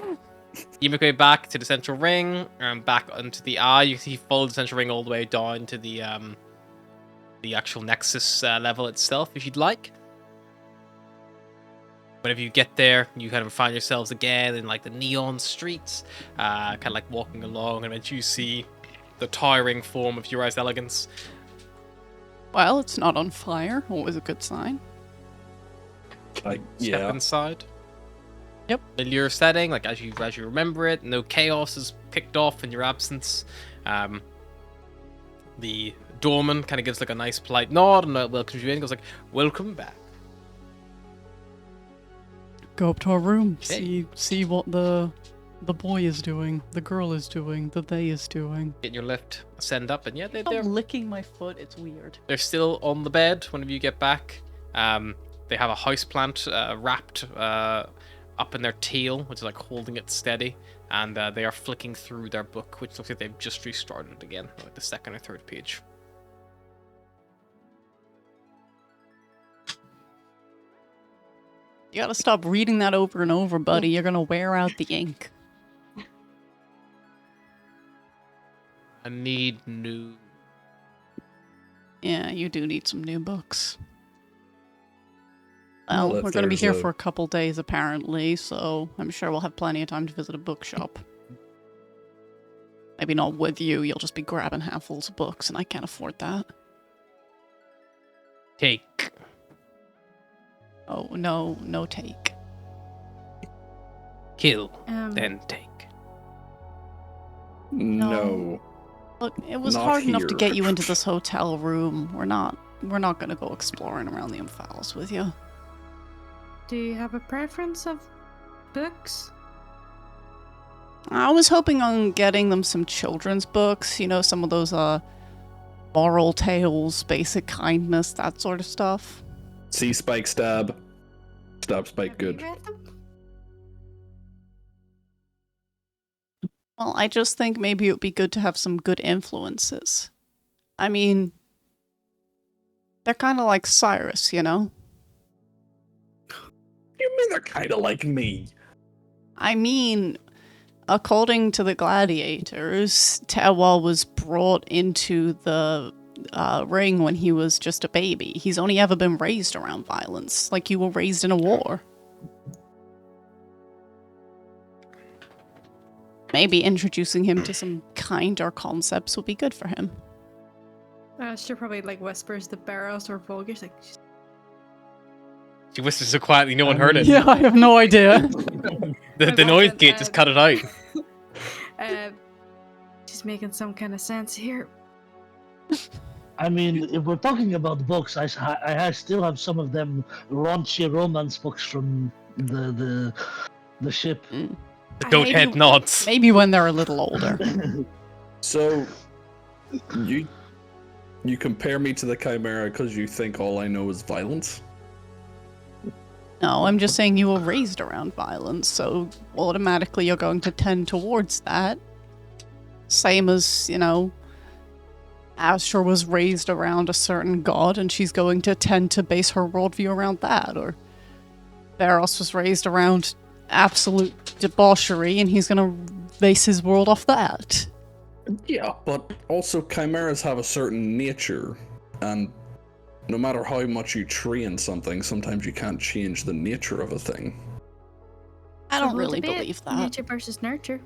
Speaker 1: You make your way back to the central ring and back onto the eye. You see, follow the central ring all the way down to the actual Nexus level itself, if you'd like. Whenever you get there, you kind of find yourselves again in like the neon streets, kind of like walking along, and eventually you see the towering form of Uriah's Elegance.
Speaker 2: Well, it's not on fire. Always a good sign.
Speaker 1: Step
Speaker 4: Yeah.
Speaker 1: inside.
Speaker 2: Yep.
Speaker 1: Familiar setting, like as you remember it. No chaos is kicked off in your absence. The doorman kind of gives like a nice polite nod and welcomes you in. Goes like, "Welcome back."
Speaker 2: Go up to our room,
Speaker 1: Okay.
Speaker 2: see what the boy is doing, the girl is doing, the they is doing.
Speaker 1: Get in your lift, ascend up, and yeah,
Speaker 2: Stop licking my foot, it's weird.
Speaker 1: they're still on the bed whenever you get back. They have a houseplant wrapped up in their tail, which is like holding it steady, and they are flicking through their book, which looks like they've just restarted again, like the second or third page.
Speaker 2: You gotta stop reading that over and over, buddy. You're gonna wear out the ink.
Speaker 1: I need new.
Speaker 2: Yeah, you do need some new books. Well,
Speaker 4: Well, if
Speaker 2: we're gonna be here
Speaker 4: there's a-
Speaker 2: for a couple days apparently, so I'm sure we'll have plenty of time to visit a bookshop. Maybe not with you, you'll just be grabbing handfuls of books, and I can't afford that.
Speaker 1: Take.
Speaker 2: Oh, no take.
Speaker 1: Kill.
Speaker 3: Um,
Speaker 1: Then take.
Speaker 4: No.
Speaker 2: Look, it was
Speaker 4: Not
Speaker 2: hard enough to
Speaker 4: here.
Speaker 2: get you into this hotel room. We're not gonna go exploring around the Imphalos with you.
Speaker 3: Do you have a preference of books?
Speaker 2: I was hoping on getting them some children's books, you know, some of those moral tales, basic kindness, that sort of stuff.
Speaker 4: See Spike stab. Stab Spike
Speaker 3: Have
Speaker 4: good.
Speaker 3: you read them?
Speaker 2: Well, I just think maybe it would be good to have some good influences. I mean, they're kind of like Cyrus, you know?
Speaker 4: You mean they're kind of like me?
Speaker 2: I mean, according to the gladiators, Terwal was brought into the ring when he was just a baby. He's only ever been raised around violence, like you were raised in a war. Maybe introducing him to some kinder concepts would be good for him.
Speaker 3: She probably like whispers the Barrows or Vulgus, like,
Speaker 1: She whispers so quietly, no one heard it.
Speaker 2: Yeah, I have no idea.
Speaker 1: The noise gate just cut it out.
Speaker 3: She's making some kind of sense here.
Speaker 5: I mean, if we're talking about books, I still have some of them raunchy romance books from the ship.
Speaker 1: The goat head nods.
Speaker 2: Maybe when they're a little older.
Speaker 4: So, you compare me to the Chimera because you think all I know is violence?
Speaker 2: No, I'm just saying you were raised around violence, so automatically you're going to tend towards that. Same as, you know, Astra was raised around a certain god, and she's going to tend to base her worldview around that. Or Barros was raised around absolute debauchery, and he's going to base his world off that.
Speaker 4: Yeah, but also chimeras have a certain nature, and no matter how much you train something, sometimes you can't change the nature of a thing.
Speaker 2: I don't
Speaker 3: So
Speaker 2: really
Speaker 3: debate
Speaker 2: believe that.
Speaker 3: Nature versus nurture.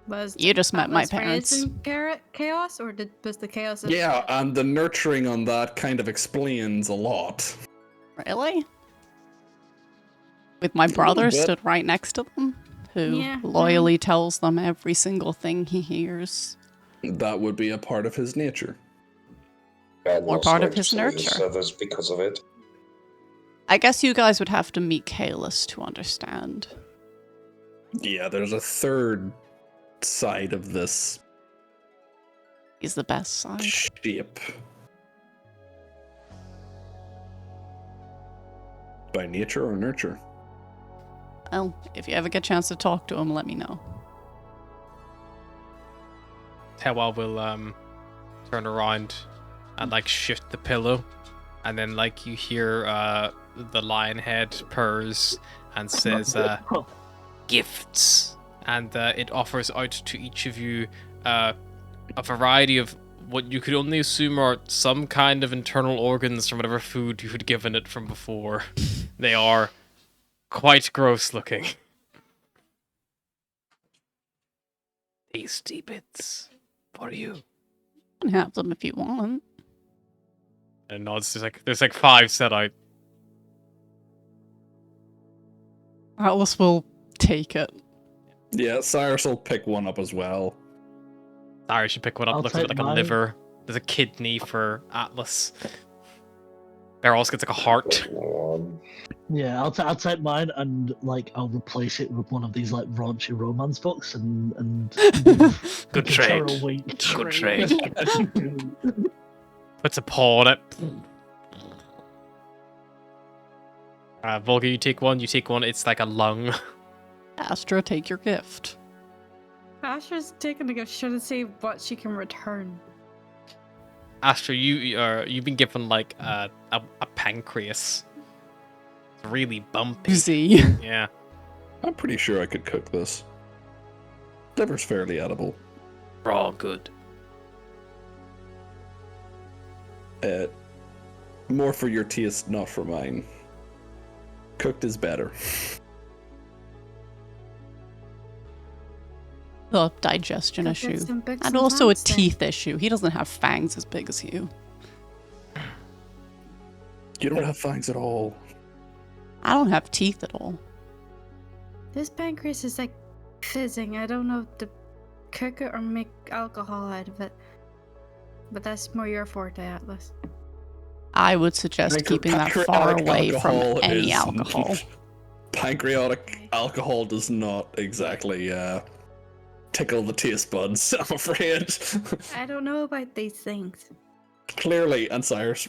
Speaker 3: Was
Speaker 2: You just met my
Speaker 3: was
Speaker 2: parents.
Speaker 3: raised in chaos, or was the chaos?
Speaker 4: Yeah, and the nurturing on that kind of explains a lot.
Speaker 2: Really? With my brother
Speaker 4: bit.
Speaker 2: stood right next to them, who
Speaker 3: Yeah,
Speaker 2: loyally tells them every single thing he hears.
Speaker 4: That would be a part of his nature.
Speaker 6: And
Speaker 2: Or
Speaker 6: lost
Speaker 2: part of his
Speaker 6: notice
Speaker 2: nurture.
Speaker 6: others because of it.
Speaker 2: I guess you guys would have to meet Kalis to understand.
Speaker 4: Yeah, there's a third side of this
Speaker 2: He's the best side.
Speaker 4: shape. By nature or nurture?
Speaker 2: Well, if you ever get a chance to talk to him, let me know.
Speaker 1: Tewal will turn around and like shift the pillow, and then like you hear the lion head purrs and says gifts, and it offers out to each of you a variety of what you could only assume are some kind of internal organs from whatever food you had given it from before. They are quite gross looking. Tasty bits for you.
Speaker 2: You can have them if you want.
Speaker 1: And nods. There's like 5 set out.
Speaker 2: Atlas will take it.
Speaker 4: Yeah, Cyrus will pick one up as well.
Speaker 1: Sorry, I should pick one up.
Speaker 5: I'll
Speaker 1: Looks a bit
Speaker 5: take
Speaker 1: like a
Speaker 5: mine.
Speaker 1: liver. There's a kidney for Atlas. Bear also gets like a heart.
Speaker 5: Yeah, I'll take mine and like I'll replace it with one of these like raunchy romance books and
Speaker 1: Good
Speaker 5: give her
Speaker 1: trade.
Speaker 5: a wink.
Speaker 1: Good trade. Puts a paw on it. Volga, you take one. You take one. It's like a lung.
Speaker 2: Astra, take your gift.
Speaker 3: Astra's taking a gift. Shouldn't say what she can return.
Speaker 1: Astra, you've been given like a pancreas. It's really bumpy.
Speaker 2: Easy.
Speaker 1: Yeah.
Speaker 4: I'm pretty sure I could cook this. Liver's fairly edible.
Speaker 1: Raw good.
Speaker 4: More for your taste, not for mine. Cooked is better.
Speaker 2: The digestion
Speaker 3: Could get
Speaker 2: issue.
Speaker 3: some big
Speaker 2: And also a
Speaker 3: hands then.
Speaker 2: teeth issue. He doesn't have fangs as big as you.
Speaker 4: You don't have fangs at all.
Speaker 2: I don't have teeth at all.
Speaker 3: This pancreas is like fizzing. I don't know if to cook it or make alcohol out of it. But that's more your forte, Atlas.
Speaker 2: I would suggest keeping that far
Speaker 4: Pancreatic
Speaker 2: away from
Speaker 4: alcohol
Speaker 2: any
Speaker 4: is-
Speaker 2: alcohol.
Speaker 4: Pancreatic alcohol does not exactly tickle the taste buds, I'm afraid.
Speaker 3: I don't know about these things.
Speaker 4: Clearly, and Cyrus,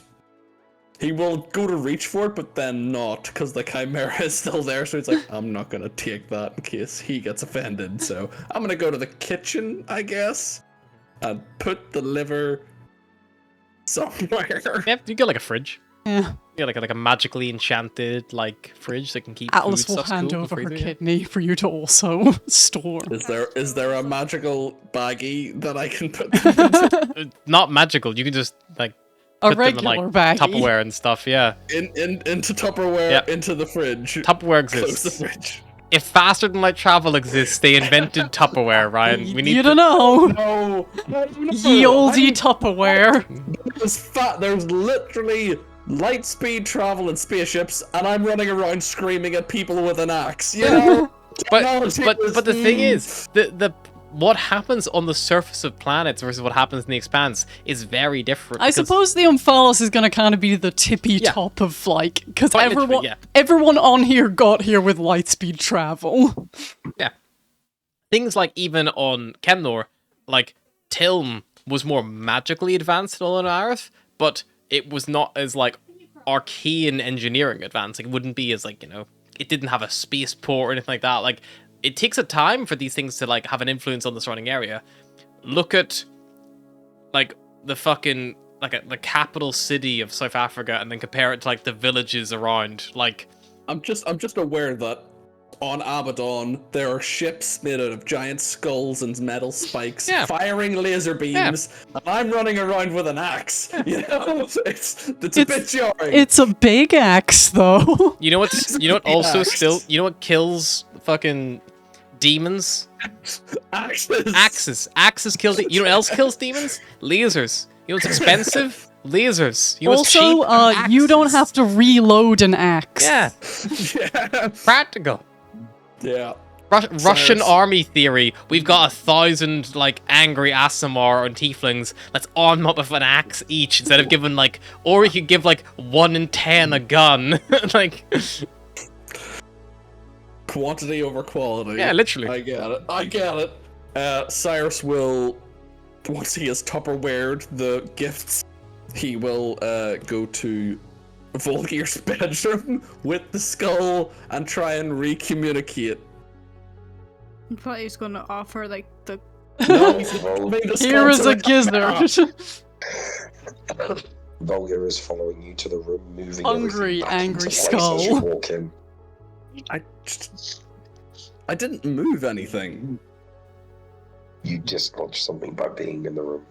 Speaker 4: he will go to reach for it, but then not, because the chimera is still there, so he's like, I'm not gonna take that in case he gets offended, so I'm gonna go to the kitchen, I guess, and put the liver somewhere.
Speaker 1: Yeah, you get like a fridge.
Speaker 2: Yeah.
Speaker 1: You get like a magically enchanted like fridge that can keep
Speaker 2: Atlas
Speaker 1: food
Speaker 2: will
Speaker 1: stuff
Speaker 2: hand
Speaker 1: cool
Speaker 2: over her
Speaker 1: freezer, yeah.
Speaker 2: kidney for you to also store.
Speaker 4: Is there a magical baggie that I can put them into?
Speaker 1: Not magical. You can just like
Speaker 2: A
Speaker 1: put them in,
Speaker 2: regular
Speaker 1: like
Speaker 2: baggie.
Speaker 1: Tupperware and stuff. Yeah,
Speaker 4: into Tupperware,
Speaker 1: Yep.
Speaker 4: into the fridge.
Speaker 1: Tupperware
Speaker 4: Close the
Speaker 1: exists.
Speaker 4: fridge.
Speaker 1: If faster than light travel exists, they invented Tupperware, Ryan. We need
Speaker 2: You
Speaker 1: to...
Speaker 2: don't know.
Speaker 4: No,
Speaker 2: Ye olde Tupperware.
Speaker 4: There's literally light speed travel in spaceships, and I'm running around screaming at people with an axe. You know,
Speaker 1: But
Speaker 4: Technology was-
Speaker 1: the thing is, the what happens on the surface of planets versus what happens in the Expanse is very different.
Speaker 2: I
Speaker 1: because-
Speaker 2: suppose the Umphalos is going to kind of be the tippy
Speaker 1: Yeah.
Speaker 2: top of like, because
Speaker 1: Quite literally,
Speaker 2: everyone,
Speaker 1: yeah.
Speaker 2: everyone on here got here with lightspeed travel.
Speaker 1: things like even on Chemnor, like Tilm was more magically advanced than on Aerith, but it was not as like arcane engineering advanced. Like, it wouldn't be as like, you know, it didn't have a spaceport or anything like that. Like, it takes a time for these things to like have an influence on the surrounding area. Look at like the fucking like the capital city of South Africa and then compare it to like the villages around. Like,
Speaker 4: I'm just aware that on Abaddon there are ships made out of giant skulls and metal spikes firing laser beams, and I'm running around with an axe. You know, it's a bit jarring.
Speaker 2: It's a big axe, though.
Speaker 1: you know what's you know what also
Speaker 4: Axe.
Speaker 1: still you know what kills fucking demons?
Speaker 4: Axes.
Speaker 1: Axes kill you know what else kills demons? Lasers. You know what's expensive? Lasers. You know what's
Speaker 2: Also,
Speaker 1: cheap?
Speaker 2: you don't
Speaker 1: Axes.
Speaker 2: have to reload an axe.
Speaker 1: Yeah,
Speaker 4: Yeah.
Speaker 1: practical.
Speaker 4: Yeah.
Speaker 1: Russian
Speaker 4: Cyrus.
Speaker 1: army theory. We've got 1,000 like angry Aasimar and Tieflings. Let's arm them up with an axe each instead of giving like, or you could give like 1 in 10 a gun. Like,
Speaker 4: Quantity over quality.
Speaker 1: yeah, literally.
Speaker 4: I get it. Cyrus will, once he has Tupperwared the gifts, he will go to Volgir's bedroom with the skull and try and recommunicate.
Speaker 3: I thought he was going to offer like the.
Speaker 4: No,
Speaker 2: Here is a gizzard.
Speaker 6: Volga is following you to the room, moving
Speaker 2: Hungry,
Speaker 6: everything back
Speaker 2: angry
Speaker 6: into place
Speaker 2: skull.
Speaker 6: as you walk in.
Speaker 4: I didn't move anything.
Speaker 6: You dislodge something by being in the room.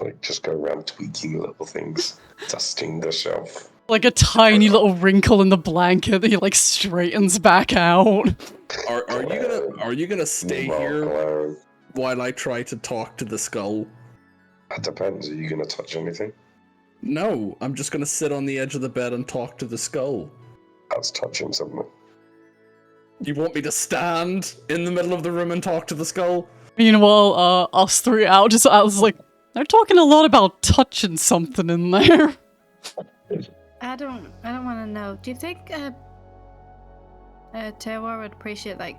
Speaker 6: Like, just go around tweaking little things, dusting the shelf.
Speaker 2: Like a tiny little wrinkle in the blanket that he like straightens back out.
Speaker 4: Are you gonna stay here while I try to talk to the skull?
Speaker 6: That depends. Are you going to touch anything?
Speaker 4: No, I'm just gonna sit on the edge of the bed and talk to the skull.
Speaker 6: That's touching something.
Speaker 4: You want me to stand in the middle of the room and talk to the skull?
Speaker 2: Meanwhile, us three out, I was like, they're talking a lot about touching something in there.
Speaker 3: I don't want to know. Do you think Tewar would appreciate like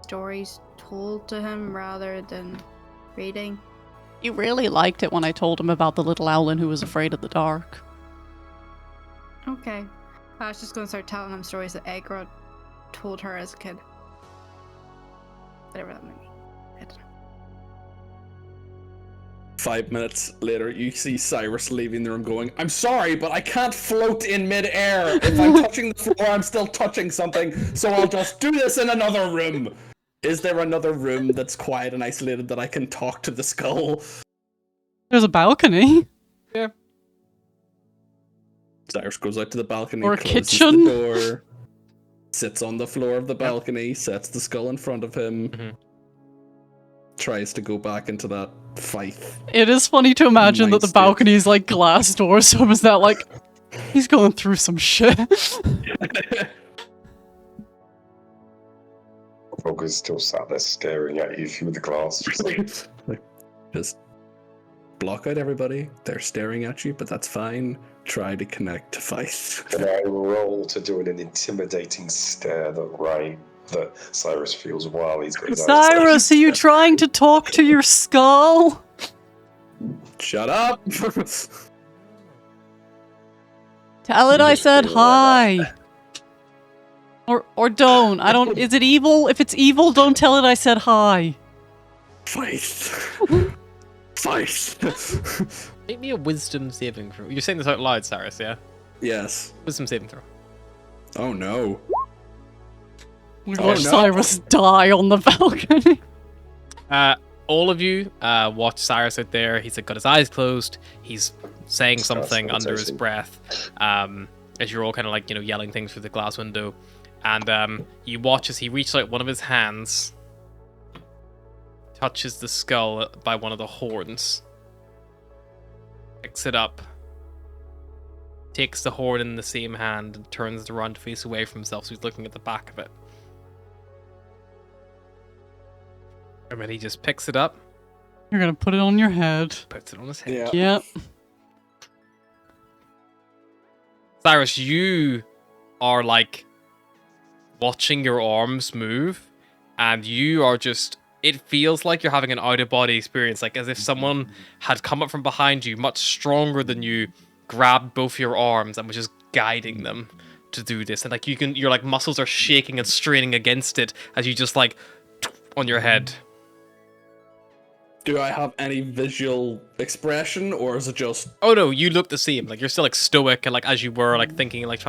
Speaker 3: stories told to him rather than reading?
Speaker 2: He really liked it when I told him about the little owlin who was afraid of the dark.
Speaker 3: Okay. I was just going to start telling him stories that Egra told her as a kid. Whatever that might be. I don't know.
Speaker 4: 5 minutes later, you see Cyrus leaving the room going, I'm sorry, but I can't float in mid-air. If I'm touching the floor, I'm still touching something, so I'll just do this in another room. Is there another room that's quiet and isolated that I can talk to the skull?
Speaker 2: There's a balcony.
Speaker 1: Yeah.
Speaker 4: Cyrus goes out to the balcony,
Speaker 2: Or a
Speaker 4: closes
Speaker 2: kitchen.
Speaker 4: the door, sits on the floor of the balcony, sets the skull in front of him, tries to go back into that fight.
Speaker 2: It is funny to imagine that the
Speaker 4: Mindset.
Speaker 2: balcony is like glass doors, so is that like, he's going through some shit.
Speaker 6: Roger's still sat there staring at you through the glass.
Speaker 4: Just block out everybody. They're staring at you, but that's fine. Try to connect to fight.
Speaker 6: Can I roll to do an intimidating stare that Cyrus feels while he's got his eyes
Speaker 2: Cyrus, are you trying to talk to your skull?
Speaker 4: Shut up!
Speaker 2: Tell it
Speaker 6: You
Speaker 2: I
Speaker 6: just
Speaker 2: said
Speaker 6: feel like
Speaker 2: hi. Or don't. I don't. Is it evil? If it's evil, don't tell it I said hi.
Speaker 4: Fight. Fight.
Speaker 1: Make me a wisdom saving throw. You're saying this out loud, Cyrus, yeah?
Speaker 4: Yes.
Speaker 1: Wisdom saving throw.
Speaker 4: Oh no.
Speaker 2: We
Speaker 4: Oh,
Speaker 2: watch
Speaker 4: no.
Speaker 2: Cyrus die on the balcony.
Speaker 1: All of you watch Cyrus out there. He's got his eyes closed. He's saying
Speaker 6: Starts
Speaker 1: something under his
Speaker 6: meditating.
Speaker 1: breath as you're all kind of like, yelling things through the glass window. And you watch as he reaches out one of his hands, touches the skull by one of the horns, picks it up, takes the horn in the same hand, and turns it around to face away from himself, so he's looking at the back of it. And then he just picks it up,
Speaker 2: You're gonna put it on your head.
Speaker 1: puts it on his head.
Speaker 4: Yeah.
Speaker 2: Yep.
Speaker 1: Cyrus, you are like watching your arms move, and you are just, it feels like you're having an out-of-body experience, like as if someone had come up from behind you, much stronger than you, grabbed both your arms and was just guiding them to do this. And like your like muscles are shaking and straining against it as you just like on your head.
Speaker 4: Do I have any visual expression, or is it just
Speaker 1: Oh no, you look the same. Like you're still like stoic and like as you were like thinking, like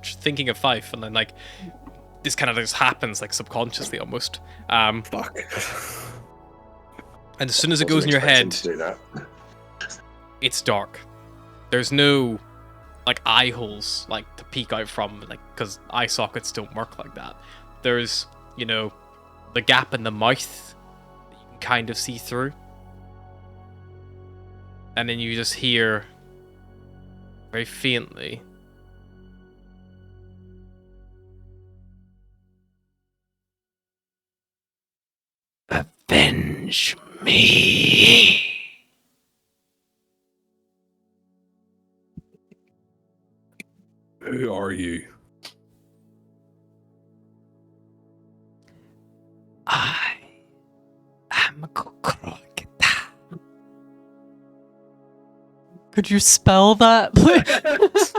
Speaker 1: thinking of Fife, and then like this kind of just happens like subconsciously almost.
Speaker 4: fuck?
Speaker 1: And as soon as it
Speaker 6: Wasn't
Speaker 1: goes in your
Speaker 6: expecting
Speaker 1: head,
Speaker 6: to do that.
Speaker 1: it's dark. There's no like eye holes like to peek out from, like because eye sockets don't work like that. There's the gap in the mouth that you can kind of see through, and then you just hear very faintly, "Avenge me."
Speaker 4: Who are you?
Speaker 1: I am crocodile.
Speaker 2: Could you spell that, please?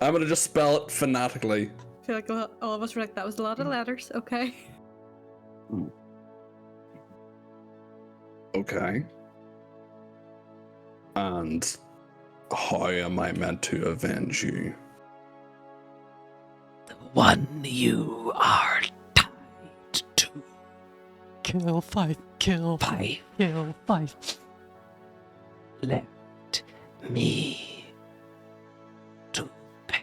Speaker 4: I'm gonna just spell it phonetically.
Speaker 3: I feel like all of us were like, that was a lot of letters. Okay.
Speaker 4: Okay. And how am I meant to avenge you?
Speaker 1: The one you are tied to.
Speaker 2: Kill Fife. Kill Fife.
Speaker 1: Fife.
Speaker 2: Kill Fife.
Speaker 1: Let me to pay.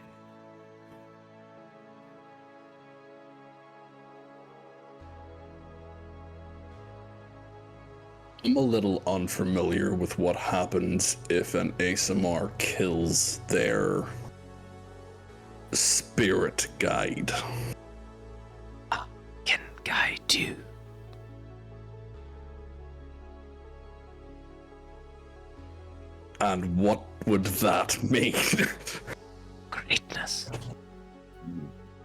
Speaker 4: I'm a little unfamiliar with what happens if an ASMR kills their spirit guide.
Speaker 1: you.
Speaker 4: And what would that mean?
Speaker 1: Greatness.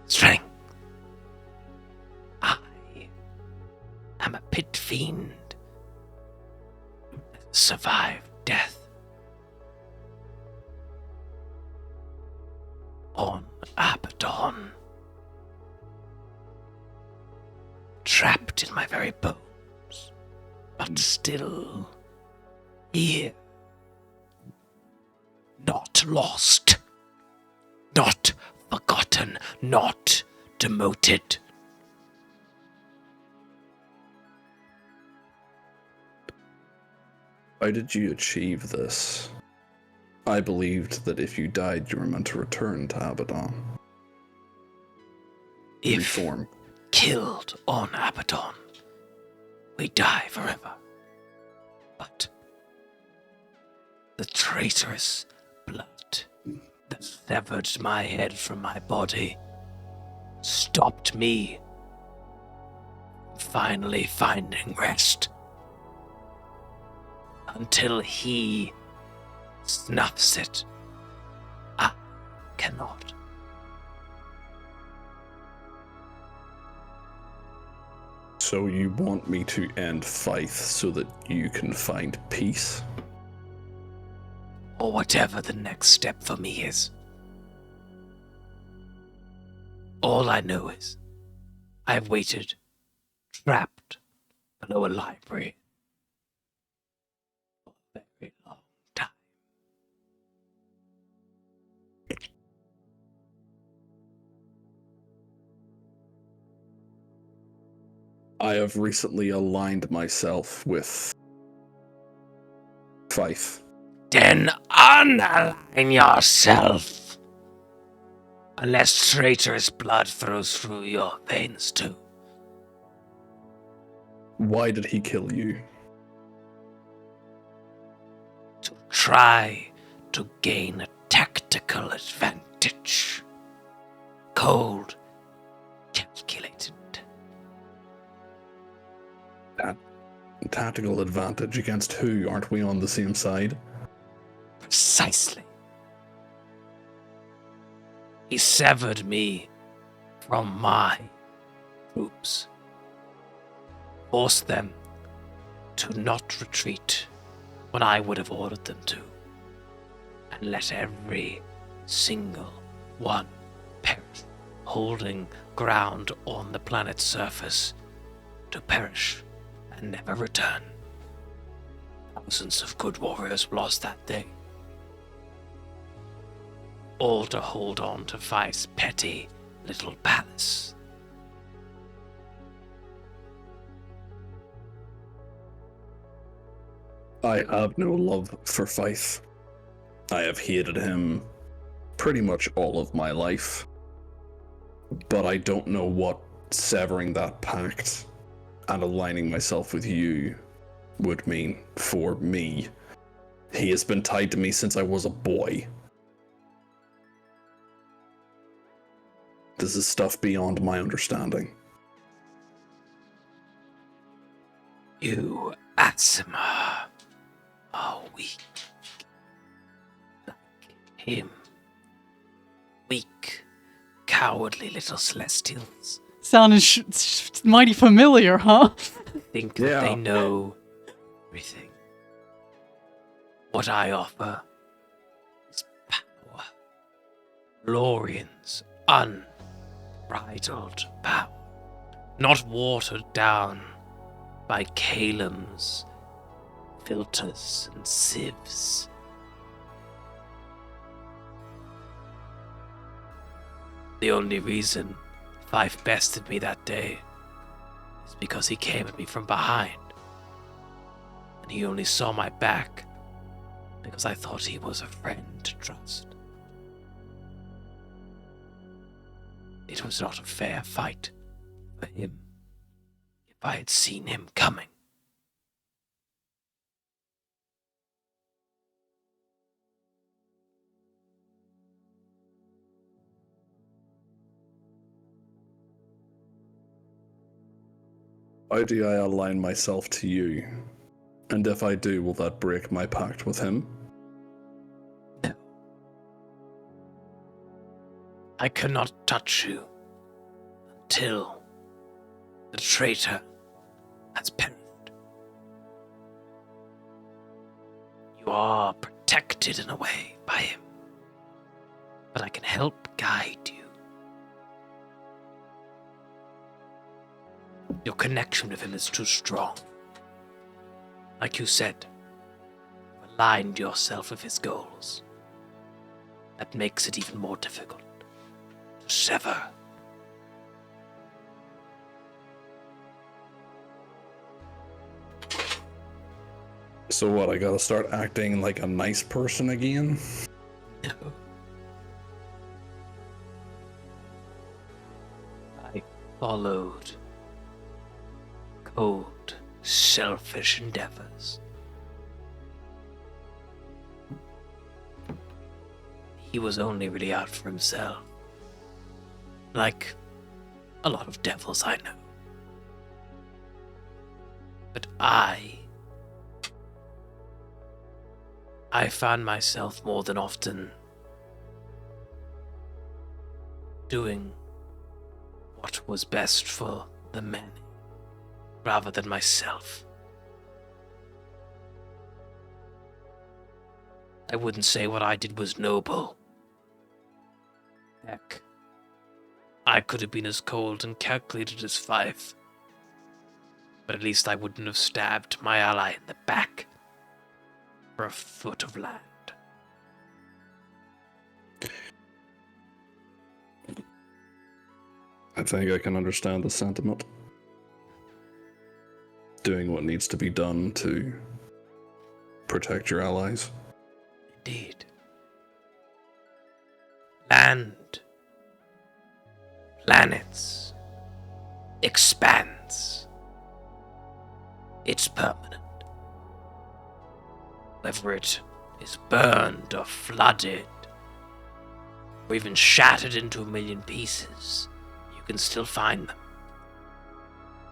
Speaker 1: Strength. I am a pit fiend. Survived death. On Abaddon. Trapped in my very bones. But still here. Not lost. Not forgotten. Not demoted.
Speaker 4: How did you achieve this? I believed that if you died, you were meant to return to Abaddon.
Speaker 1: If
Speaker 4: Reform.
Speaker 1: killed on Abaddon, we die forever. But the traitorous blood that severed my head from my body stopped me from finally finding rest. Until he snuffs it, I cannot.
Speaker 4: So you want me to end Faith so that you can find peace?
Speaker 1: Or whatever the next step for me is. All I know is I've waited, trapped below a library for a very long time.
Speaker 4: I have recently aligned myself with Faith.
Speaker 1: Then unalign yourself. Unless traitorous blood flows through your veins too.
Speaker 4: Why did he kill you?
Speaker 1: To try to gain a tactical advantage. Cold, calculated.
Speaker 4: Tactical advantage against who? Aren't we on the same side?
Speaker 1: Precisely. He severed me from my troops. Forced them to not retreat when I would have ordered them to. And let every single one perish, holding ground on the planet's surface to perish and never return. Thousands of good warriors were lost that day. All to hold on to Faith's petty little palace.
Speaker 4: I have no love for Faith. I have hated him pretty much all of my life. But I don't know what severing that pact and aligning myself with you would mean for me. He has been tied to me since I was a boy. This is stuff beyond my understanding.
Speaker 1: You, Atsima, are weak. Like him. Weak, cowardly little celestials.
Speaker 2: Sounding mighty familiar, huh?
Speaker 1: Think that they know everything. What I offer is power. Lorian's unbridled power. Not watered down by Calem's filters and sieves. The only reason Fife bested me that day is because he came at me from behind. And he only saw my back because I thought he was a friend to trust. It was not a fair fight for him if I had seen him coming.
Speaker 4: How do I align myself to you? And if I do, will that break my pact with him?
Speaker 1: I cannot touch you until the traitor has perished. You are protected in a way by him, but I can help guide you. Your connection with him is too strong. Like you said, you aligned yourself with his goals. That makes it even more difficult to sever.
Speaker 4: So what, I gotta start acting like a nice person again?
Speaker 1: No. I followed cold, selfish endeavors. He was only really out for himself. Like a lot of devils I know. But I found myself more than often doing what was best for the many, rather than myself. I wouldn't say what I did was noble. Heck, I could have been as cold and calculated as Fife, but at least I wouldn't have stabbed my ally in the back for a foot of land.
Speaker 4: I think I can understand the sentiment. Doing what needs to be done to protect your allies.
Speaker 1: Indeed. Land, planets, expanse. It's permanent. Whether it is burned or flooded, or even shattered into a million pieces, you can still find them.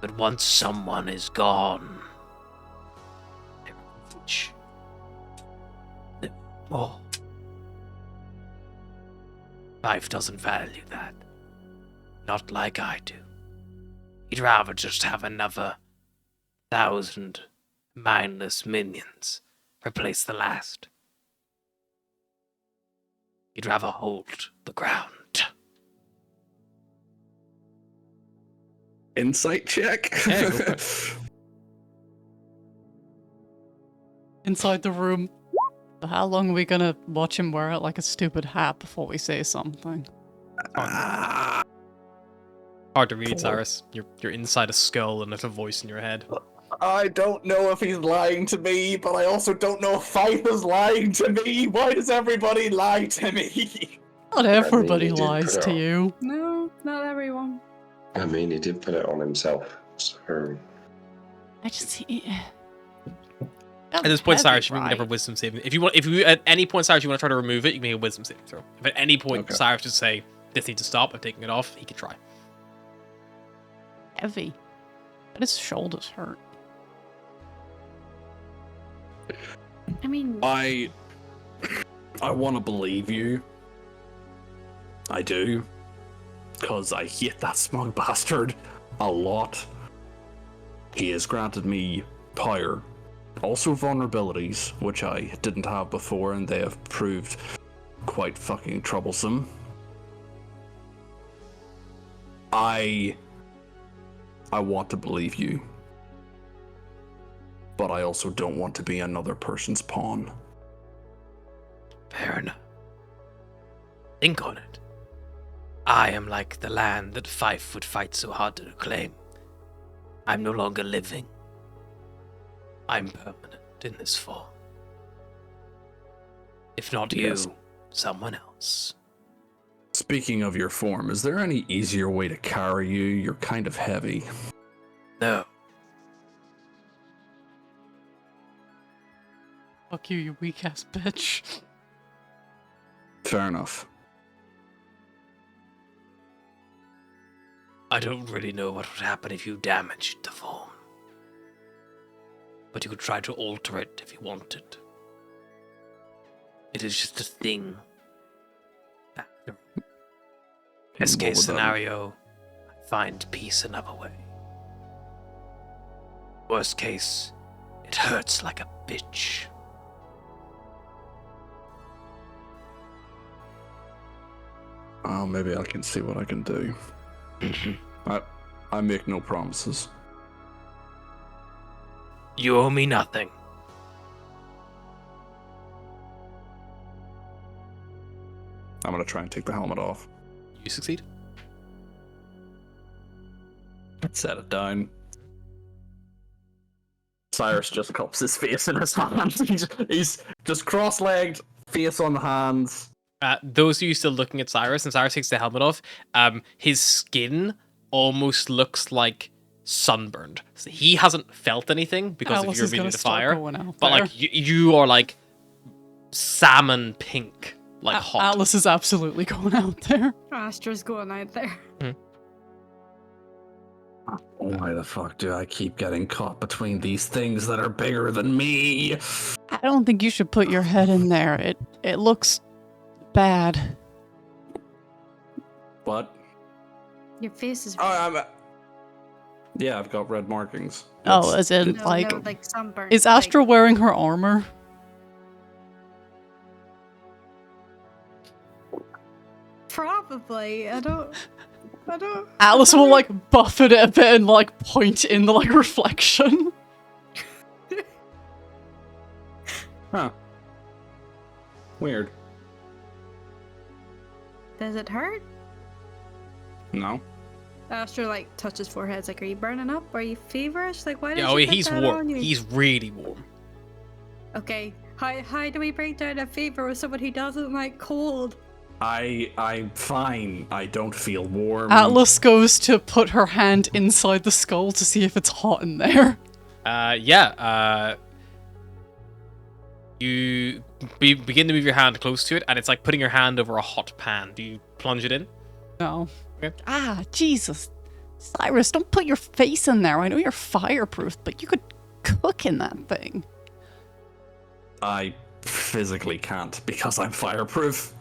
Speaker 1: But once someone is gone, they reach no more. Life doesn't value that. Not like I do. He'd rather just have another 1,000 mindless minions replace the last. He'd rather hold the ground.
Speaker 4: Insight check?
Speaker 1: Yeah, go for it.
Speaker 2: Inside the room. How long are we gonna watch him wear it like a stupid hat before we say something?
Speaker 4: Ah,
Speaker 1: Hard to read,
Speaker 4: Four.
Speaker 1: Cyrus. You're inside a skull and there's a voice in your head.
Speaker 4: I don't know if he's lying to me, but I also don't know if Fife is lying to me. Why does everybody lie to me?
Speaker 2: Not everybody
Speaker 6: he did
Speaker 2: lies
Speaker 6: put
Speaker 2: to
Speaker 6: it
Speaker 2: you.
Speaker 3: No, not everyone.
Speaker 6: I mean, he did put it on himself, so...
Speaker 2: I just.
Speaker 1: At this point, Cyrus, you can never wisdom save. If you at any point, Cyrus, you want to try to remove it, you can make a wisdom saving throw. If at any point
Speaker 4: Okay.
Speaker 1: Cyrus just say this needs to stop, I'm taking it off, he can try.
Speaker 2: Heavy. But his shoulders hurt.
Speaker 3: I mean,
Speaker 4: I want to believe you. I do. Because I hate that smug bastard a lot. He has granted me power. Also vulnerabilities, which I didn't have before, and they have proved quite fucking troublesome. I want to believe you. But I also don't want to be another person's pawn.
Speaker 1: Fair enough. Think on it. I am like the land that Fife would fight so hard to reclaim. I'm no longer living. I'm permanent in this form. If not you,
Speaker 4: Yes.
Speaker 1: someone else.
Speaker 4: Speaking of your form, is there any easier way to carry you? You're kind of heavy.
Speaker 1: No.
Speaker 2: Fuck you, you weak ass bitch.
Speaker 4: Fair enough.
Speaker 1: I don't really know what would happen if you damaged the form. but you could try to alter it if you wanted. It is just a thing. Best
Speaker 4: What
Speaker 1: case
Speaker 4: would that-
Speaker 1: scenario, find peace another way. Worst case, it hurts like a bitch.
Speaker 4: Oh, maybe I can see what I can do. I make no promises.
Speaker 1: You owe me nothing.
Speaker 4: I'm gonna try and take the helmet off.
Speaker 1: You succeed.
Speaker 4: Set it down. Cyrus just cups his face in his hands. He's just cross-legged, face on the hands.
Speaker 1: Those of you still looking at Cyrus, and Cyrus takes the helmet off, his skin almost looks like sunburned. So he hasn't felt anything because
Speaker 2: Alice
Speaker 1: of your
Speaker 2: is gonna
Speaker 1: immediate
Speaker 2: start
Speaker 1: fire.
Speaker 2: going out
Speaker 1: But
Speaker 2: there.
Speaker 1: like you are like salmon pink, like hot.
Speaker 2: Alice is absolutely going out there.
Speaker 3: Astra's going out there.
Speaker 4: Why the fuck do I keep getting caught between these things that are bigger than me?
Speaker 2: I don't think you should put your head in there. It looks bad.
Speaker 4: What?
Speaker 3: Your face is.
Speaker 4: Yeah, I've got red markings.
Speaker 2: Oh, as in,
Speaker 3: no,
Speaker 2: like,
Speaker 3: no, like sunburn.
Speaker 2: is Astra wearing her armor?
Speaker 3: Probably. I don't.
Speaker 2: Alice will, like, buffet it a bit and, like, point in the, like, reflection.
Speaker 4: Huh. Weird.
Speaker 3: Does it hurt?
Speaker 4: No.
Speaker 3: Astra like touches forehead. It's like, are you burning up? Are you feverish? Like, why did
Speaker 1: Yeah,
Speaker 3: you
Speaker 1: oh,
Speaker 3: put
Speaker 1: he's
Speaker 3: that
Speaker 1: warm.
Speaker 3: on you?
Speaker 1: He's really warm.
Speaker 3: Okay. How do we break down a fever with someone who doesn't like cold?
Speaker 4: I'm fine. I don't feel warm.
Speaker 2: Atlas goes to put her hand inside the skull to see if it's hot in there.
Speaker 1: You begin to move your hand close to it, and it's like putting your hand over a hot pan. Do you plunge it in?
Speaker 2: No.
Speaker 1: Okay.
Speaker 2: Ah, Jesus. Cyrus, don't put your face in there. I know you're fireproof, but you could cook in that thing.
Speaker 4: I physically can't because I'm fireproof.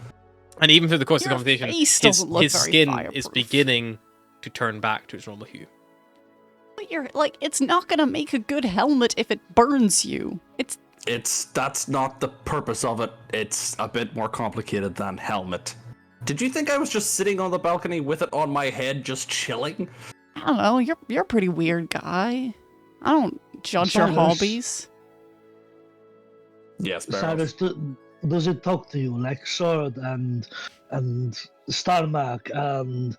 Speaker 1: And even through the course of the
Speaker 2: Your
Speaker 1: conversation,
Speaker 2: face doesn't look
Speaker 1: his
Speaker 2: very
Speaker 1: skin is
Speaker 2: fireproof.
Speaker 1: beginning to turn back to its normal hue.
Speaker 2: But you're, like, it's not gonna make a good helmet if it burns you.
Speaker 4: That's not the purpose of it. It's a bit more complicated than helmet. Did you think I was just sitting on the balcony with it on my head, just chilling?
Speaker 2: I don't know, you're a pretty weird guy. I don't judge your
Speaker 5: Cyrus.
Speaker 2: hobbies.
Speaker 4: Yes,
Speaker 5: Cyrus, does it talk to you like Sword and Starmark and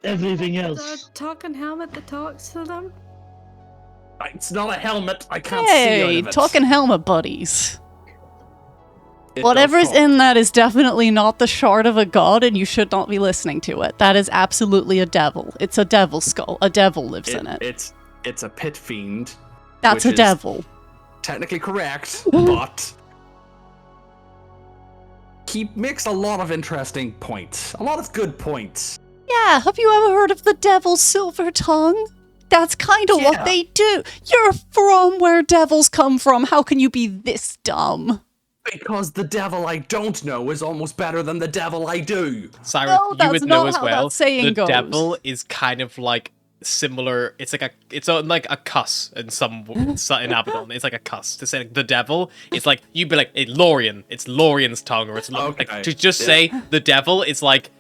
Speaker 5: everything else?
Speaker 3: The talking helmet that talks to them?
Speaker 4: It's not a helmet. I can't see out
Speaker 2: Hey,
Speaker 4: of it.
Speaker 2: talking helmet buddies.
Speaker 4: It
Speaker 2: Whatever's
Speaker 4: does talk.
Speaker 2: in that is definitely not the shard of a god, and you should not be listening to it. That is absolutely a devil. It's a devil skull. A devil lives in it.
Speaker 4: It's a pit fiend.
Speaker 2: That's
Speaker 4: which
Speaker 2: a
Speaker 4: is
Speaker 2: devil.
Speaker 4: Technically correct, but he makes a lot of interesting points. A lot of good points.
Speaker 2: Yeah, have you ever heard of the devil's silver tongue? That's kind of
Speaker 4: Yeah.
Speaker 2: what they do. You're from where devils come from. How can you be this dumb?
Speaker 4: Because the devil I don't know is almost better than the devil I do.
Speaker 1: Cyrus,
Speaker 2: No,
Speaker 1: you
Speaker 2: that's
Speaker 1: would know
Speaker 2: not
Speaker 1: as
Speaker 2: how
Speaker 1: well.
Speaker 2: that saying
Speaker 1: the
Speaker 2: goes.
Speaker 1: devil is kind of like similar. It's like a cuss in in Abaddon. It's like a cuss to say like, the devil. It's like you'd be like Lorien. It's Lorien's tongue, or it's
Speaker 4: Okay,
Speaker 1: like to just say the devil. It's like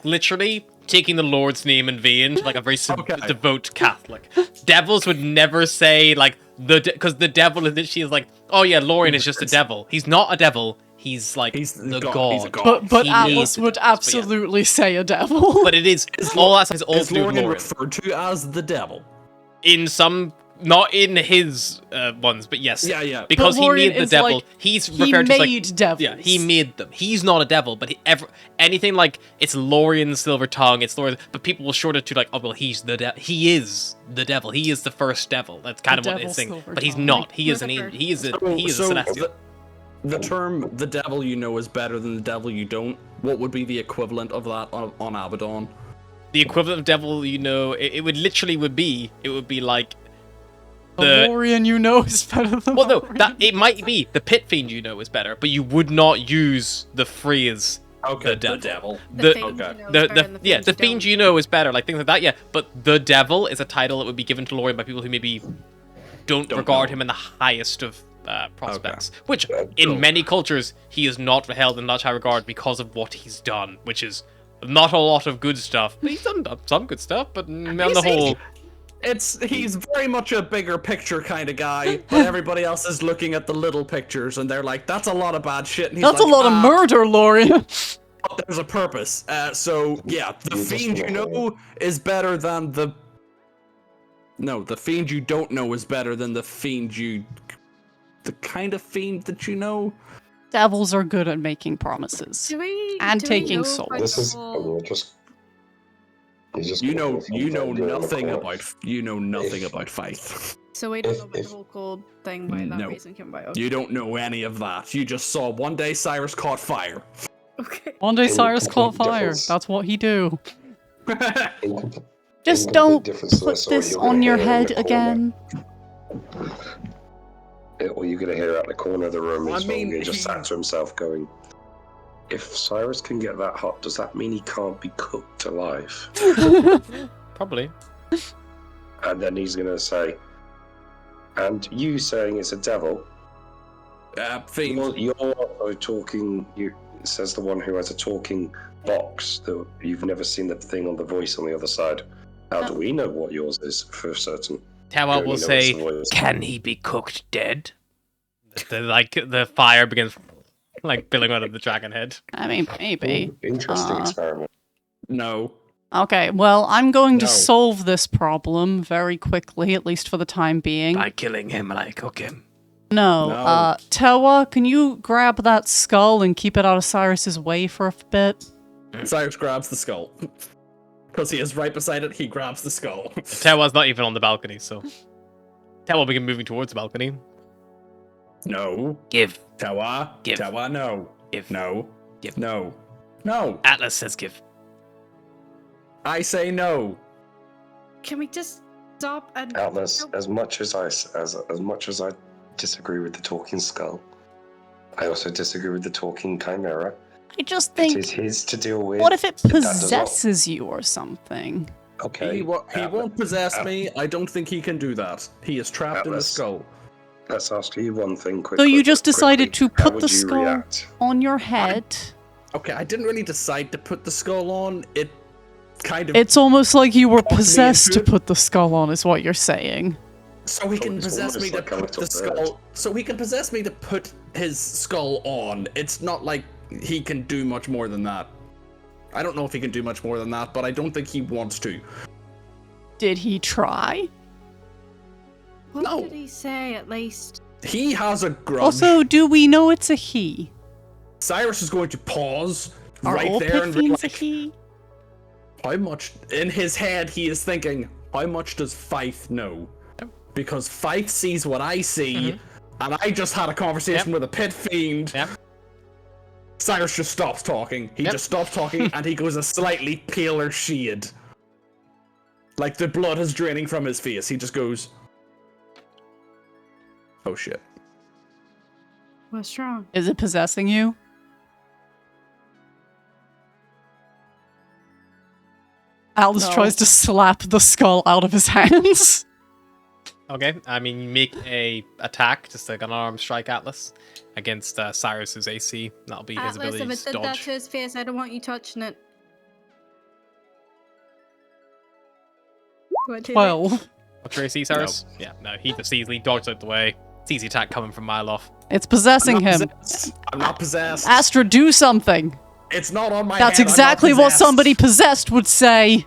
Speaker 1: literally taking the Lord's name in vain, like a very devout Catholic. Devils would never say like because the devil is literally like, oh yeah, Lorien is just a devil. He's not a devil. He's like
Speaker 4: He's
Speaker 1: the
Speaker 4: god.
Speaker 1: god.
Speaker 4: He's a god.
Speaker 2: But
Speaker 1: He
Speaker 2: Atlas
Speaker 1: needs
Speaker 2: would
Speaker 1: the devils,
Speaker 2: absolutely say a devil.
Speaker 1: But it is all that stuff is all
Speaker 4: Is
Speaker 1: to do with
Speaker 4: Lorien
Speaker 1: Lorien.
Speaker 4: referred to as the devil?
Speaker 1: In some, not in his ones, but yes.
Speaker 4: Yeah.
Speaker 1: Because
Speaker 2: But
Speaker 1: he
Speaker 2: Lorien
Speaker 1: made the
Speaker 2: is
Speaker 1: devil.
Speaker 2: like,
Speaker 1: He's
Speaker 2: he
Speaker 1: referred to as
Speaker 2: made
Speaker 1: like,
Speaker 2: devils.
Speaker 1: yeah, he made them. He's not a devil, but anything like it's Lorien's silver tongue. It's Lorien, but people will short it to like, oh well, he's the devil. He is the devil. He is the first devil. That's kind of what
Speaker 2: Devil
Speaker 1: it's saying.
Speaker 2: silver
Speaker 1: But he's
Speaker 2: tongue.
Speaker 1: not.
Speaker 3: Like
Speaker 1: He is an
Speaker 3: Rutherford.
Speaker 1: he is a celestial.
Speaker 4: The term "the devil you know is better than the devil you don't." What would be the equivalent of that on Abaddon?
Speaker 1: The equivalent of devil, it would be like
Speaker 2: The Lorian you know is better than
Speaker 1: Well, no,
Speaker 2: Lorian.
Speaker 1: that it might be the pit fiend you know is better, but you would not use the phrase
Speaker 4: Okay,
Speaker 1: the devil.
Speaker 3: The
Speaker 1: The-
Speaker 3: fiend you know is
Speaker 1: The
Speaker 3: better than
Speaker 1: yeah, the
Speaker 3: you
Speaker 1: fiend
Speaker 3: don't.
Speaker 1: you know is better, like things like that. Yeah, but the devil is a title that would be given to Lorian by people who maybe don't regard
Speaker 4: know.
Speaker 1: him in the highest of prospects. Which,
Speaker 6: Yeah,
Speaker 1: in
Speaker 6: sure.
Speaker 1: many cultures, he is not held in such high regard because of what he's done, which is not a lot of good stuff. But he's done some good stuff, but on the whole,
Speaker 4: He's very much a bigger picture kind of guy, but everybody else is looking at the little pictures and they're like, "That's a lot of bad shit." And he's
Speaker 2: That's
Speaker 4: like,
Speaker 2: a lot of
Speaker 4: "Ah,
Speaker 2: murder, Lorian.
Speaker 4: but there's a purpose." So yeah, the
Speaker 6: You just
Speaker 4: fiend you
Speaker 6: know.
Speaker 4: know is better than the. No, the fiend you don't know is better than the fiend you. The kind of fiend that you know.
Speaker 2: Devils are good at making promises.
Speaker 3: Do we,
Speaker 2: And
Speaker 3: do
Speaker 2: taking
Speaker 3: we know
Speaker 2: souls.
Speaker 3: about
Speaker 6: This
Speaker 3: the
Speaker 6: is
Speaker 3: whole-
Speaker 6: you
Speaker 4: You know
Speaker 6: know
Speaker 4: nothing about faith.
Speaker 3: So we don't
Speaker 6: if-
Speaker 3: know about
Speaker 6: if-
Speaker 3: the whole gold thing by that
Speaker 4: No.
Speaker 3: reason came by. Okay.
Speaker 4: You don't know any of that. You just saw one day Cyrus caught fire.
Speaker 3: Okay.
Speaker 2: One day
Speaker 6: In
Speaker 2: Cyrus
Speaker 6: complete
Speaker 2: caught fire.
Speaker 6: difference.
Speaker 2: That's what he do. Just
Speaker 6: In complete
Speaker 2: don't
Speaker 6: difference to
Speaker 2: put
Speaker 6: what
Speaker 2: this
Speaker 6: you're gonna
Speaker 2: on your
Speaker 6: hear in
Speaker 2: head
Speaker 6: the corner.
Speaker 2: again.
Speaker 6: All you're gonna hear out the corner of the room
Speaker 4: I
Speaker 6: is
Speaker 4: mean,
Speaker 6: Volney just
Speaker 4: he-
Speaker 6: sat to himself going, "If Cyrus can get that hot, does that mean he can't be cooked alive?"
Speaker 1: probably.
Speaker 6: And then he's gonna say, "And you saying it's a devil?
Speaker 4: Fiend.
Speaker 6: You're talking. Says the one who has a talking box. That you've never seen the thing on the voice on the other side. How do we know what yours is for certain?"
Speaker 1: Tawa
Speaker 6: Only
Speaker 1: will
Speaker 6: knows
Speaker 1: say,
Speaker 6: the voice.
Speaker 1: "Can he be cooked dead?" The fire begins like billowing out of the dragon head.
Speaker 2: I mean, maybe.
Speaker 6: Interesting experiment.
Speaker 4: No.
Speaker 2: Okay, well, I'm going to
Speaker 4: No.
Speaker 2: solve this problem very quickly, at least for the time being.
Speaker 1: By killing him, and I cook him.
Speaker 2: No,
Speaker 4: No.
Speaker 2: Tewa, can you grab that skull and keep it out of Cyrus's way for a bit?
Speaker 4: Cyrus grabs the skull. Because he is right beside it, he grabs the skull.
Speaker 1: Tawa's not even on the balcony, so Tawa will begin moving towards the balcony.
Speaker 4: No.
Speaker 1: Give.
Speaker 4: Tawa.
Speaker 1: Give.
Speaker 4: Tawa, no.
Speaker 1: Give.
Speaker 4: No.
Speaker 1: Give.
Speaker 4: No. No.
Speaker 1: Atlas says give.
Speaker 4: I say no.
Speaker 3: Can we just stop and
Speaker 6: Atlas,
Speaker 3: Nope.
Speaker 6: as much as I disagree with the talking skull, I also disagree with the talking chimera.
Speaker 2: I just
Speaker 6: It
Speaker 2: think,
Speaker 6: is his to deal with.
Speaker 2: what if it
Speaker 6: That does not-
Speaker 2: possesses you or something?
Speaker 6: Okay.
Speaker 4: He won't possess me. I don't think he can do that. He is trapped in the
Speaker 6: Atlas.
Speaker 4: skull.
Speaker 6: Let's ask you one thing quickly.
Speaker 2: So you just decided to
Speaker 6: How
Speaker 2: put
Speaker 6: would
Speaker 2: the
Speaker 6: you
Speaker 2: skull
Speaker 6: react?
Speaker 2: on your head?
Speaker 4: Okay, I didn't really decide to put the skull on. It kind of...
Speaker 2: It's almost like you were
Speaker 4: Talk me
Speaker 2: possessed
Speaker 4: into
Speaker 2: to
Speaker 4: it.
Speaker 2: put the skull on, is what you're saying.
Speaker 4: So he can
Speaker 6: It's
Speaker 4: possess me
Speaker 6: almost
Speaker 4: to
Speaker 6: like a
Speaker 4: put the
Speaker 6: little bird.
Speaker 4: skull... So he can possess me to put his skull on. It's not like he can do much more than that. I don't know if he can do much more than that, but I don't think he wants to.
Speaker 2: Did he try?
Speaker 3: what
Speaker 4: No.
Speaker 3: did he say at least?
Speaker 4: He has a grudge.
Speaker 2: Also, do we know it's a he?
Speaker 4: Cyrus is going to pause
Speaker 2: Are
Speaker 4: right
Speaker 2: all
Speaker 4: there
Speaker 2: pit
Speaker 4: and be
Speaker 2: fiends a
Speaker 4: like,
Speaker 2: he?
Speaker 4: how much... In his head, he is thinking, how much does Fife know? Because Fife sees what I see, and I just had a conversation with a pit fiend.
Speaker 1: Yep.
Speaker 4: Cyrus just stops talking. He
Speaker 1: Yep.
Speaker 4: just stops talking, and he goes a slightly paler shade. Like the blood is draining from his face. He just goes, oh shit.
Speaker 3: What's wrong?
Speaker 2: Is it possessing you? Alice
Speaker 4: No.
Speaker 2: tries to slap the skull out of his hands.
Speaker 1: Okay, I mean, you make a attack, just like an arm strike, Atlas, against Cyrus's AC. That'll be his
Speaker 3: Atlas,
Speaker 1: ability
Speaker 3: if
Speaker 1: to
Speaker 3: it did that
Speaker 1: dodge.
Speaker 3: to his face, I don't want you touching it. What did it?
Speaker 2: 12.
Speaker 1: What's your AC, Cyrus? Yeah, no, he just easily dodged out the way. It's easy attack coming from a mile off.
Speaker 2: It's possessing him.
Speaker 4: I'm not possessed.
Speaker 2: Astra, do something.
Speaker 4: It's not on my
Speaker 2: That's
Speaker 4: head. I'm not
Speaker 2: exactly what
Speaker 4: possessed.
Speaker 2: somebody possessed would say.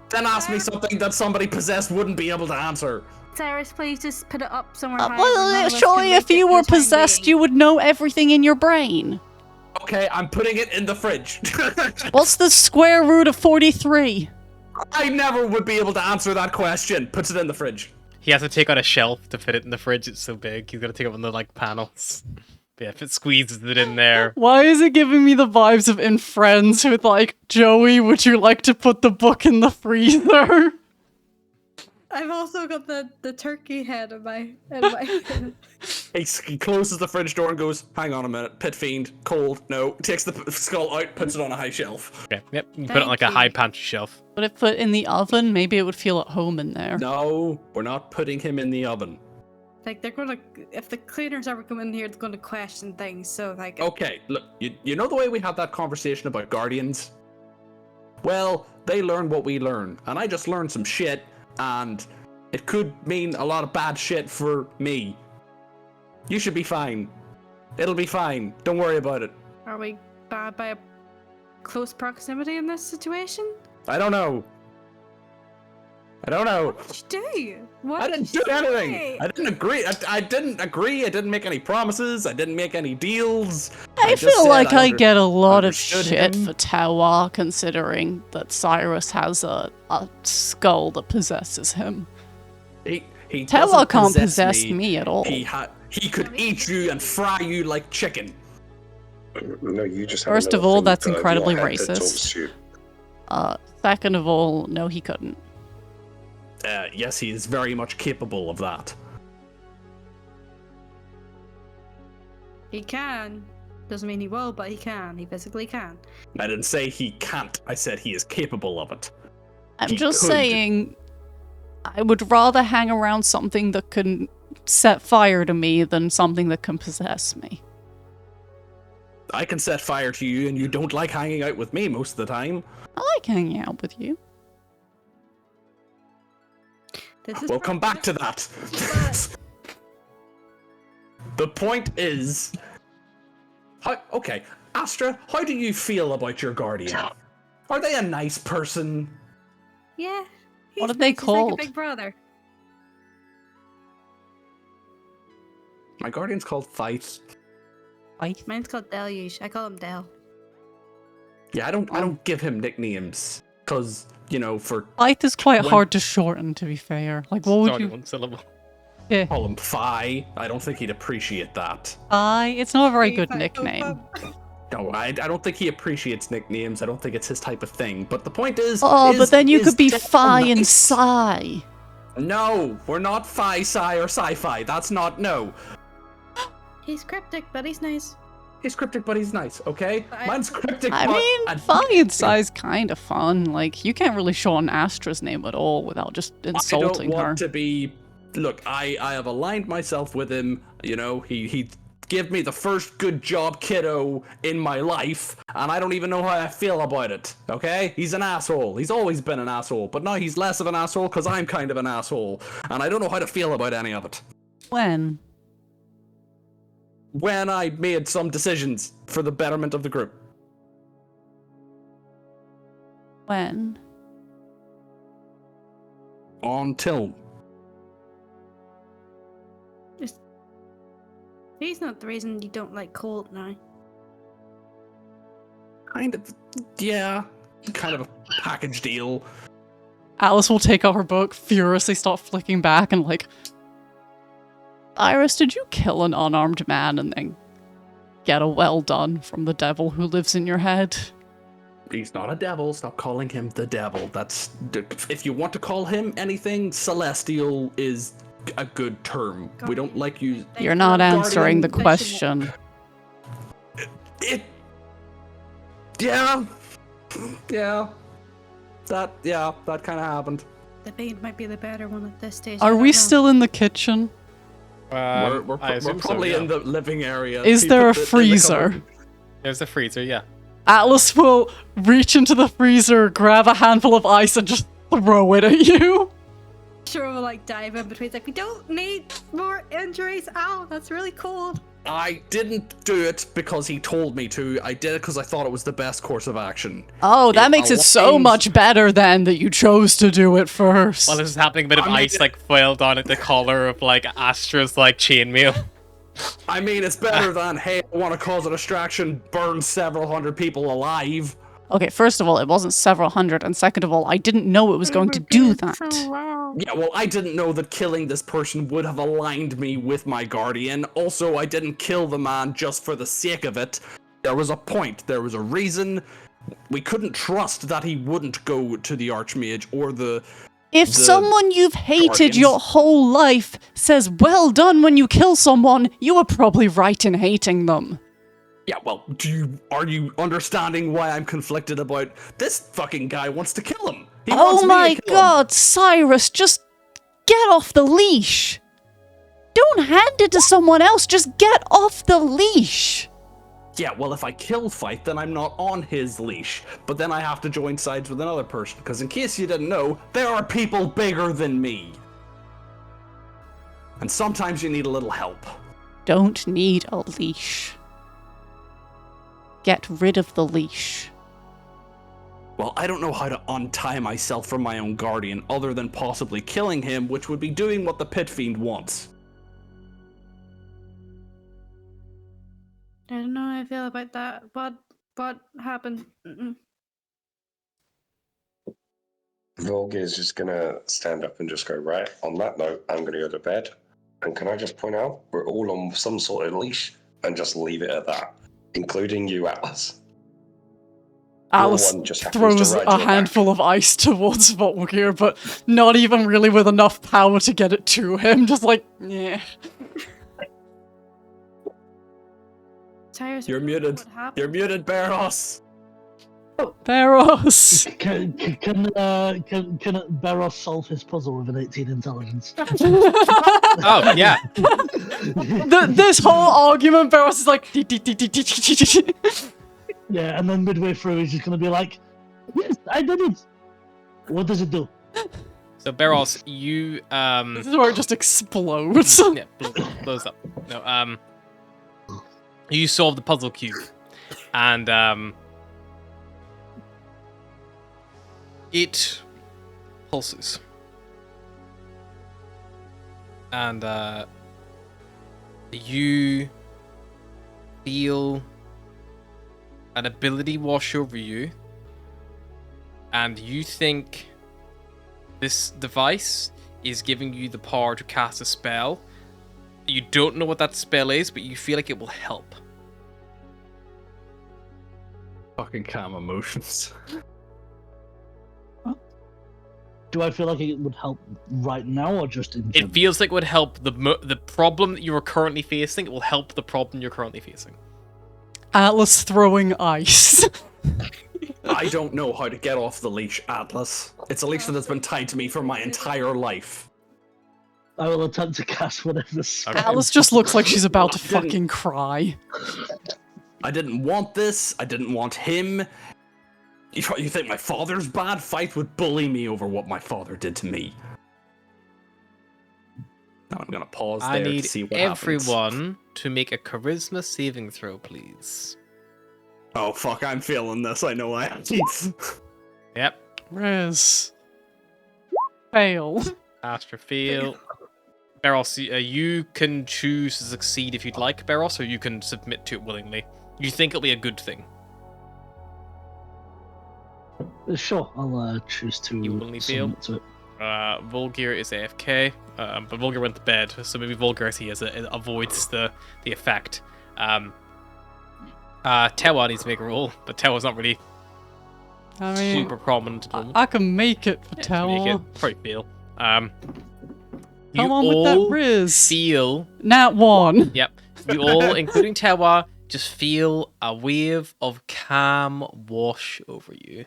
Speaker 4: Then ask me something that somebody possessed wouldn't be able to answer.
Speaker 3: Cyrus, please just put it up somewhere high. where none
Speaker 2: Well,
Speaker 3: of us
Speaker 2: surely
Speaker 3: can
Speaker 2: if
Speaker 3: reach it
Speaker 2: you
Speaker 3: for
Speaker 2: were
Speaker 3: the time
Speaker 2: possessed,
Speaker 3: being.
Speaker 2: you would know everything in your brain.
Speaker 4: Okay, I'm putting it in the fridge.
Speaker 2: What's the square root of 43?
Speaker 4: I never would be able to answer that question. Puts it in the fridge.
Speaker 1: He has to take out a shelf to fit it in the fridge. It's so big. He's got to take out one of the like panels. But yeah, if it squeezes it in there.
Speaker 2: Why is it giving me the vibes of in Friends with like, Joey, would you like to put the book in the freezer?
Speaker 3: I've also got the turkey head in my.
Speaker 4: He closes the fridge door and goes, "Hang on a minute, pit fiend, cold, no." Takes the skull out, puts it on a high shelf.
Speaker 1: Okay, yep. You can put it on like
Speaker 3: Thank
Speaker 1: a high
Speaker 3: you.
Speaker 1: pantry shelf.
Speaker 2: But if put in the oven, maybe it would feel at home in there.
Speaker 4: No, we're not putting him in the oven.
Speaker 3: Like they're gonna, if the cleaners ever come in here, they're gonna question things. So like,
Speaker 4: Okay, look, you know the way we had that conversation about guardians? Well, they learn what we learn, and I just learned some shit, and it could mean a lot of bad shit for me. You should be fine. It'll be fine. Don't worry about it.
Speaker 3: are we bad by a close proximity in this situation?
Speaker 4: I don't know. I don't know.
Speaker 3: What did you do? What
Speaker 4: I
Speaker 3: did
Speaker 4: didn't
Speaker 3: you
Speaker 4: do anything.
Speaker 3: say?
Speaker 4: I didn't agree. I didn't agree. I didn't make any promises. I didn't make any deals.
Speaker 2: I
Speaker 4: just
Speaker 2: feel
Speaker 4: said
Speaker 2: like I get a lot of
Speaker 4: understood
Speaker 2: shit
Speaker 4: him.
Speaker 2: for Tawa, considering that Cyrus has a skull that possesses him.
Speaker 4: He
Speaker 2: Tawa
Speaker 4: doesn't
Speaker 2: can't possess me at all.
Speaker 4: He could eat you and fry you like chicken.
Speaker 6: No, you just have
Speaker 2: First of
Speaker 6: another
Speaker 2: all,
Speaker 6: thing
Speaker 2: that's
Speaker 6: in your
Speaker 2: incredibly
Speaker 6: head that talks
Speaker 2: racist.
Speaker 6: to you.
Speaker 2: Second of all, no, he couldn't.
Speaker 4: Yes, he is very much capable of that.
Speaker 3: He can. Doesn't mean he will, but he can. He physically can.
Speaker 4: I didn't say he can't. I said he is capable of it.
Speaker 2: I'm
Speaker 4: He
Speaker 2: just
Speaker 4: could.
Speaker 2: saying, I would rather hang around something that can set fire to me than something that can possess me.
Speaker 4: I can set fire to you, and you don't like hanging out with me most of the time.
Speaker 2: I like hanging out with you.
Speaker 3: This is
Speaker 4: We'll come back to that. The point is... Okay, Astra, how do you feel about your guardian? Are they a nice person?
Speaker 3: Yeah.
Speaker 2: What
Speaker 3: he's
Speaker 2: are they
Speaker 3: nice, he's like
Speaker 2: called?
Speaker 3: a big brother.
Speaker 4: My guardian's called Fight.
Speaker 3: Mine's called Deluge. I call him Del.
Speaker 4: Yeah, I don't give him nicknames, cause you know, for
Speaker 2: Light is quite
Speaker 4: When-
Speaker 2: hard to shorten, to be fair. Like, what would
Speaker 1: It's only
Speaker 2: you...
Speaker 1: one syllable.
Speaker 2: Yeah.
Speaker 4: call him Fi. I don't think he'd appreciate that.
Speaker 2: It's not a very good
Speaker 3: Hey,
Speaker 2: nickname.
Speaker 4: No, I don't think he appreciates nicknames. I don't think it's his type of thing. But the point is...
Speaker 2: Oh,
Speaker 4: is-
Speaker 2: but then you
Speaker 4: is
Speaker 2: could be
Speaker 4: Del
Speaker 2: Phi and
Speaker 4: nice?
Speaker 2: Psi.
Speaker 4: No, we're not Phi, Psi, or Sci-Fi. That's not... No.
Speaker 3: He's cryptic, but he's nice.
Speaker 4: He's cryptic, but he's nice, okay?
Speaker 3: I-
Speaker 4: Mine's cryptic,
Speaker 2: I
Speaker 4: but...
Speaker 2: mean, Phi and Psi's kind of fun. Like, you can't really shorten Astra's name at all without just
Speaker 4: I
Speaker 2: insulting
Speaker 4: don't
Speaker 2: her.
Speaker 4: want to be... Look, I have aligned myself with him. You know, he gave me the first good job kiddo in my life, and I don't even know how I feel about it, okay? He's an asshole. He's always been an asshole, but now he's less of an asshole because I'm kind of an asshole, and I don't know how to feel about any of it.
Speaker 2: When?
Speaker 4: When I made some decisions for the betterment of the group.
Speaker 2: When?
Speaker 4: Until...
Speaker 3: He's not the reason you don't like Colt now.
Speaker 4: Kind of... Yeah. Kind of a package deal.
Speaker 2: Alice will take out her book, furiously start flicking back, and like... Iris, did you kill an unarmed man and then get a well done from the devil who lives in your head?
Speaker 4: He's not a devil. Stop calling him the devil. That's... If you want to call him anything, celestial is a good term. We don't like you...
Speaker 2: You're not answering the
Speaker 3: Guardian-
Speaker 2: question.
Speaker 4: It... Yeah. Yeah. That kind of happened.
Speaker 3: The bait might be the better one at this stage.
Speaker 2: Are we still in the kitchen?
Speaker 4: We're
Speaker 1: I assume
Speaker 4: probably
Speaker 1: so, yeah.
Speaker 4: in the living area.
Speaker 2: Is
Speaker 4: He
Speaker 2: there a
Speaker 4: put it in the
Speaker 2: freezer?
Speaker 4: cupboard.
Speaker 1: There's the freezer, yeah.
Speaker 2: Atlas will reach into the freezer, grab a handful of ice, and just throw it at you.
Speaker 3: Sure, we'll like dive in between. It's like, we don't need more injuries. Ow, that's really cold.
Speaker 4: I didn't do it because he told me to. I did it because I thought it was the best course of action.
Speaker 2: Oh, that makes it so
Speaker 4: aligns-
Speaker 2: much better then that you chose to do it first.
Speaker 1: While this is happening, a bit of
Speaker 4: I mean,
Speaker 1: ice like fell down at the collar of like Astra's like chainmail.
Speaker 4: I mean, it's better than, hey, I want to cause a distraction, burn several hundred people alive.
Speaker 2: Okay, first of all, it wasn't several hundred, and second of all, I didn't know it was going to do that.
Speaker 4: Yeah, well, I didn't know that killing this person would have aligned me with my guardian. Also, I didn't kill the man just for the sake of it. There was a point. There was a reason. We couldn't trust that he wouldn't go to the Archmage or the
Speaker 2: If
Speaker 4: the
Speaker 2: someone you've hated
Speaker 4: guardians.
Speaker 2: your whole life says well done when you kill someone, you were probably right in hating them.
Speaker 4: Yeah, well, are you understanding why I'm conflicted about this fucking guy wants to kill him? He wants
Speaker 2: Oh
Speaker 4: me
Speaker 2: my
Speaker 4: to kill him.
Speaker 2: god, Cyrus, just get off the leash. Don't hand it to someone else, just get off the leash.
Speaker 4: Yeah, well, if I kill Fight, then I'm not on his leash. But then I have to join sides with another person, because in case you didn't know, there are people bigger than me. And sometimes you need a little help.
Speaker 2: Don't need a leash. Get rid of the leash.
Speaker 4: Well, I don't know how to untie myself from my own guardian other than possibly killing him, which would be doing what the Pit Fiend wants.
Speaker 3: I don't know how I feel about that. What happened?
Speaker 6: Volga is just gonna stand up and just go, right, on that note, I'm gonna go to bed. And can I just point out, we're all on some sort of leash and just leave it at that, including you, Atlas.
Speaker 2: Alice
Speaker 6: one just happens to
Speaker 2: throws
Speaker 6: ride
Speaker 2: a
Speaker 6: your back.
Speaker 2: handful of ice towards Volgir, but not even really with enough power to get it to him. Just like, yeah.
Speaker 3: Cyrus,
Speaker 4: You're
Speaker 3: what
Speaker 4: muted.
Speaker 3: happened?
Speaker 4: You're muted, Barros.
Speaker 2: Barros.
Speaker 5: Can Barros solve his puzzle with an 18 intelligence?
Speaker 1: Oh, yeah.
Speaker 2: This whole argument, Barros is like.
Speaker 5: Yeah, and then midway through, he's just gonna be like, "Yes, I did it." What does it do?
Speaker 1: So, Barros, you,
Speaker 2: This is where it just explodes.
Speaker 1: yeah, blows up. No, you solve the puzzle cube, and, it pulses. And, you feel an ability wash over you, and you think this device is giving you the power to cast a spell. You don't know what that spell is, but you feel like it will help.
Speaker 4: Fucking calm emotions.
Speaker 5: Do I feel like it would help right now, or just in
Speaker 1: It
Speaker 5: general?
Speaker 1: feels like it would help the problem that you are currently facing. It will help the problem you're currently facing.
Speaker 2: Atlas throwing ice.
Speaker 4: I don't know how to get off the leash, Atlas. It's a leash that has been tied to me for my entire life.
Speaker 5: I will attempt to cast whatever spell.
Speaker 2: Atlas just looks like she's about to
Speaker 4: Didn't-
Speaker 2: fucking cry.
Speaker 4: I didn't want this. I didn't want him. You think my father's bad? Fight would bully me over what my father did to me. Now I'm gonna pause
Speaker 1: I
Speaker 4: there
Speaker 1: need
Speaker 4: to see what happens.
Speaker 1: everyone to make a charisma saving throw, please.
Speaker 4: Oh fuck, I'm feeling this. I know I am.
Speaker 1: Yep.
Speaker 2: Riz. Fail.
Speaker 1: Astro fail. Barros, you can choose to succeed if you'd like, Barros, or you can submit to it willingly. You think it'll be a good thing.
Speaker 5: Sure, I'll choose to
Speaker 1: You willingly fail?
Speaker 5: submit to it.
Speaker 1: Volgir is AFK, but Volgir went to bed, so maybe Volgir avoids the effect. Tewa needs to make a roll, but Tewa's not really
Speaker 2: I mean,
Speaker 1: super prominent at the moment.
Speaker 2: I can make it for
Speaker 1: Make
Speaker 2: Tower.
Speaker 1: it. Probably fail. You
Speaker 2: Come on with that
Speaker 1: all
Speaker 2: Riz.
Speaker 1: feel,
Speaker 2: Nat 1.
Speaker 1: yep, you all, including Tewa, just feel a wave of calm wash over you.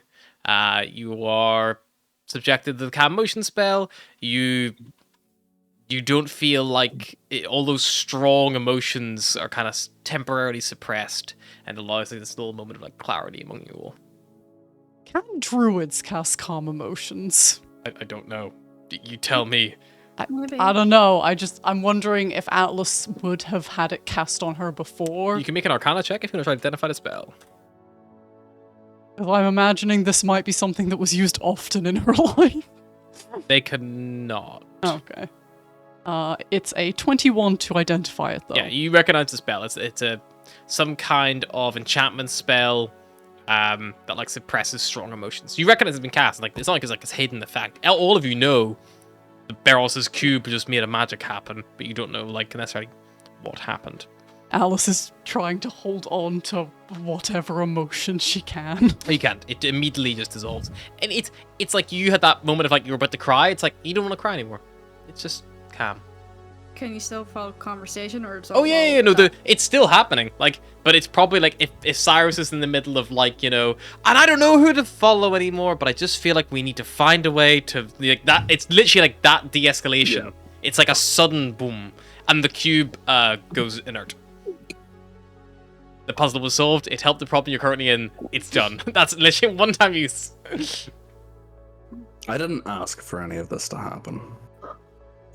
Speaker 1: You are subjected to the calm motion spell. You don't feel like all those strong emotions are kind of temporarily suppressed, and allows like this little moment of like clarity among you all.
Speaker 2: Can druids cast calm emotions?
Speaker 1: I don't know. You tell me.
Speaker 3: Maybe.
Speaker 2: I don't know. I'm wondering if Atlas would have had it cast on her before.
Speaker 1: You can make an Arcana check if you want to try to identify the spell.
Speaker 2: Because I'm imagining this might be something that was used often in her life.
Speaker 1: They cannot.
Speaker 2: Okay. It's a 21 to identify it though.
Speaker 1: Yeah, you recognize the spell. It's some kind of enchantment spell that like suppresses strong emotions. You recognize it's been cast. Like it's not like it's hidden the fact. All of you know the Barros' cube just made a magic happen, but you don't know like necessarily what happened.
Speaker 2: Alice is trying to hold on to whatever emotion she can.
Speaker 1: You can't. It immediately just dissolves. And it's like you had that moment of like you were about to cry. It's like you don't want to cry anymore. It's just calm.
Speaker 3: Can you still follow conversation, or it's
Speaker 1: Oh yeah, no, it's still happening. Like, but it's probably like if Cyrus is in the middle of like, you know, and I don't know who to follow anymore, but I just feel like we need to find a way to like that. It's literally like that de-escalation.
Speaker 4: Yeah.
Speaker 1: It's like a sudden boom, and the cube goes inert. The puzzle was solved. It helped the problem you're currently in. It's done. That's literally one-time use.
Speaker 4: I didn't ask for any of this to happen.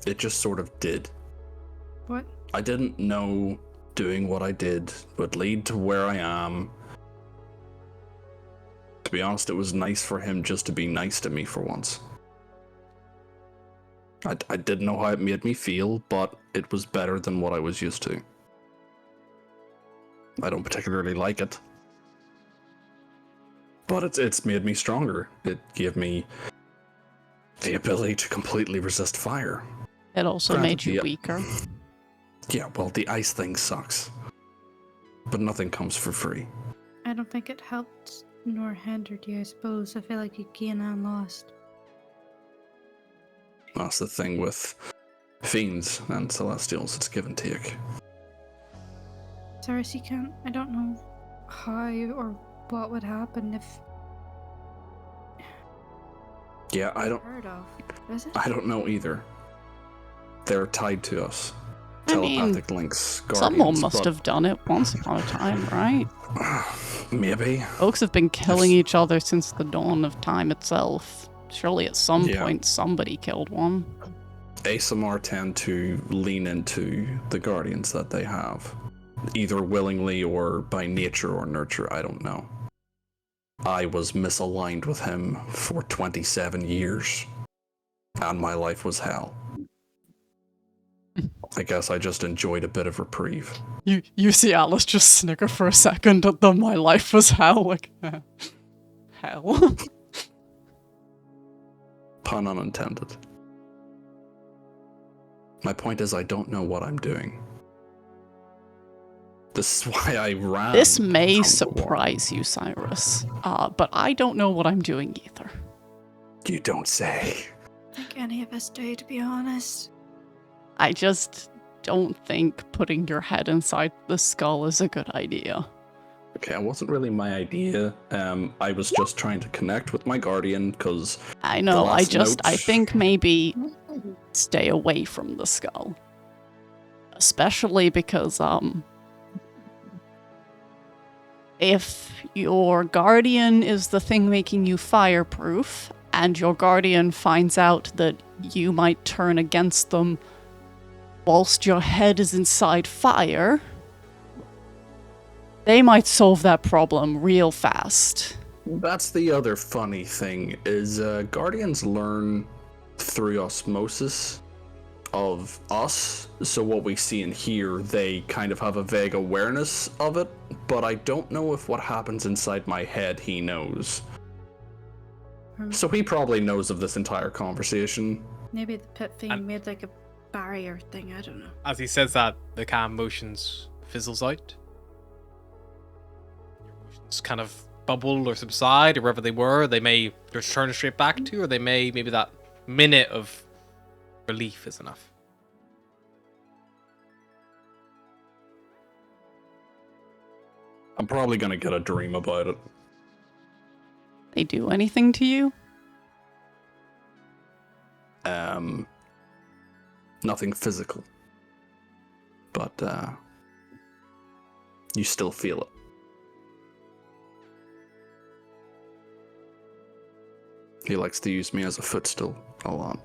Speaker 4: It just sort of did.
Speaker 3: What?
Speaker 4: I didn't know doing what I did would lead to where I am. To be honest, it was nice for him just to be nice to me for once. I didn't know how it made me feel, but it was better than what I was used to. I don't particularly like it. But it's made me stronger. It gave me the ability to completely resist fire.
Speaker 2: It also
Speaker 4: Granted,
Speaker 2: made you
Speaker 4: yeah.
Speaker 2: weaker.
Speaker 4: Yeah, well, the ice thing sucks. But nothing comes for free.
Speaker 3: I don't think it helped nor hindered you, I suppose. I feel like you gained and lost.
Speaker 4: That's the thing with fiends and celestials, it's give and take.
Speaker 3: Cyrus, you can't. I don't know how or what would happen if.
Speaker 4: Yeah, I don't
Speaker 3: Heard of. Is it?
Speaker 4: I don't know either. They're tied to us.
Speaker 2: I mean,
Speaker 4: Telepathic links, guardians.
Speaker 2: Someone must have done it once upon a time, right?
Speaker 4: Maybe.
Speaker 2: Folks have been killing each other since the dawn of time itself. Surely at some
Speaker 4: Yeah.
Speaker 2: point somebody killed one.
Speaker 4: ASMR tend to lean into the guardians that they have. Either willingly or by nature or nurture, I don't know. I was misaligned with him for 27 years. And my life was hell. I guess I just enjoyed a bit of reprieve.
Speaker 2: You see Alice just snicker for a second at the my life was hell, like hell.
Speaker 4: Pun unintended. My point is I don't know what I'm doing. This is why I ran.
Speaker 2: This may
Speaker 4: from the war.
Speaker 2: surprise you, Cyrus. But I don't know what I'm doing either.
Speaker 4: You don't say.
Speaker 3: I think any of us do, to be honest.
Speaker 2: I just don't think putting your head inside the skull is a good idea.
Speaker 4: Okay, it wasn't really my idea. I was just trying to connect with my guardian because
Speaker 2: I know, I
Speaker 4: last note-
Speaker 2: think maybe stay away from the skull. Especially because, if your guardian is the thing making you fireproof, and your guardian finds out that you might turn against them whilst your head is inside fire, they might solve that problem real fast.
Speaker 4: that's the other funny thing is guardians learn through osmosis of us. So what we see and hear, they kind of have a vague awareness of it, but I don't know if what happens inside my head he knows. So he probably knows of this entire conversation.
Speaker 3: Maybe the pit thing
Speaker 1: And-
Speaker 3: made like a barrier thing, I don't know.
Speaker 1: As he says that, the calm motions fizzles out. Your emotions kind of bubble or subside, or wherever they were. They may just turn straight back to, or they may, maybe that minute of relief is enough.
Speaker 4: I'm probably gonna get a dream about it.
Speaker 2: They do anything to you?
Speaker 4: Nothing physical. But you still feel it. He likes to use me as a footstool a lot.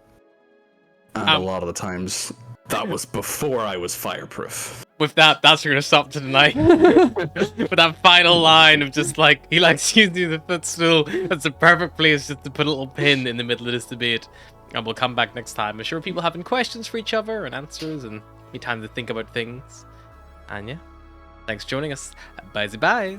Speaker 4: And a lot of the times, that was before I was fireproof.
Speaker 1: With that, that's where we're gonna stop to tonight. With that final line of just like, he likes using the footstool. That's the perfect place just to put a little pin in the middle of this debate. And we'll come back next time. I'm sure people having questions for each other and answers and need time to think about things. And yeah, thanks for joining us. Bye-bye.